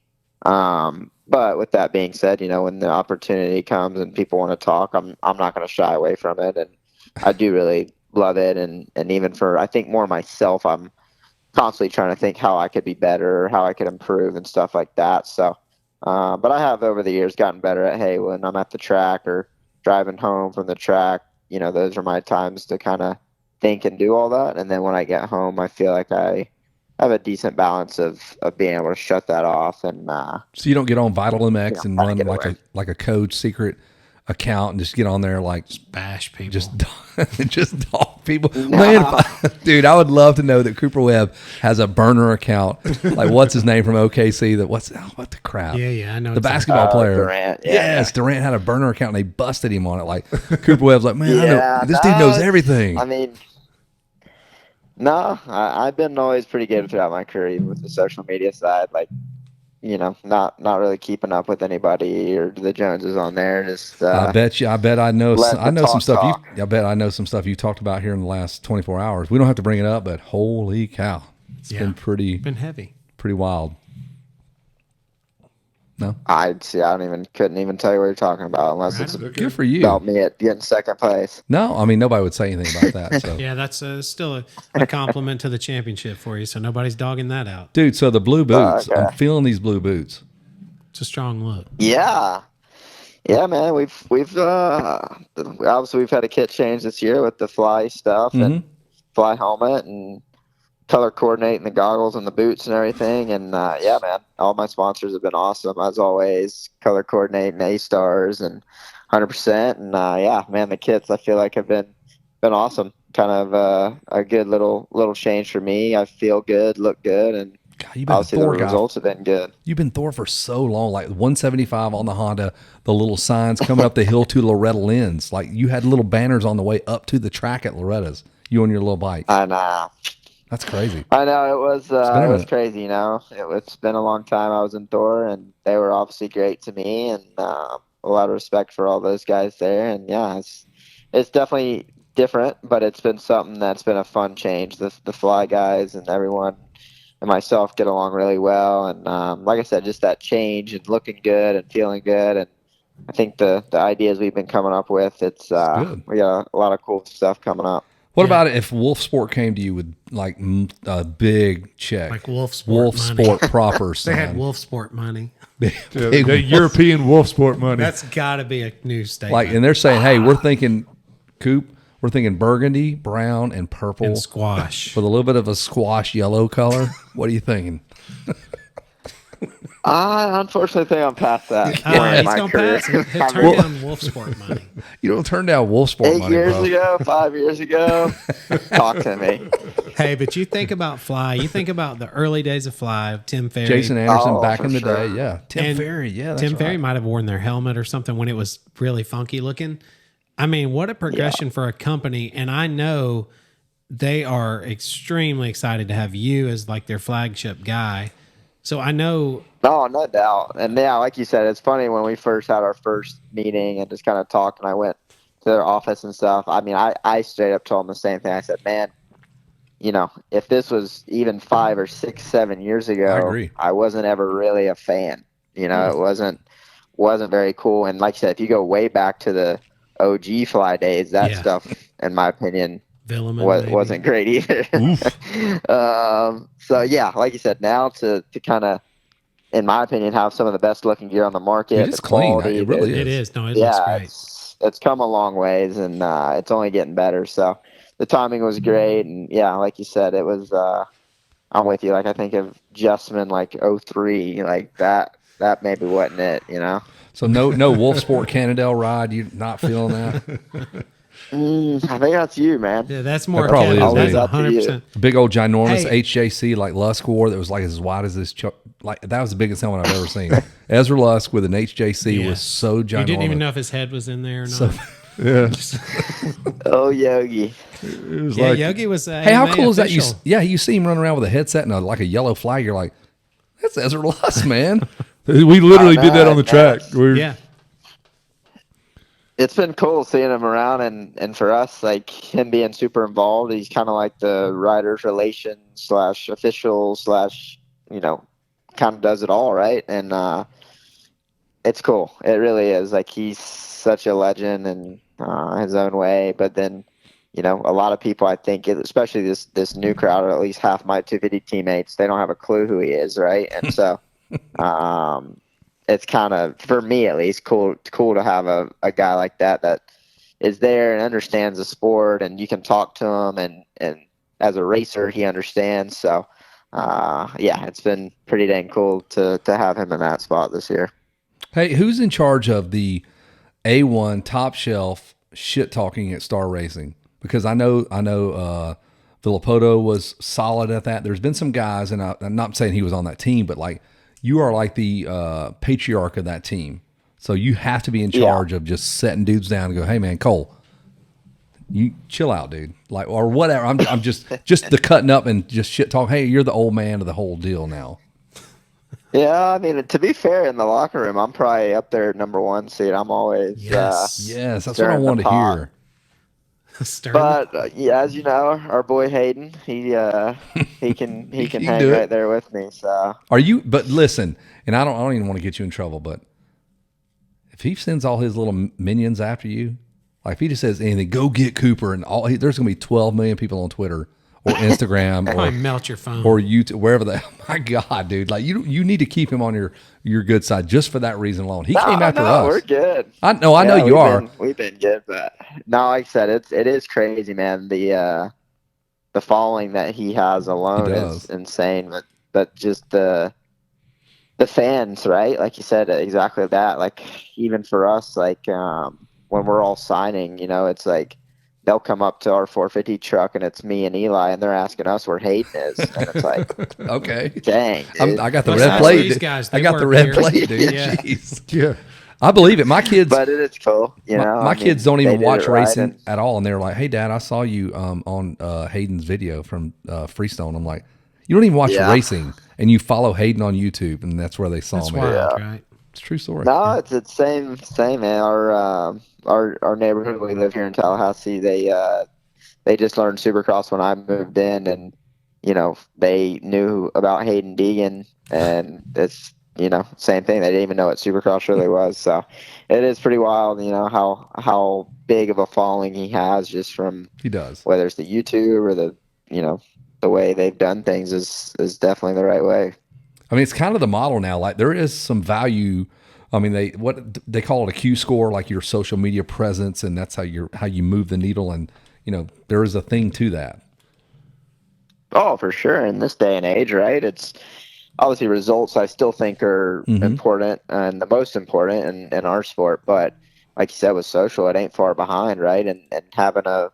Speaker 9: But with that being said, when the opportunity comes and people want to talk, I'm not going to shy away from it. And I do really love it. And even for, I think more myself, I'm constantly trying to think how I could be better or how I could improve and stuff like that. So, but I have over the years gotten better at, hey, when I'm at the track or driving home from the track, those are my times to kind of think and do all that. And then when I get home, I feel like I have a decent balance of being able to shut that off. And
Speaker 2: so you don't get on Vital MX and run like a code secret account and just get on there like
Speaker 3: bash people,
Speaker 2: just dog people. No. Man, dude, I would love to know that Cooper Webb has a burner account. Like what's his name from OKC? What the crap?
Speaker 3: Yeah, I know
Speaker 2: the basketball player.
Speaker 9: Durant. Yeah,
Speaker 2: yes, Durant had a burner account and they busted him on it. Like Cooper Webb's like, man, I know this dude knows everything.
Speaker 9: I mean, no, I've been always pretty good throughout my career, even with the social media side. Like, not really keeping up with anybody or the Joneses on there. Just
Speaker 2: I bet I know some stuff.
Speaker 9: Talk.
Speaker 2: I bet I know some stuff you talked about here in the last 24 hours. We don't have to bring it up, but holy cow, it's been
Speaker 3: heavy,
Speaker 2: pretty wild. No,
Speaker 9: couldn't even tell you what you're talking about unless it's
Speaker 2: good for you
Speaker 9: about me at getting second place.
Speaker 2: No, I mean nobody would say anything about that. So
Speaker 3: yeah, that's still a compliment to the championship for you. So nobody's dogging that out,
Speaker 2: dude. So the blue boots,
Speaker 9: okay.
Speaker 2: I'm feeling these blue boots.
Speaker 3: It's a strong look.
Speaker 9: Yeah, man. We've obviously we've had a kit change this year with the fly stuff and fly helmet and color coordinating the goggles and the boots and everything. And yeah, man, all my sponsors have been awesome as always. Color coordinating A-Stars and 100%. And yeah, man, the kits I feel like have been awesome. Kind of a good little change for me. I feel good, look good, and
Speaker 2: God, you've been
Speaker 9: obviously the results have been good.
Speaker 2: You've been Thor for so long, like 175 on the Honda, the little signs coming up the hill to Loretta Lynn's. Like you had little banners on the way up to the track at Loretta's, you on your little bike.
Speaker 9: I know.
Speaker 2: That's crazy.
Speaker 9: I know it was crazy. It's been a long time I was in Thor, and they were obviously great to me, and a lot of respect for all those guys there. And yeah, it's definitely different, but it's been something that's been a fun change. The Fly guys and everyone and myself get along really well, and like I said, just that change and looking good and feeling good, and I think the ideas we've been coming up with, we got a lot of cool stuff coming up.
Speaker 2: What about if Wulf Sport came to you with like a big check,
Speaker 3: like Wulf Sport
Speaker 2: Sport proper?
Speaker 3: They had Wulf Sport money.
Speaker 1: The European Wulf Sport money.
Speaker 3: That's got to be a new statement.
Speaker 2: Like, and they're saying, hey, we're thinking we're thinking burgundy, brown, and purple,
Speaker 3: and squash
Speaker 2: with a little bit of a squash yellow color. What are you thinking?
Speaker 9: I unfortunately think I'm past that.
Speaker 3: He's going to pass it. He'll turn down Wulf Sport money.
Speaker 2: You don't turn down Wulf Sport money,
Speaker 9: 5 years ago, talk to me.
Speaker 3: Hey, but you think about Fly. You think about the early days of Fly, Tim Ferry.
Speaker 2: Jason Anderson back in the day. Yeah. Tim Ferry. Yeah, that's
Speaker 3: Tim Ferry might have worn their helmet or something when it was really funky looking. I mean, what a progression for a company. And I know they are extremely excited to have you as like their flagship guy. So I know.
Speaker 9: No doubt. And yeah, like you said, it's funny when we first had our first meeting and just kind of talked, and I went to their office and stuff. I mean, I straight up told them the same thing. I said, man, if this was even 5 or 6, 7 years ago,
Speaker 2: I agree.
Speaker 9: I wasn't ever really a fan. It wasn't very cool. And like you said, if you go way back to the OG Fly days, that stuff, in my opinion, wasn't great either. So yeah, like you said, now to kind of, in my opinion, have some of the best looking gear on the market.
Speaker 2: It's clean. It really is.
Speaker 3: It is. No, it looks great.
Speaker 9: It's come a long ways, and it's only getting better. So the timing was great, and yeah, like you said, it was. I'm with you. Like I think of Justman like 03, like that maybe wasn't it,
Speaker 2: So no Wulf Sport Cannondale ride. You not feeling that?
Speaker 9: I think that's you, man.
Speaker 3: Yeah, that's more.
Speaker 2: That probably is.
Speaker 3: That's 100%.
Speaker 2: Big old ginormous HJC like Lusk wore that was like as wide as this. Like that was the biggest helmet I've ever seen. Ezra Lusk with an HJC was so ginormous.
Speaker 3: You didn't even know if his head was in there or not.
Speaker 1: Yeah.
Speaker 9: Oh, Yogi.
Speaker 1: It was
Speaker 3: Yogi was.
Speaker 2: Hey, how cool is that? You see him running around with a headset and like a yellow flag. You're like, that's Ezra Lusk, man.
Speaker 1: We literally did that on the track.
Speaker 3: Yeah.
Speaker 9: It's been cool seeing him around, and for us, like him being super involved, he's kind of like the riders relations / official / kind of does it all, right? And it's cool. It really is. Like he's such a legend in his own way. But then, a lot of people, I think, especially this new crowd, or at least half my 250 teammates, they don't have a clue who he is, right? And so. It's kind of, for me at least, cool to have a guy like that is there and understands the sport, and you can talk to him, and as a racer he understands. So it's been pretty dang cool to have him in that spot this year.
Speaker 2: Hey, who's in charge of the A1 top shelf shit talking at Star Racing? Because I know Villapoto was solid at that. There's been some guys, and I'm not saying he was on that team, but like you are like the patriarch of that team. So you have to be in charge of just setting dudes down and go, hey man, Cole, you chill out, dude. Like, or whatever. I'm just the cutting up and just shit talk. Hey, you're the old man of the whole deal now.
Speaker 9: Yeah, I mean, to be fair, in the locker room, I'm probably up there number one seat. I'm always
Speaker 2: yes, that's what I wanted to hear.
Speaker 9: But as you know, our boy Hayden, he can hang right there with me. So
Speaker 2: are you? But listen, and I don't even want to get you in trouble, but if he sends all his little minions after you, like if he just says anything, go get Cooper, and there's gonna be 12 million people on Twitter or Instagram or
Speaker 3: melt your phone
Speaker 2: or YouTube, wherever the my God, dude, like you need to keep him on your good side just for that reason alone. He came after us.
Speaker 9: We're good.
Speaker 2: I know you are.
Speaker 9: We've been good, but no, like I said, it is crazy, man. The following that he has alone is insane. But just the fans, right? Like you said, exactly that. Like even for us, like when we're all signing, it's like they'll come up to our 450 truck and it's me and Eli, and they're asking us where Hayden is, and it's like,
Speaker 2: okay,
Speaker 9: dang, dude.
Speaker 2: I got the
Speaker 3: Let's
Speaker 2: red
Speaker 3: ask
Speaker 2: plate.
Speaker 3: these
Speaker 2: dude.
Speaker 3: guys,
Speaker 2: I
Speaker 3: they
Speaker 2: got the
Speaker 3: work
Speaker 2: red
Speaker 3: here.
Speaker 2: plate, dude.
Speaker 3: Yeah.
Speaker 2: Jeez.
Speaker 1: Yeah.
Speaker 2: I believe it. My kids,
Speaker 9: But it is cool, you know.
Speaker 2: my
Speaker 9: I mean,
Speaker 2: kids don't
Speaker 9: they
Speaker 2: even
Speaker 9: did
Speaker 2: watch
Speaker 9: it right,
Speaker 2: racing
Speaker 9: and-
Speaker 2: at all, and they're like, "Hey, Dad, I saw you on Hayden's video from Freestone." I'm like, "You don't even watch
Speaker 9: Yeah.
Speaker 2: racing, and you follow Hayden on YouTube, and that's where they saw
Speaker 3: That's
Speaker 2: me."
Speaker 3: wild, right?
Speaker 2: It's a true story.
Speaker 9: No, it's same, man. Our neighborhood, we live here in Tallahassee. They just learned Supercross when I moved in, and you know, they knew about Hayden Deegan, and it's, you know, same thing. They didn't even know what Supercross really was. So it is pretty wild, you know, how big of a following he has, just from
Speaker 2: He does.
Speaker 9: whether it's the YouTube or the, you know, the way they've done things is definitely the right way.
Speaker 2: I mean, it's kind of the model now. Like there is some value. I mean, they call it a Q score, like your social media presence, and that's how you move the needle. And you know, there is a thing to that.
Speaker 9: Oh, for sure. In this day and age, right? It's obviously results I still think are important and the most important in our sport. But like you said, with social, it ain't far behind, right? And having a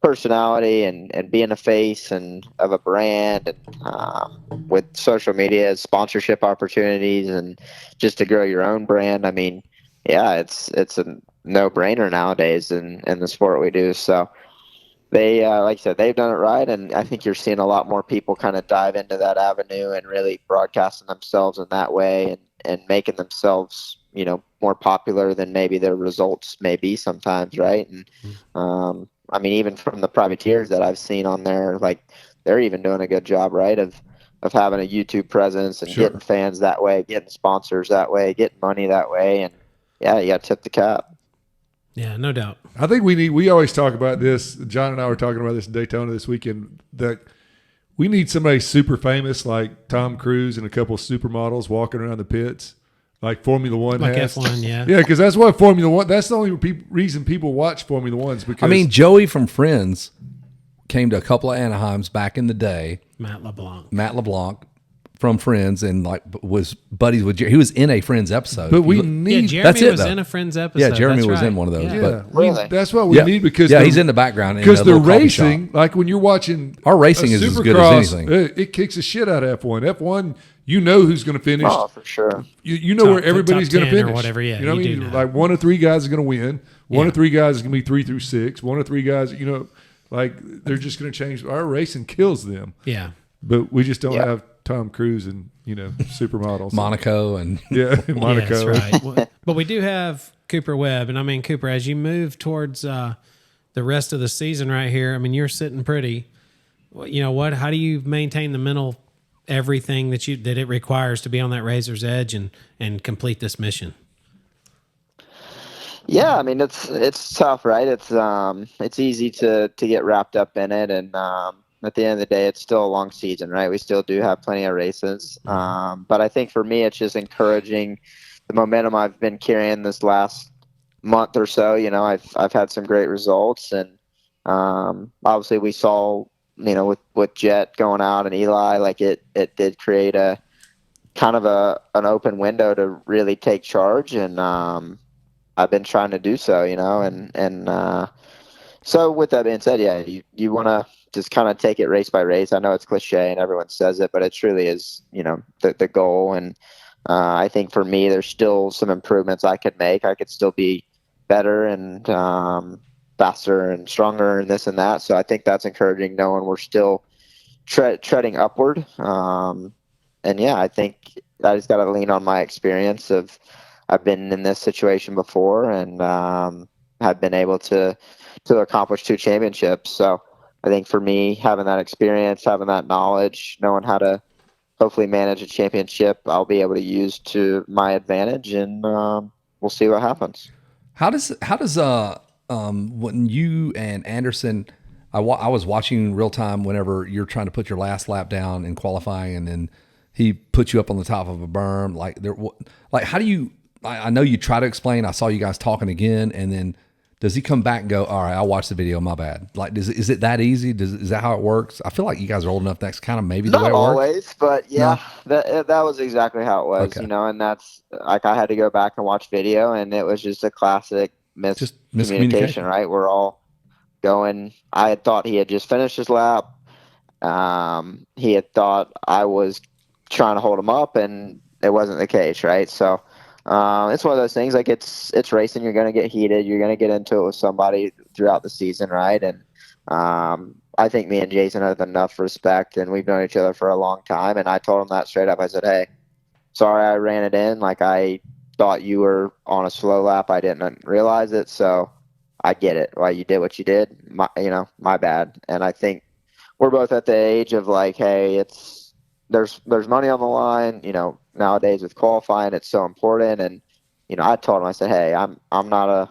Speaker 9: personality and being a face and of a brand, and with social media, sponsorship opportunities, and just to grow your own brand. I mean, yeah, it's a no brainer nowadays in the sport we do. So they, like I said, they've done it right, and I think you're seeing a lot more people kind of dive into that avenue and really broadcasting themselves in that way, and making themselves, you know, more popular than maybe their results may be sometimes, right? And I mean, even from the privateers that I've seen on there, like they're even doing a good job, right, of having a YouTube presence and
Speaker 1: Sure.
Speaker 9: getting fans that way, getting sponsors that way, getting money that way, and yeah, you got to tip the cap.
Speaker 3: Yeah, no doubt.
Speaker 1: I think we always talk about this. John and I were talking about this in Daytona this weekend, that we need somebody super famous like Tom Cruise and a couple of supermodels walking around the pits, like Formula One
Speaker 3: Like
Speaker 1: has.
Speaker 3: F1, yeah.
Speaker 1: Yeah, because that's what Formula One. That's the only reason people watch Formula Ones. Because
Speaker 2: I mean, Joey from Friends came to a couple of Anaheims back in the day.
Speaker 3: Matt LeBlanc.
Speaker 2: Matt LeBlanc from Friends, and like was buddies with Jeremy. He was in a Friends episode.
Speaker 1: but we
Speaker 2: Look-
Speaker 3: Yeah,
Speaker 1: need.
Speaker 3: Jeremy
Speaker 2: That's it,
Speaker 3: was
Speaker 2: though.
Speaker 3: in a Friends episode.
Speaker 2: Yeah, Jeremy
Speaker 3: That's
Speaker 2: was
Speaker 3: right.
Speaker 2: in one of those.
Speaker 3: Yeah.
Speaker 1: Yeah,
Speaker 2: But
Speaker 9: Really?
Speaker 1: that's what we need, because
Speaker 2: he's in the background in
Speaker 1: because
Speaker 2: a
Speaker 1: the
Speaker 2: little coffee shop.
Speaker 1: racing, like when you're watching
Speaker 2: Our racing
Speaker 1: a
Speaker 2: is as good
Speaker 1: Supercross,
Speaker 2: as anything.
Speaker 1: it kicks the shit out of F1. F1, you know who's going to finish.
Speaker 9: Oh, for sure.
Speaker 1: You know
Speaker 3: Top-
Speaker 1: where everybody's
Speaker 3: top
Speaker 1: going to
Speaker 3: 10 or
Speaker 1: finish.
Speaker 3: whatever, yeah,
Speaker 1: you know what I
Speaker 3: you
Speaker 1: mean?
Speaker 3: do know.
Speaker 1: Like one of three guys is going to win. One
Speaker 3: Yeah.
Speaker 1: of three guys is going to be 3 through 6. One of three guys, you know, like they're just going to change. Our racing kills them,
Speaker 3: Yeah.
Speaker 1: but we just don't
Speaker 9: Yeah.
Speaker 1: have Tom Cruise and, you know, supermodels.
Speaker 2: Monaco and
Speaker 1: Yeah, Monaco.
Speaker 3: Yeah, that's right. Well, but we do have Cooper Webb, and I mean, Cooper, as you move towards the rest of the season right here, I mean, you're sitting pretty. You know what? How do you maintain the mental everything that it requires to be on that razor's edge and complete this mission?
Speaker 9: Yeah, I mean, it's tough, right? It's easy to get wrapped up in it, and at the end of the day, it's still a long season, right? We still do have plenty of races, but I think for me, it's just encouraging the momentum I've been carrying this last month or so. You know, I've had some great results, and obviously we saw, you know, with Jet going out and Eli, like it did create a kind of an open window to really take charge, and I've been trying to do so, you know, and so with that being said, yeah, you want to just kind of take it race by race. I know it's cliche and everyone says it, but it truly is, you know, the goal. And I think for me, there's still some improvements I could make. I could still be better and faster and stronger and this and that. So I think that's encouraging, knowing we're still treading upward. And yeah, I think I just got to lean on my experience of I've been in this situation before, and have been able to accomplish 2 championships. So I think for me, having that experience, having that knowledge, knowing how to hopefully manage a championship, I'll be able to use to my advantage, and we'll see what happens.
Speaker 2: How does when you and Anderson, I was watching real time whenever you're trying to put your last lap down in qualifying, and then he put you up on the top of a berm. Like how do you? I know you try to explain. I saw you guys talking again, and then does he come back and go, all right, I'll watch the video, my bad? Like, is it that easy? Is that how it works? I feel like you guys are old enough. That's kind of maybe the way it
Speaker 9: Not
Speaker 2: works.
Speaker 9: always, but yeah, that was exactly how it was,
Speaker 2: Okay.
Speaker 9: you know, and that's like I had to go back and watch video, and it was just a classic
Speaker 2: Just
Speaker 9: miscommunication,
Speaker 2: miscommunication.
Speaker 9: right? We're all I had thought he had just finished his lap. He had thought I was trying to hold him up, and it wasn't the case, right? So it's one of those things. Like it's racing. You're going to get heated. You're going to get into it with somebody throughout the season, right? And I think me and Jason have enough respect, and we've known each other for a long time. And I told him that straight up. I said, "Hey, sorry I ran it in. Like I thought you were on a slow lap. I didn't realize it. So I get it. Why you did what you did. My bad." And I think we're both at the age of like, hey, there's money on the line. Nowadays with qualifying, it's so important. And I told him, I said, hey, I'm not a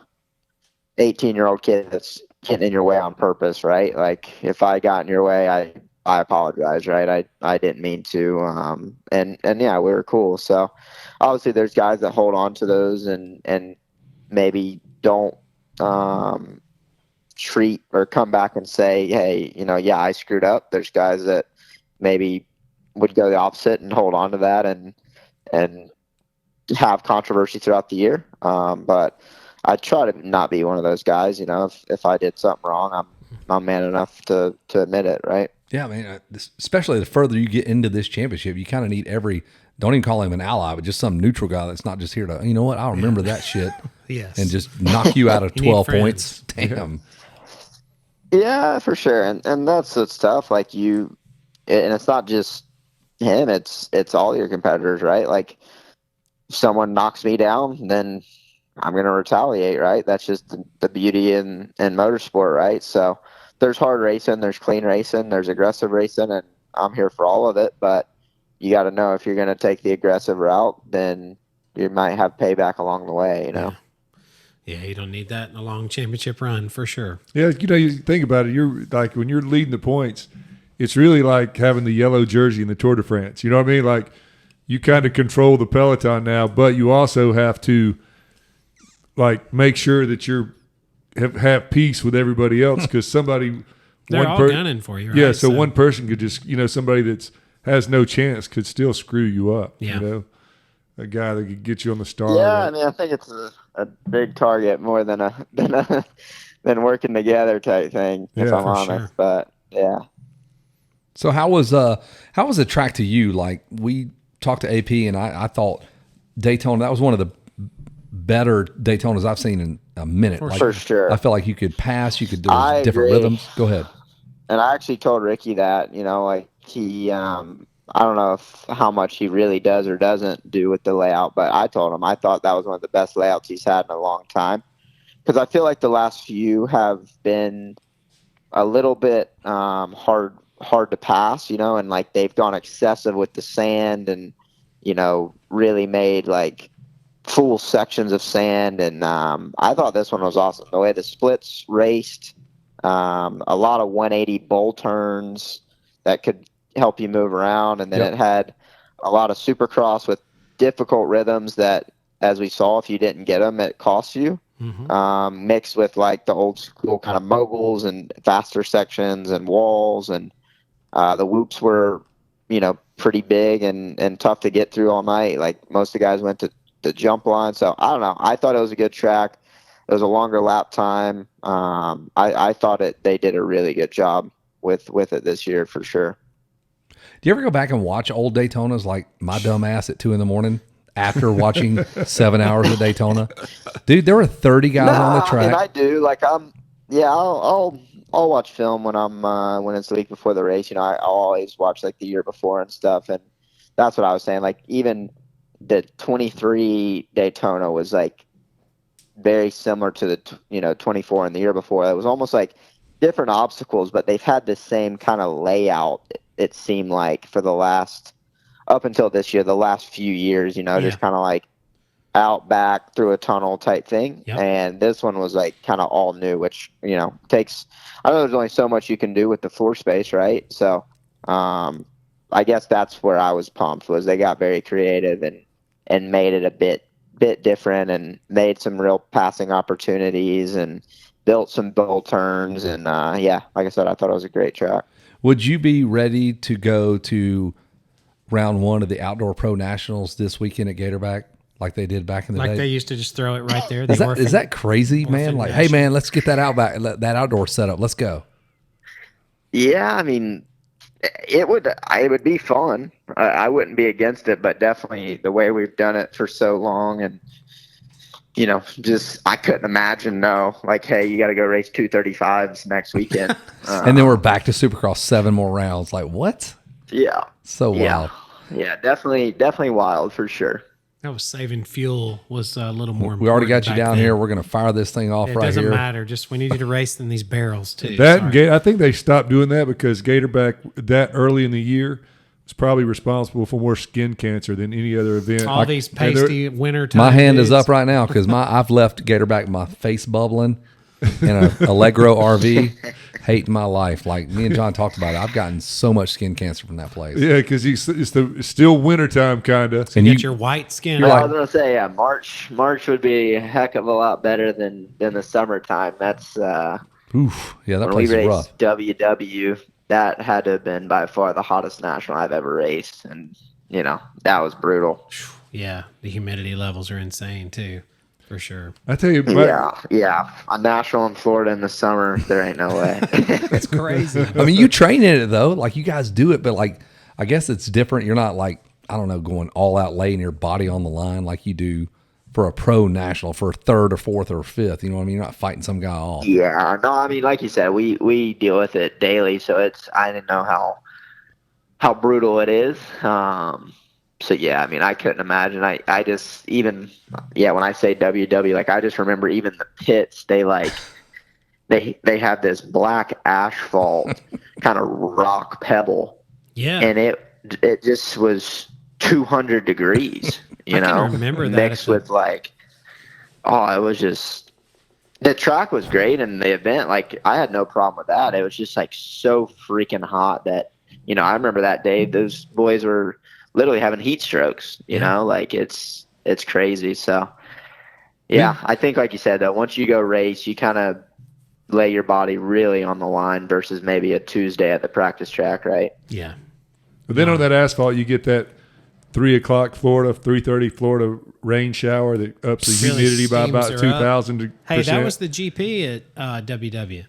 Speaker 9: 18-year-old kid that's getting in your way on purpose, right? Like if I got in your way, I apologize, right? I didn't mean to. And yeah, we were cool. So obviously there's guys that hold on to those and maybe don't treat or come back and say, hey, yeah, I screwed up. There's guys that maybe would go the opposite and hold on to that and have controversy throughout the year. But I try to not be one of those guys. If I did something wrong, I'm man enough to admit it, right?
Speaker 2: Yeah, man. Especially the further you get into this championship, you kind of need don't even call him an ally, but just some neutral guy that's not just here to, you know what, I'll remember that shit.
Speaker 3: Yes.
Speaker 2: And just knock you out of 12 points. Damn.
Speaker 9: Yeah, for sure. And that's tough. Like and it's not just him, it's all your competitors, right? Like if someone knocks me down, then I'm going to retaliate, right? That's just the beauty in motorsport, right? So there's hard racing, there's clean racing, there's aggressive racing, and I'm here for all of it. But you got to know if you're going to take the aggressive route, then you might have payback along the way,
Speaker 3: Yeah, you don't need that in a long championship run for sure.
Speaker 1: Yeah, you think about it. You're like when you're leading the points, it's really like having the yellow jersey in the Tour de France. You know what I mean? Like you kind of control the peloton now, but you also have to like make sure that you're have peace with everybody else because somebody
Speaker 3: they're all gunning for you, right?
Speaker 1: Yeah, so one person could just somebody that's has no chance could still screw you up.
Speaker 3: Yeah.
Speaker 1: A guy that could get you on the start.
Speaker 9: Yeah, I mean, I think it's a big target more than than working together type thing. If I'm honest,
Speaker 3: sure.
Speaker 9: But yeah.
Speaker 2: So how was the track to you? Like we talked to AP, and I thought Daytona, that was one of the better Daytonas I've seen in a minute.
Speaker 9: For sure.
Speaker 2: I felt like you could pass, you could do different rhythms. Go ahead.
Speaker 9: And I actually told Ricky that, like he, I don't know how much he really does or doesn't do with the layout, but I told him I thought that was one of the best layouts he's had in a long time. Because I feel like the last few have been a little bit hard to pass, and like they've gone excessive with the sand and, really made like full sections of sand. And I thought this one was awesome. The way the splits raced, a lot of 180 bowl turns that could help you move around. And then it had a lot of supercross with difficult rhythms that, as we saw, if you didn't get them, it costs you. Mm-hmm. Mixed with like the old school kind of moguls and faster sections and walls. And the whoops were, pretty big and tough to get through all night. Like most of the guys went to the jump line. So I don't know. I thought it was a good track. It was a longer lap time. I thought they did a really good job with it this year for sure.
Speaker 2: Do you ever go back and watch old Daytonas like my dumb ass at 2 a.m. after watching 7 hours of Daytona? Dude, there were 30 guys on the track.
Speaker 9: And I do. Like I'll watch film when it's the week before the race. I'll always watch like the year before and stuff. And that's what I was saying. Like even the 23 Daytona was like very similar to the 24 and the year before. It was almost like different obstacles, but they've had the same kind of layout. It seemed like for the last up until this year, the last few years, just kind of like out back through a tunnel type thing. Yep. And this one was like kind of all new, which, takes, I know there's only so much you can do with the floor space, right? So, I guess that's where I was pumped was they got very creative and made it a bit different and made some real passing opportunities and built some bowl turns. And, like I said, I thought it was a great track.
Speaker 2: Would you be ready to go to round one of the Outdoor Pro Nationals this weekend at Gatorback? like they did back in the
Speaker 3: Like
Speaker 2: day?
Speaker 3: they used to just throw it right there.
Speaker 2: Is that crazy, man? Like, hey, man, let's get that that outdoor setup. Let's go.
Speaker 9: Yeah, I mean, it would be fun. I wouldn't be against it, but definitely the way we've done it for so long, and just I couldn't imagine. No, like, hey, you got to go race 235s next weekend,
Speaker 2: And then we're back to Supercross, 7 more rounds. Like, what?
Speaker 9: Yeah,
Speaker 2: So wild.
Speaker 9: Yeah, definitely wild for sure.
Speaker 3: That was saving fuel was a little more.
Speaker 2: We already got you
Speaker 3: back
Speaker 2: down
Speaker 3: then.
Speaker 2: here. We're going to fire this thing off
Speaker 3: It
Speaker 2: right
Speaker 3: doesn't
Speaker 2: here.
Speaker 3: matter. Just we need you to race in these barrels too.
Speaker 1: I think they stopped doing that because Gatorback that early in the year was probably responsible for more skin cancer than any other event.
Speaker 3: All these pasty winter time.
Speaker 2: My hand is
Speaker 3: dudes.
Speaker 2: up right now because I've left Gatorback my face bubbling in a Allegro RV, hating my life. Like me and John talked about it. I've gotten so much skin cancer from that place.
Speaker 1: Yeah, because it's still wintertime, kind of.
Speaker 3: And you get your white skin.
Speaker 9: I was gonna say, yeah, March would be a heck of a lot better than the summertime. That's
Speaker 2: oof, yeah, that
Speaker 9: when
Speaker 2: place
Speaker 9: we
Speaker 2: is
Speaker 9: raced
Speaker 2: rough.
Speaker 9: WW. That had to have been by far the hottest national I've ever raced, and that was brutal.
Speaker 3: Yeah, the humidity levels are insane too, for sure.
Speaker 1: I tell you,
Speaker 9: Yeah, a national in Florida in the summer, there ain't no way.
Speaker 3: It's crazy.
Speaker 2: I mean, you train in it though, like you guys do it, but like I guess it's different. You're not like, I don't know, going all out, laying your body on the line like you do for a pro national for a 3rd or 4th or 5th. You know what I mean? You're not fighting some guy off.
Speaker 9: Yeah, no, I mean, like you said, we deal with it daily, so I didn't know how brutal it is. So yeah, I mean, I couldn't imagine. I just when I say WW, like I just remember even the pits, they had this black asphalt kind of rock pebble.
Speaker 3: Yeah.
Speaker 9: And it just was 200 degrees,
Speaker 3: I can remember that
Speaker 9: mixed with it was just, the track was great, and the event, like I had no problem with that. It was just like so freaking hot that, I remember that day, those boys were literally having heat strokes, like it's crazy. So yeah, I think like you said, though, once you go race, you kind of lay your body really on the line versus maybe a Tuesday at the practice track, right?
Speaker 3: Yeah.
Speaker 1: But then on that asphalt, you get that 3:00 Florida, 3:30 Florida rain shower that ups the
Speaker 3: Really
Speaker 1: humidity by about
Speaker 3: steams her up.
Speaker 1: 2,000%.
Speaker 3: Hey, that was the GP at WW.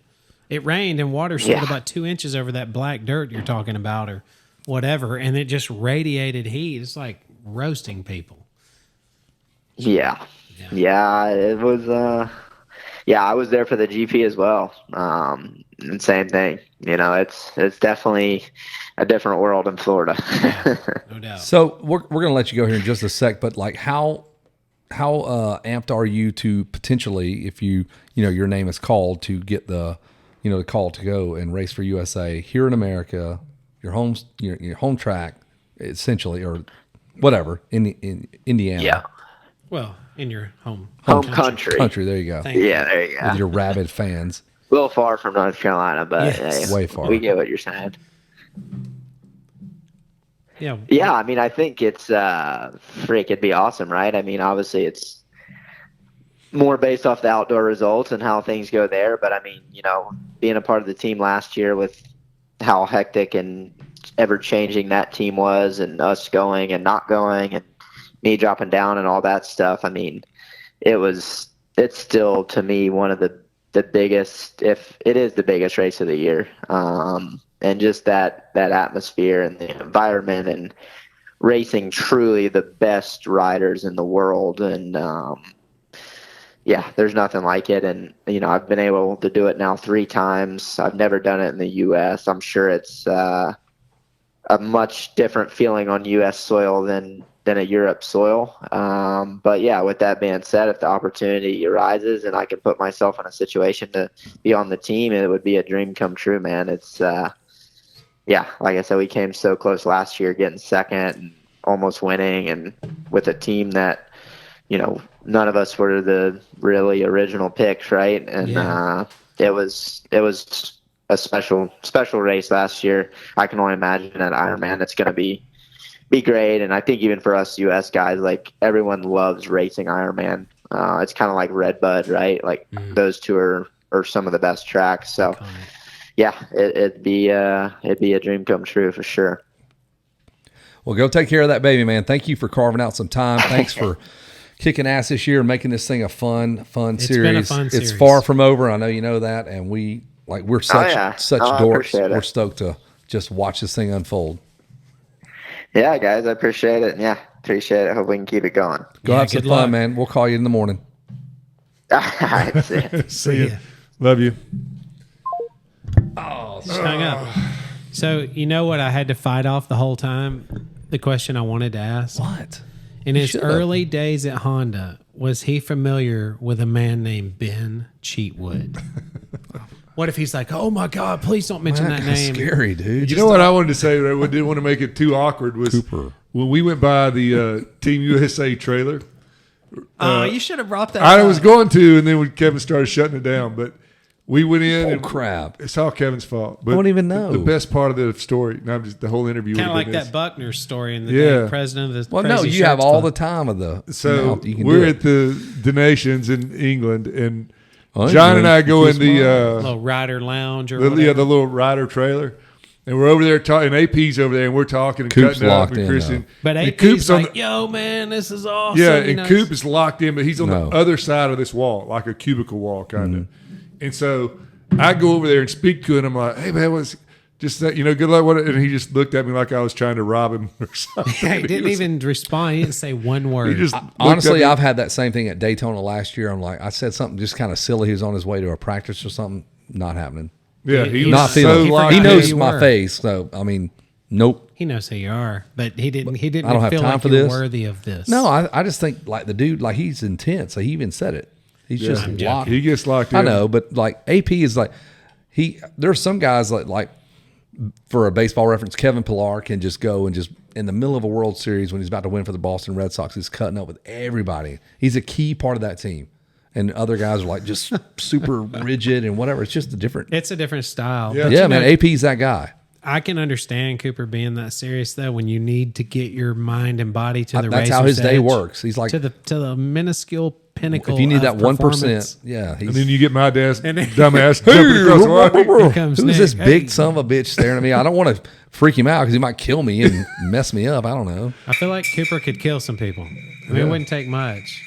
Speaker 3: It rained and water stood about 2 inches over that black dirt you're talking about, or whatever, and it just radiated heat. It's like roasting people.
Speaker 9: Yeah, it was. I was there for the GP as well. And same thing. It's definitely a different world in Florida.
Speaker 3: No doubt.
Speaker 2: So we're gonna let you go here in just a sec, but like how amped are you to potentially, if your name is called, to get the call to go and race for USA here in America, your home track essentially, or whatever in Indiana.
Speaker 9: Yeah.
Speaker 3: Well, in your home
Speaker 9: country.
Speaker 2: There you go.
Speaker 9: Yeah, there you go.
Speaker 2: With your rabid fans.
Speaker 9: A little far from North Carolina, but
Speaker 3: Yes.
Speaker 9: hey,
Speaker 2: Way far.
Speaker 9: we get what you're saying.
Speaker 3: Yeah.
Speaker 9: Yeah, I mean, I think it's it'd be awesome, right? I mean, obviously it's more based off the outdoor results and how things go there, but I mean, being a part of the team last year with how hectic and ever changing that team was, and us going and not going, and me dropping down and all that stuff. I mean, it's still to me one of the biggest, if it is the biggest race of the year. And just that atmosphere and the environment and racing truly the best riders in the world. And, there's nothing like it. And, I've been able to do it now 3 times. I've never done it in the U.S. I'm sure it's a much different feeling on U.S. soil than a Europe soil. But yeah, with that being said, if the opportunity arises and I can put myself in a situation to be on the team, it would be a dream come true, man. It's, like I said, we came so close last year, getting second and almost winning, and with a team that, none of us were the really original picks, right? And it was a special race last year. I can only imagine at Ironman it's going to be great. And I think even for us US guys, like everyone loves racing Ironman. It's kind of like Red Bud, right? Like those two are some of the best tracks. So it'd be a dream come true for sure.
Speaker 2: Well, go take care of that baby, man. Thank you for carving out some time. Thanks for kicking ass this year and making this thing a fun
Speaker 3: It's
Speaker 2: series.
Speaker 3: been a fun
Speaker 2: It's
Speaker 3: series.
Speaker 2: far from over. I know you know that, and we're such
Speaker 9: yeah.
Speaker 2: such
Speaker 9: I
Speaker 2: dorks.
Speaker 9: appreciate it.
Speaker 2: We're stoked to just watch this thing unfold.
Speaker 9: Yeah, guys, I appreciate it. Yeah, appreciate it. Hope we can keep it going.
Speaker 2: Go have some
Speaker 3: good
Speaker 2: fun,
Speaker 3: luck.
Speaker 2: man. We'll call you in the morning.
Speaker 9: All right, see ya.
Speaker 1: See ya. Love you.
Speaker 3: Just hung up. So you know what I had to fight off the whole time? The question I wanted to ask.
Speaker 2: What?
Speaker 3: In his
Speaker 2: should've.
Speaker 3: early days at Honda, was he familiar with a man named Ben Cheatwood? What if he's like, oh my God, please don't mention that
Speaker 2: That's
Speaker 3: name.
Speaker 2: scary, dude.
Speaker 1: You know what I wanted to say, but I didn't want to make it too awkward, was
Speaker 4: Cooper.
Speaker 1: when we went by the Team USA trailer.
Speaker 3: Oh, you should have brought that
Speaker 1: I
Speaker 3: up.
Speaker 1: was going to, and then when Kevin started shutting it down, but we went in. and
Speaker 2: crap.
Speaker 1: It's all Kevin's fault. But
Speaker 2: I don't even know.
Speaker 1: The best part of the story, not just the whole interview.
Speaker 3: Kind of
Speaker 1: would've
Speaker 3: like
Speaker 1: been
Speaker 3: that Buckner story in the
Speaker 1: Yeah.
Speaker 3: day, president of the
Speaker 2: Well, no,
Speaker 3: Crazy
Speaker 2: you have
Speaker 3: Shirts
Speaker 2: all
Speaker 3: Club.
Speaker 2: the time of the.
Speaker 1: So
Speaker 2: you can
Speaker 1: we're
Speaker 2: do
Speaker 1: at
Speaker 2: it.
Speaker 1: the Nations in England, and
Speaker 2: Oh,
Speaker 1: John and
Speaker 2: yeah.
Speaker 1: I go in the
Speaker 3: little rider lounge or
Speaker 1: the
Speaker 3: whatever.
Speaker 1: little rider trailer, and we're over there talking. And AP's over there, and we're talking and
Speaker 2: Coop's
Speaker 1: cutting up.
Speaker 2: locked
Speaker 1: And
Speaker 2: in,
Speaker 1: Christian,
Speaker 3: But
Speaker 1: and
Speaker 3: AP's
Speaker 1: Coop's on
Speaker 3: like,
Speaker 1: the,
Speaker 3: yo, man, this is awesome.
Speaker 1: yeah,
Speaker 3: You
Speaker 1: and
Speaker 3: know,
Speaker 1: Coop is locked in, but he's on
Speaker 2: No.
Speaker 1: the other side of this wall, like a cubicle wall, kind of.
Speaker 2: Mm-hmm.
Speaker 1: And so I go over there and speak to him. I'm like, hey man, what's just that? You know, good luck. What? And he just looked at me like I was trying to rob him or something.
Speaker 3: He didn't even respond. He didn't say one word.
Speaker 1: He just looked
Speaker 2: Honestly,
Speaker 1: at me.
Speaker 2: I've had that same thing at Daytona last year. I'm like, I said something just kind of silly. He was on his way to a practice or something. Not happening.
Speaker 1: Yeah, he
Speaker 2: Not
Speaker 1: was
Speaker 2: feeling.
Speaker 1: so
Speaker 3: forgot
Speaker 2: He
Speaker 3: who
Speaker 2: knows
Speaker 3: you
Speaker 2: my
Speaker 3: were.
Speaker 2: face. So I mean, nope.
Speaker 3: He knows who you are, but he didn't. He didn't
Speaker 2: I don't have
Speaker 3: feel
Speaker 2: time
Speaker 3: like
Speaker 2: for
Speaker 3: you're
Speaker 2: this.
Speaker 3: worthy of this.
Speaker 2: No, I just think like the dude, like he's intense. Like, he even said it. He's just
Speaker 3: I'm
Speaker 2: locked.
Speaker 1: He gets locked in.
Speaker 2: I know, but like AP is like there's some guys like for a baseball reference, Kevin Pillar can just go and just in the middle of a World Series when he's about to win for the Boston Red Sox, he's cutting up with everybody. He's a key part of that team. And other guys are like just super rigid and whatever. It's just a different.
Speaker 3: It's a different style.
Speaker 1: Yeah.
Speaker 3: But
Speaker 2: Yeah,
Speaker 3: you
Speaker 2: man.
Speaker 3: know,
Speaker 2: AP's that guy.
Speaker 3: I can understand Cooper being that serious though. When you need to get your mind and body to the
Speaker 2: That's how
Speaker 3: razor's
Speaker 2: his day
Speaker 3: edge,
Speaker 2: works. He's like,
Speaker 3: to the minuscule pinnacle.
Speaker 2: if you need
Speaker 3: of
Speaker 2: that 1%,
Speaker 3: performance.
Speaker 2: yeah. He's,
Speaker 1: And then you get my dad's
Speaker 3: And then-
Speaker 1: dumbass jumping across the line.
Speaker 3: Here comes
Speaker 2: who's
Speaker 3: Nick.
Speaker 2: this
Speaker 3: Hey.
Speaker 2: big son of a bitch staring at me? I don't want to freak him out because he might kill me and mess me up. I don't know.
Speaker 3: I feel like Cooper could kill some people. I mean, it wouldn't take much.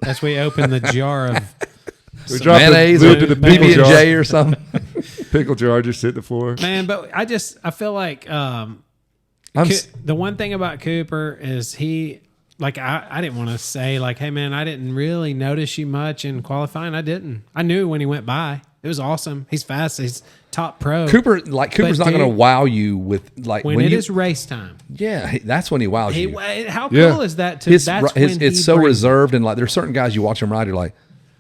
Speaker 3: That's we open the jar of
Speaker 1: We drop
Speaker 2: Mayonnaise
Speaker 1: the
Speaker 2: or
Speaker 1: lid to the pickle jar.
Speaker 2: PB&J or something.
Speaker 1: Pickle jar just hit the floor.
Speaker 3: man. But I feel like
Speaker 2: I'm
Speaker 3: the one thing about Cooper is he, like, I didn't want to say, like, hey, man, I didn't really notice you much in qualifying. I didn't. I knew when he went by. It was awesome. He's fast. He's top pro.
Speaker 2: Cooper's
Speaker 3: But,
Speaker 2: not going to
Speaker 3: dude,
Speaker 2: wow you with like
Speaker 3: when it is race time.
Speaker 2: Yeah, that's when he wows you.
Speaker 3: How
Speaker 1: Yeah.
Speaker 3: cool is that?
Speaker 2: It's
Speaker 3: When
Speaker 2: so reserved and like there's certain guys you watch him ride, you're like,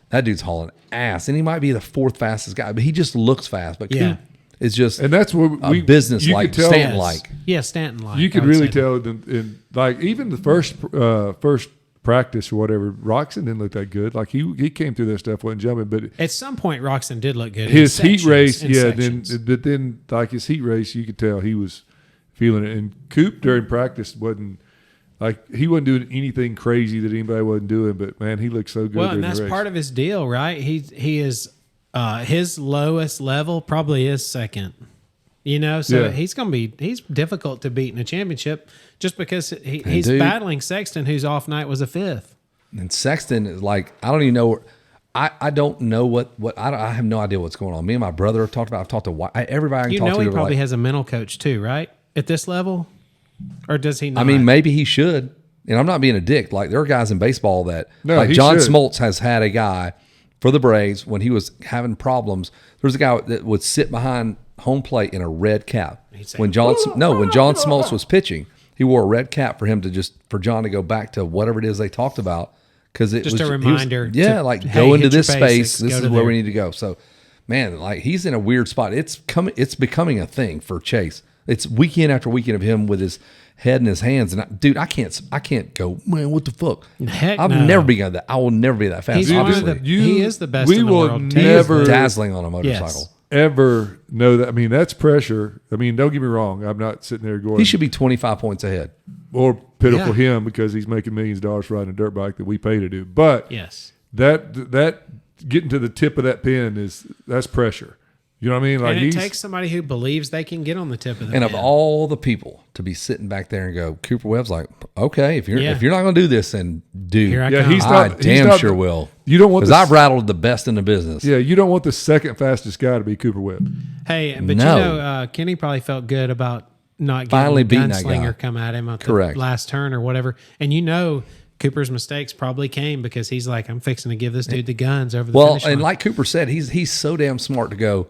Speaker 2: that dude's hauling ass, and he might be the fourth fastest guy, but he just looks fast. But
Speaker 3: Yeah.
Speaker 2: Coop is just
Speaker 1: And that's where
Speaker 2: a business
Speaker 1: you
Speaker 2: like
Speaker 1: could tell-
Speaker 2: Stanton like.
Speaker 3: Yeah, Stanton like.
Speaker 1: You
Speaker 3: I
Speaker 1: could
Speaker 3: would
Speaker 1: really
Speaker 3: say
Speaker 1: tell in like even the first practice or whatever, Roxon didn't look that good. Like he came through that stuff, wasn't jumping, but
Speaker 3: At some point, Roxon did look good.
Speaker 1: his
Speaker 3: in
Speaker 1: heat
Speaker 3: sections,
Speaker 1: race,
Speaker 3: in
Speaker 1: yeah.
Speaker 3: sections.
Speaker 1: But then like his heat race, you could tell he was feeling it. And Coop during practice wasn't like he wasn't doing anything crazy that anybody wasn't doing. But man, he looked so good.
Speaker 3: Well,
Speaker 1: during
Speaker 3: and that's
Speaker 1: the race.
Speaker 3: part of his deal, right? He is his lowest level probably is second. You know, so
Speaker 1: Yeah.
Speaker 3: he's difficult to beat in a championship just because he's
Speaker 2: dude-
Speaker 3: battling Sexton, whose off night was a fifth.
Speaker 2: And Sexton is like, I don't even know. I don't know what I have no idea what's going on. Me and my brother have talked about. I've talked to everybody I can
Speaker 3: You
Speaker 2: talk
Speaker 3: know,
Speaker 2: to.
Speaker 3: he
Speaker 2: they're
Speaker 3: probably
Speaker 2: like,
Speaker 3: has a mental coach too, right? At this level, or does he not?
Speaker 2: I mean, maybe he should. And I'm not being a dick. Like there are guys in baseball that,
Speaker 1: No,
Speaker 2: like
Speaker 1: he
Speaker 2: John
Speaker 1: should.
Speaker 2: Smoltz has had a guy for the Braves when he was having problems. There was a guy that would sit behind home plate in a red cap.
Speaker 3: say,
Speaker 2: When John Smoltz was pitching, he wore a red cap for him to for John to go back to whatever it is they talked about. Because it
Speaker 3: Just
Speaker 2: was
Speaker 3: a
Speaker 2: he
Speaker 3: reminder
Speaker 2: was, yeah,
Speaker 3: to,
Speaker 2: like
Speaker 3: hey,
Speaker 2: go into
Speaker 3: hit your
Speaker 2: this space.
Speaker 3: basics,
Speaker 2: This
Speaker 3: go
Speaker 2: is
Speaker 3: to
Speaker 2: where we
Speaker 3: there.
Speaker 2: need to go. So, man, like he's in a weird spot. It's becoming a thing for Chase. It's weekend after weekend of him with his head in his hands. And dude, I can't go, man, what the fuck?
Speaker 3: Heck
Speaker 2: I've
Speaker 3: no.
Speaker 2: never been that. I will never be that fast.
Speaker 3: He's one of
Speaker 2: obviously.
Speaker 3: the- he is the best
Speaker 1: We
Speaker 3: in the
Speaker 1: will
Speaker 3: world.
Speaker 2: He is
Speaker 1: never
Speaker 2: dazzling on a motorcycle.
Speaker 3: Yes.
Speaker 1: ever know that. I mean, that's pressure. I mean, don't get me wrong. I'm not sitting there going,
Speaker 2: He should be 25 points ahead.
Speaker 1: or pitiful
Speaker 3: Yeah.
Speaker 1: him because he's making millions of dollars riding a dirt bike that we pay to do. But
Speaker 3: Yes.
Speaker 1: that getting to the tip of that pin that's pressure. You know what I mean? Like
Speaker 3: And it takes somebody who believes they can get on the tip of the
Speaker 2: And
Speaker 3: pin.
Speaker 2: of all the people to be sitting back there and go, Cooper Webb's like, okay, if you're
Speaker 3: Yeah.
Speaker 2: not going to do this, then do.
Speaker 3: Here I
Speaker 1: Yeah,
Speaker 3: come.
Speaker 1: he's
Speaker 2: I
Speaker 1: not.
Speaker 2: damn
Speaker 1: he's not
Speaker 2: sure
Speaker 1: the-
Speaker 2: will.
Speaker 1: You don't want
Speaker 2: Because I've rattled the best in the business.
Speaker 1: Yeah, you don't want the second fastest guy to be Cooper Webb.
Speaker 3: Hey, but
Speaker 2: No.
Speaker 3: Kenny probably felt good about not
Speaker 2: Finally
Speaker 3: getting
Speaker 2: beating that guy.
Speaker 3: Gunslinger come at him at
Speaker 2: Correct.
Speaker 3: the last turn or whatever. And Cooper's mistakes probably came because he's like, I'm fixing to give this dude the guns over the
Speaker 2: Well,
Speaker 3: finish line.
Speaker 2: and like Cooper said, he's so damn smart to go,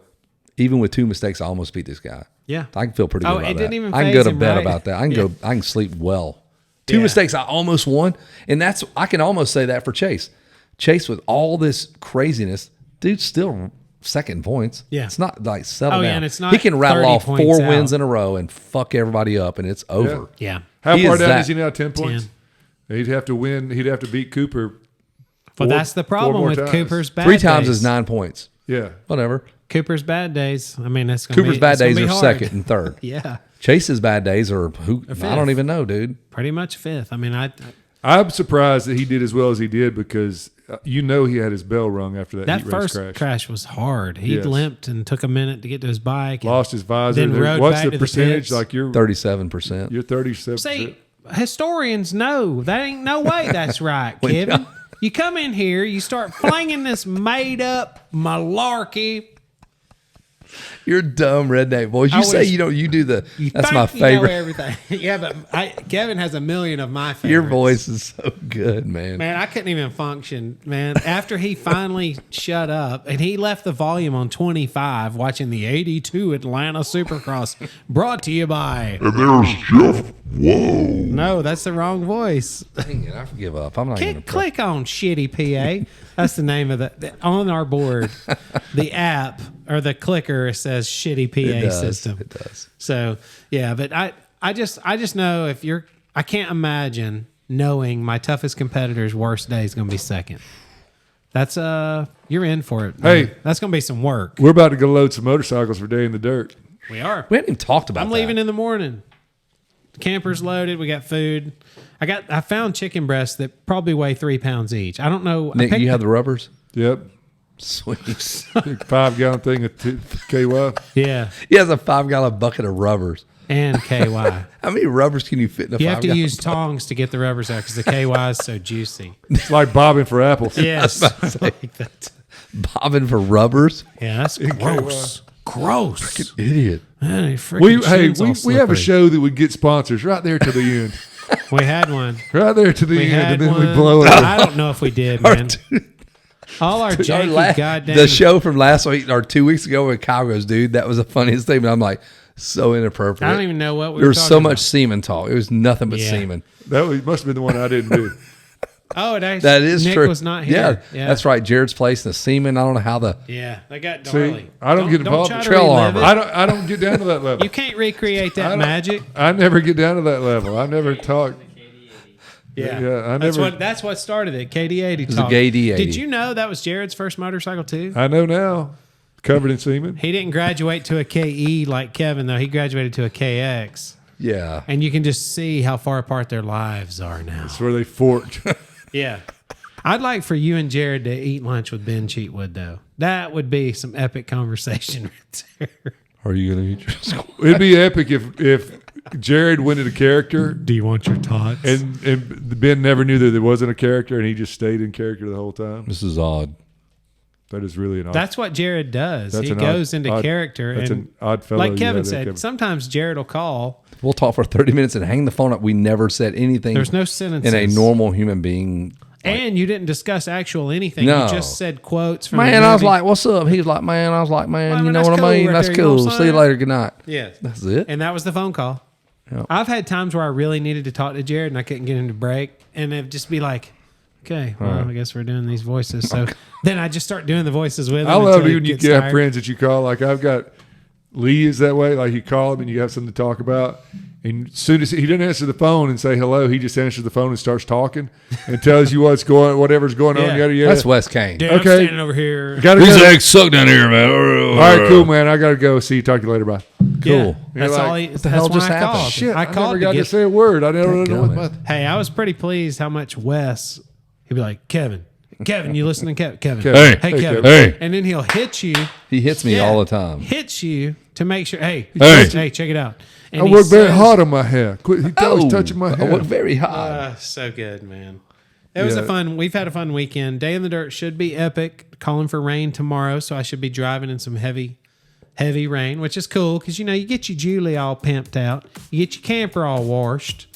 Speaker 2: even with 2 mistakes, I almost beat this guy.
Speaker 3: Yeah.
Speaker 2: I can feel pretty good
Speaker 3: Oh,
Speaker 2: about
Speaker 3: it
Speaker 2: that.
Speaker 3: didn't even
Speaker 2: I can
Speaker 3: faze
Speaker 2: go to
Speaker 3: him,
Speaker 2: bed
Speaker 3: right?
Speaker 2: about that. I can
Speaker 3: Yeah.
Speaker 2: I can sleep well. 2
Speaker 3: Yeah.
Speaker 2: mistakes, I almost won. And I can almost say that for Chase. Chase, with all this craziness, dude's still second in points.
Speaker 3: Yeah.
Speaker 2: It's not like settle
Speaker 3: Oh,
Speaker 2: down.
Speaker 3: yeah, and it's not
Speaker 2: he can rattle
Speaker 3: 30
Speaker 2: off
Speaker 3: points
Speaker 2: 4
Speaker 3: out.
Speaker 2: wins in a row and fuck everybody up, and it's over.
Speaker 3: yeah.
Speaker 1: How
Speaker 2: He
Speaker 1: far
Speaker 2: is
Speaker 1: down
Speaker 2: that-
Speaker 1: is he now? 10 points. He'd have to win. He'd have to beat Cooper.
Speaker 3: But that's the problem
Speaker 1: more
Speaker 3: with
Speaker 1: times.
Speaker 3: Cooper's bad
Speaker 2: 3 times
Speaker 3: days.
Speaker 2: is 9 points.
Speaker 1: Yeah.
Speaker 2: Whatever.
Speaker 3: Cooper's bad days. I mean, that's gonna
Speaker 2: Cooper's
Speaker 3: be,
Speaker 2: bad
Speaker 3: it's gonna
Speaker 2: days
Speaker 3: be
Speaker 2: are
Speaker 3: hard.
Speaker 2: second and third.
Speaker 3: Yeah,
Speaker 2: Chase's bad days are who? I
Speaker 3: fifth.
Speaker 2: don't even know, dude.
Speaker 3: pretty much fifth. I mean,
Speaker 1: I'm surprised that he did as well as he did because he had his bell rung after that
Speaker 3: that
Speaker 1: heat race
Speaker 3: first
Speaker 1: crash.
Speaker 3: was hard. He
Speaker 1: Yes.
Speaker 3: limped and took a minute to get to his bike. and
Speaker 1: Lost his visor.
Speaker 3: Then rode
Speaker 1: What's
Speaker 3: back
Speaker 1: the
Speaker 3: to
Speaker 1: percentage?
Speaker 3: pits.
Speaker 1: Like you're
Speaker 2: 37%.
Speaker 1: You're 37%.
Speaker 3: See, historians know that ain't no way that's right, Kevin. You come in here, you start flinging this made up malarkey.
Speaker 2: You're dumb redneck boys. You
Speaker 3: I
Speaker 2: say
Speaker 3: was-
Speaker 2: you don't. You do the.
Speaker 3: You
Speaker 2: That's
Speaker 3: think
Speaker 2: my
Speaker 3: you know
Speaker 2: favorite.
Speaker 3: everything. Yeah, but Kevin has a million of my favorites.
Speaker 2: Your voice is so good, man.
Speaker 3: Man, I couldn't even function, man. After he finally shut up and he left the volume on 25 watching the 82 Atlanta Supercross brought to you by...
Speaker 4: And there's Jeff. Whoa.
Speaker 3: No, that's the wrong voice.
Speaker 2: Dang it, I give up. I'm not going to
Speaker 3: Click on Shitty PA. That's the name of on our board. The app or the clicker says Shitty PA system.
Speaker 2: It does.
Speaker 3: So yeah, but I just know if you're, I can't imagine knowing my toughest competitor's worst day is going to be second. That's you're in for it.
Speaker 1: Hey.
Speaker 3: man. That's going to be some work.
Speaker 1: We're about to go load some motorcycles for Day in the Dirt.
Speaker 3: We are.
Speaker 2: We haven't even talked about
Speaker 3: I'm
Speaker 2: that.
Speaker 3: leaving in the morning. The camper's loaded. We got food. I found chicken breasts that probably weigh 3 pounds each. I don't know. I
Speaker 2: Nick,
Speaker 3: picked-
Speaker 2: you have the rubbers?
Speaker 1: Yep.
Speaker 2: Sweet.
Speaker 1: 5-gallon thing of KY.
Speaker 3: Yeah,
Speaker 2: He has a 5-gallon bucket of rubbers.
Speaker 3: and KY.
Speaker 2: How many rubbers can you fit in a
Speaker 3: You have to
Speaker 2: 5-gallon
Speaker 3: use tongs to get the rubbers out because the KY is so juicy.
Speaker 1: It's like bobbing for apples.
Speaker 3: Yes. Like that.
Speaker 2: bobbing for rubbers?
Speaker 3: Yeah, that's gross. Gross.
Speaker 2: Idiot.
Speaker 3: Man, he freaking shins all
Speaker 1: We have a
Speaker 3: slippery.
Speaker 1: show that would get sponsors right there to the end.
Speaker 3: We had one.
Speaker 1: Right there to the
Speaker 3: We
Speaker 1: end,
Speaker 3: had
Speaker 1: and then
Speaker 3: one.
Speaker 1: we blow it up.
Speaker 3: I don't know if we did, man. All our janky goddamn.
Speaker 2: The show from last week or 2 weeks ago with Kyle goes, dude, that was the funniest thing. But I'm like, so inappropriate.
Speaker 3: I don't even know what we
Speaker 2: There
Speaker 3: were
Speaker 2: was
Speaker 3: talking
Speaker 2: so much
Speaker 3: about.
Speaker 2: semen talk. It was nothing but
Speaker 3: Yeah.
Speaker 2: semen.
Speaker 1: Must have been the one I didn't do.
Speaker 3: Oh, it actually,
Speaker 2: That is
Speaker 3: Nick
Speaker 2: true.
Speaker 3: was not here.
Speaker 2: Yeah, that's right. Jared's place and the semen. I don't know how the
Speaker 3: Yeah, they got
Speaker 1: See,
Speaker 3: Darley.
Speaker 1: I don't get involved
Speaker 3: try
Speaker 1: in
Speaker 3: to
Speaker 2: trail
Speaker 3: relive
Speaker 2: armor.
Speaker 3: it.
Speaker 1: I don't get down to that level.
Speaker 3: You can't recreate that
Speaker 1: don't-
Speaker 3: magic.
Speaker 1: I never get down to that level. I never talk.
Speaker 3: Yeah,
Speaker 1: Yeah, I
Speaker 3: that's
Speaker 1: never.
Speaker 3: that's what started it. KD80
Speaker 2: was a
Speaker 3: talk.
Speaker 2: gay D80.
Speaker 3: Did you know that was Jared's first motorcycle too?
Speaker 1: I know now. Covered in semen.
Speaker 3: He didn't graduate to a KE like Kevin though. He graduated to a KX,
Speaker 2: yeah.
Speaker 3: and you can just see how far apart their lives are now.
Speaker 1: That's where they forked.
Speaker 3: Yeah. I'd like for you and Jared to eat lunch with Ben Cheatwood, though. That would be some epic conversation right there.
Speaker 4: Are you going to eat your skull?
Speaker 1: It'd be epic if Jared went into character
Speaker 3: Do you want your tots?
Speaker 1: and Ben never knew that there wasn't a character and he just stayed in character the whole time.
Speaker 4: This is odd.
Speaker 1: That is really an odd.
Speaker 3: That's what Jared does.
Speaker 1: That's
Speaker 3: He
Speaker 1: an
Speaker 3: goes
Speaker 1: odd-
Speaker 3: into
Speaker 1: odd-
Speaker 3: character.
Speaker 1: that's
Speaker 3: and
Speaker 1: an odd fellow
Speaker 3: like
Speaker 1: you
Speaker 3: Kevin
Speaker 1: have there,
Speaker 3: said,
Speaker 1: Kevin.
Speaker 3: sometimes Jared will call.
Speaker 2: We'll talk for 30 minutes and hang the phone up. We never said anything
Speaker 3: There's no sentences.
Speaker 2: in a normal human being.
Speaker 3: And you didn't discuss actual anything.
Speaker 2: No.
Speaker 3: You just said quotes from
Speaker 2: Man,
Speaker 3: the movie.
Speaker 2: I was like, what's up? He was like, man. I was like, man,
Speaker 3: Well, I
Speaker 2: you
Speaker 3: mean,
Speaker 2: know
Speaker 3: that's
Speaker 2: what I
Speaker 3: cool
Speaker 2: mean?
Speaker 3: right
Speaker 2: That's
Speaker 3: there, you know what
Speaker 2: cool.
Speaker 3: I'm
Speaker 2: See you
Speaker 3: saying?
Speaker 2: later. Good night.
Speaker 3: yeah.
Speaker 2: That's it.
Speaker 3: And that was the phone call.
Speaker 2: Yep.
Speaker 3: I've had times where I really needed to talk to Jared and I couldn't get him to break. And it'd just be like, okay, well, I guess we're doing these voices. So then I just start doing the voices with him.
Speaker 1: I love
Speaker 3: until he
Speaker 1: it when you
Speaker 3: gets
Speaker 1: have
Speaker 3: tired.
Speaker 1: friends that you call. Like I've got Lee is that way. Like you call him and you have something to talk about. And as soon as he doesn't answer the phone and say hello, he just answers the phone and starts talking and tells you whatever's going on.
Speaker 3: Yeah.
Speaker 1: Yada yada.
Speaker 2: That's Wes Kane.
Speaker 3: Dude, I'm
Speaker 1: Okay.
Speaker 3: standing over here.
Speaker 1: Gotta
Speaker 4: These
Speaker 1: go.
Speaker 4: eggs suck down here, man.
Speaker 1: All right, cool, man. I gotta go. See you. Talk to you later. Bye.
Speaker 2: Cool.
Speaker 3: Yeah,
Speaker 1: You're
Speaker 3: that's
Speaker 1: like,
Speaker 3: all he.
Speaker 2: what the hell
Speaker 3: that's
Speaker 2: just
Speaker 3: why I
Speaker 2: happened?
Speaker 3: called.
Speaker 1: Shit,
Speaker 3: I
Speaker 1: I
Speaker 3: called
Speaker 1: never
Speaker 3: to
Speaker 1: got to
Speaker 3: get.
Speaker 1: say a word. I never know what
Speaker 2: Dadgummit.
Speaker 1: my.
Speaker 3: Hey, I was pretty pleased how much Wes. He'd be like, Kevin, Kevin, you listening, Kevin?
Speaker 1: Kevin.
Speaker 3: Hey,
Speaker 1: Hey,
Speaker 3: Kevin.
Speaker 4: Hey.
Speaker 3: And then he'll hit you.
Speaker 2: He hits me
Speaker 3: Yeah.
Speaker 2: all the time.
Speaker 3: Hits you to make sure. Hey,
Speaker 4: Hey.
Speaker 3: check it out. And
Speaker 1: I
Speaker 3: he
Speaker 1: work very
Speaker 3: says-
Speaker 1: hard on my hair. Quit. He's always touching my
Speaker 2: I
Speaker 1: hair.
Speaker 2: work very hard.
Speaker 3: So good, man. It was a
Speaker 1: Yeah.
Speaker 3: fun. We've had a fun weekend. Day in the dirt should be epic. Calling for rain tomorrow, so I should be driving in some heavy rain, which is cool because you get your Julie all pimped out, you get your camper all washed,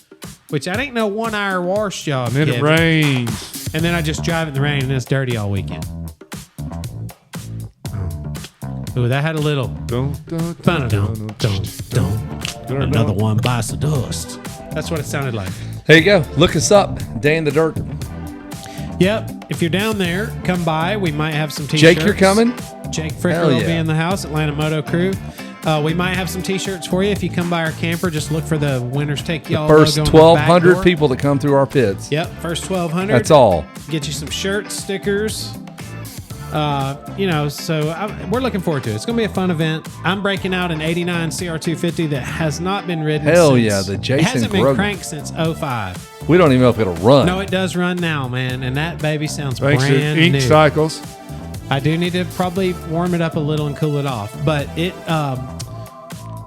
Speaker 3: which that ain't no 1 hour wash job.
Speaker 1: And then it
Speaker 3: Kevin.
Speaker 1: rains.
Speaker 3: And then I just drive in the rain and it's dirty all weekend. Ooh, that had a little. Another one bites the dust. That's what it sounded like.
Speaker 2: There you go. Look us up. Day in the Dirt.
Speaker 3: Yep. If you're down there, come by. We might have some t-shirts.
Speaker 2: Jake, you're coming?
Speaker 3: Jake Fricker
Speaker 2: Hell
Speaker 3: will be
Speaker 2: yeah.
Speaker 3: in the house. Atlanta Moto Crew. We might have some t-shirts for you if you come by our camper. Just look for the Winners Take Y'all
Speaker 2: First
Speaker 3: logo on the back
Speaker 2: 1,200
Speaker 3: door.
Speaker 2: people that come through our pits.
Speaker 3: Yep. First 1,200.
Speaker 2: That's all.
Speaker 3: Get you some shirts, stickers. We're looking forward to it. It's going to be a fun event. I'm breaking out an 89 CR250 that has not been ridden
Speaker 2: Hell
Speaker 3: since.
Speaker 2: yeah, the Jason
Speaker 3: It hasn't been
Speaker 2: Grogan.
Speaker 3: cranked since 05.
Speaker 2: We don't even know if it'll run.
Speaker 3: No, it does run now, man. And that baby sounds
Speaker 1: Thanks to
Speaker 3: brand
Speaker 1: Ink
Speaker 3: new.
Speaker 1: Cycles.
Speaker 3: I do need to probably warm it up a little and cool it off. But it,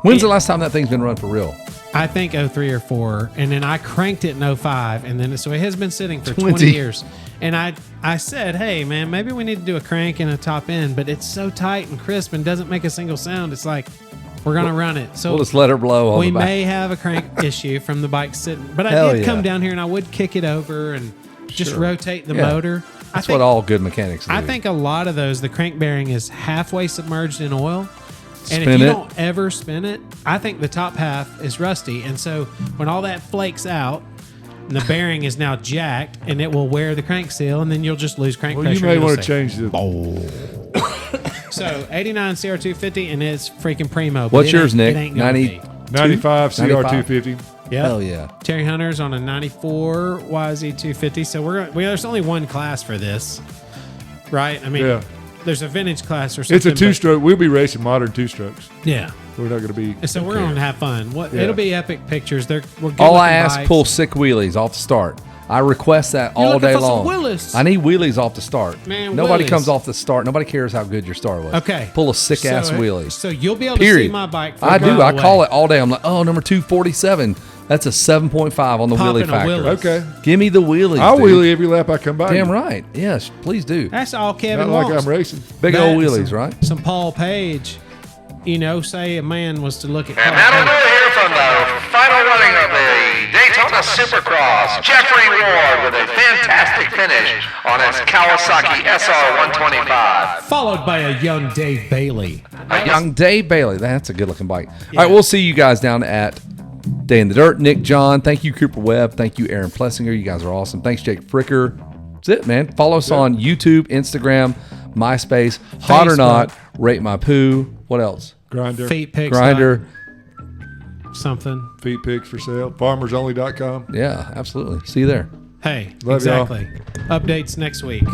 Speaker 2: When's the last time that thing's been run for real?
Speaker 3: I think 03 or 04. And then I cranked it in 05. And then, so it has been sitting for 20
Speaker 2: 20.
Speaker 3: years. And I said, hey, man, maybe we need to do a crank and a top end. But it's so tight and crisp and doesn't make a single sound. It's like, we're going to run it. So
Speaker 2: We'll just let her blow on
Speaker 3: we
Speaker 2: the back.
Speaker 3: may have a crank issue from the bike sitting. But I
Speaker 2: Hell
Speaker 3: did come
Speaker 2: yeah.
Speaker 3: down here and I would kick it over and just rotate the
Speaker 2: Yeah.
Speaker 3: motor.
Speaker 2: That's what all good mechanics do.
Speaker 3: I think a lot of those, the crank bearing is halfway submerged in oil. And
Speaker 2: Spin
Speaker 3: if you
Speaker 2: it.
Speaker 3: don't ever spin it, I think the top half is rusty. And so when all that flakes out, and the bearing is now jacked, and it will wear the crank seal, and then you'll just lose crank
Speaker 1: Well,
Speaker 3: pressure.
Speaker 1: you may
Speaker 3: and it'll
Speaker 1: want to
Speaker 3: stay.
Speaker 1: change the
Speaker 3: So 89 CR250, and it's freaking primo. but
Speaker 2: What's
Speaker 3: it
Speaker 2: yours,
Speaker 3: ain't-
Speaker 2: Nick?
Speaker 3: It ain't gonna
Speaker 2: 90?
Speaker 3: be.
Speaker 1: 95 CR250.
Speaker 3: Yep.
Speaker 2: Hell yeah.
Speaker 3: Terry Hunter's on a 94 YZ250. So there's only one class for this, right? I mean,
Speaker 1: Yeah.
Speaker 3: there's a vintage class or something.
Speaker 1: It's a
Speaker 3: but-
Speaker 1: two-stroke. We'll be racing modern two-strokes.
Speaker 3: Yeah.
Speaker 1: We're not going to be.
Speaker 3: And so we're going to have fun.
Speaker 1: Yeah.
Speaker 3: It'll be epic pictures. We're good
Speaker 2: All I
Speaker 3: looking
Speaker 2: ask,
Speaker 3: bikes.
Speaker 2: pull sick wheelies off the start. I request that
Speaker 3: You're
Speaker 2: all
Speaker 3: looking
Speaker 2: day
Speaker 3: for some
Speaker 2: long.
Speaker 3: wheelies.
Speaker 2: I need wheelies off the start.
Speaker 3: Man,
Speaker 2: Nobody
Speaker 3: wheelies.
Speaker 2: comes off the start. Nobody cares how good your start was.
Speaker 3: Okay.
Speaker 2: Pull a sick ass
Speaker 3: So-
Speaker 2: wheelie.
Speaker 3: So you'll be able to
Speaker 2: Period.
Speaker 3: see my bike.
Speaker 2: I do.
Speaker 3: mile
Speaker 2: I call
Speaker 3: away.
Speaker 2: it all day. I'm like, oh, number 247. That's a 7.5 on the
Speaker 3: Popping
Speaker 2: wheelie
Speaker 3: a
Speaker 2: factor.
Speaker 3: wheelie.
Speaker 1: Okay.
Speaker 2: Give me the wheelies.
Speaker 1: I'll
Speaker 2: dude.
Speaker 1: wheelie every lap I come by.
Speaker 2: Damn
Speaker 1: you.
Speaker 2: right. Yes, please do.
Speaker 3: That's all Kevin
Speaker 1: Not like
Speaker 3: wants.
Speaker 1: I'm racing.
Speaker 2: Big
Speaker 3: That
Speaker 2: old
Speaker 3: and
Speaker 2: wheelies,
Speaker 3: some-
Speaker 2: right?
Speaker 3: Some Paul Page. Say a man was to look at.
Speaker 5: And
Speaker 3: Paul
Speaker 5: that'll
Speaker 3: Page.
Speaker 5: do it here from the final running of the Daytona Supercross. Jeffrey Ward with a fantastic finish on his Kawasaki SR125.
Speaker 3: Followed by a young Dave Bailey.
Speaker 2: A young Dave Bailey. That's a good looking bike. All right, we'll see you guys down at Day in the Dirt. Nick, John, thank you, Cooper Webb. Thank you, Aaron Plessinger. You guys are awesome. Thanks, Jake Fricker. That's it, man. Follow us on YouTube, Instagram, MySpace. Hot or
Speaker 3: Facebook.
Speaker 2: not, Rate My Poo. What else?
Speaker 1: Grinder.
Speaker 3: Feet pics.
Speaker 2: Grinder.
Speaker 3: Something.
Speaker 1: Feet pigs for sale. FarmersOnly.com.
Speaker 2: Yeah, absolutely. See you there.
Speaker 3: Hey,
Speaker 1: Love y'all.
Speaker 3: exactly. Updates next week.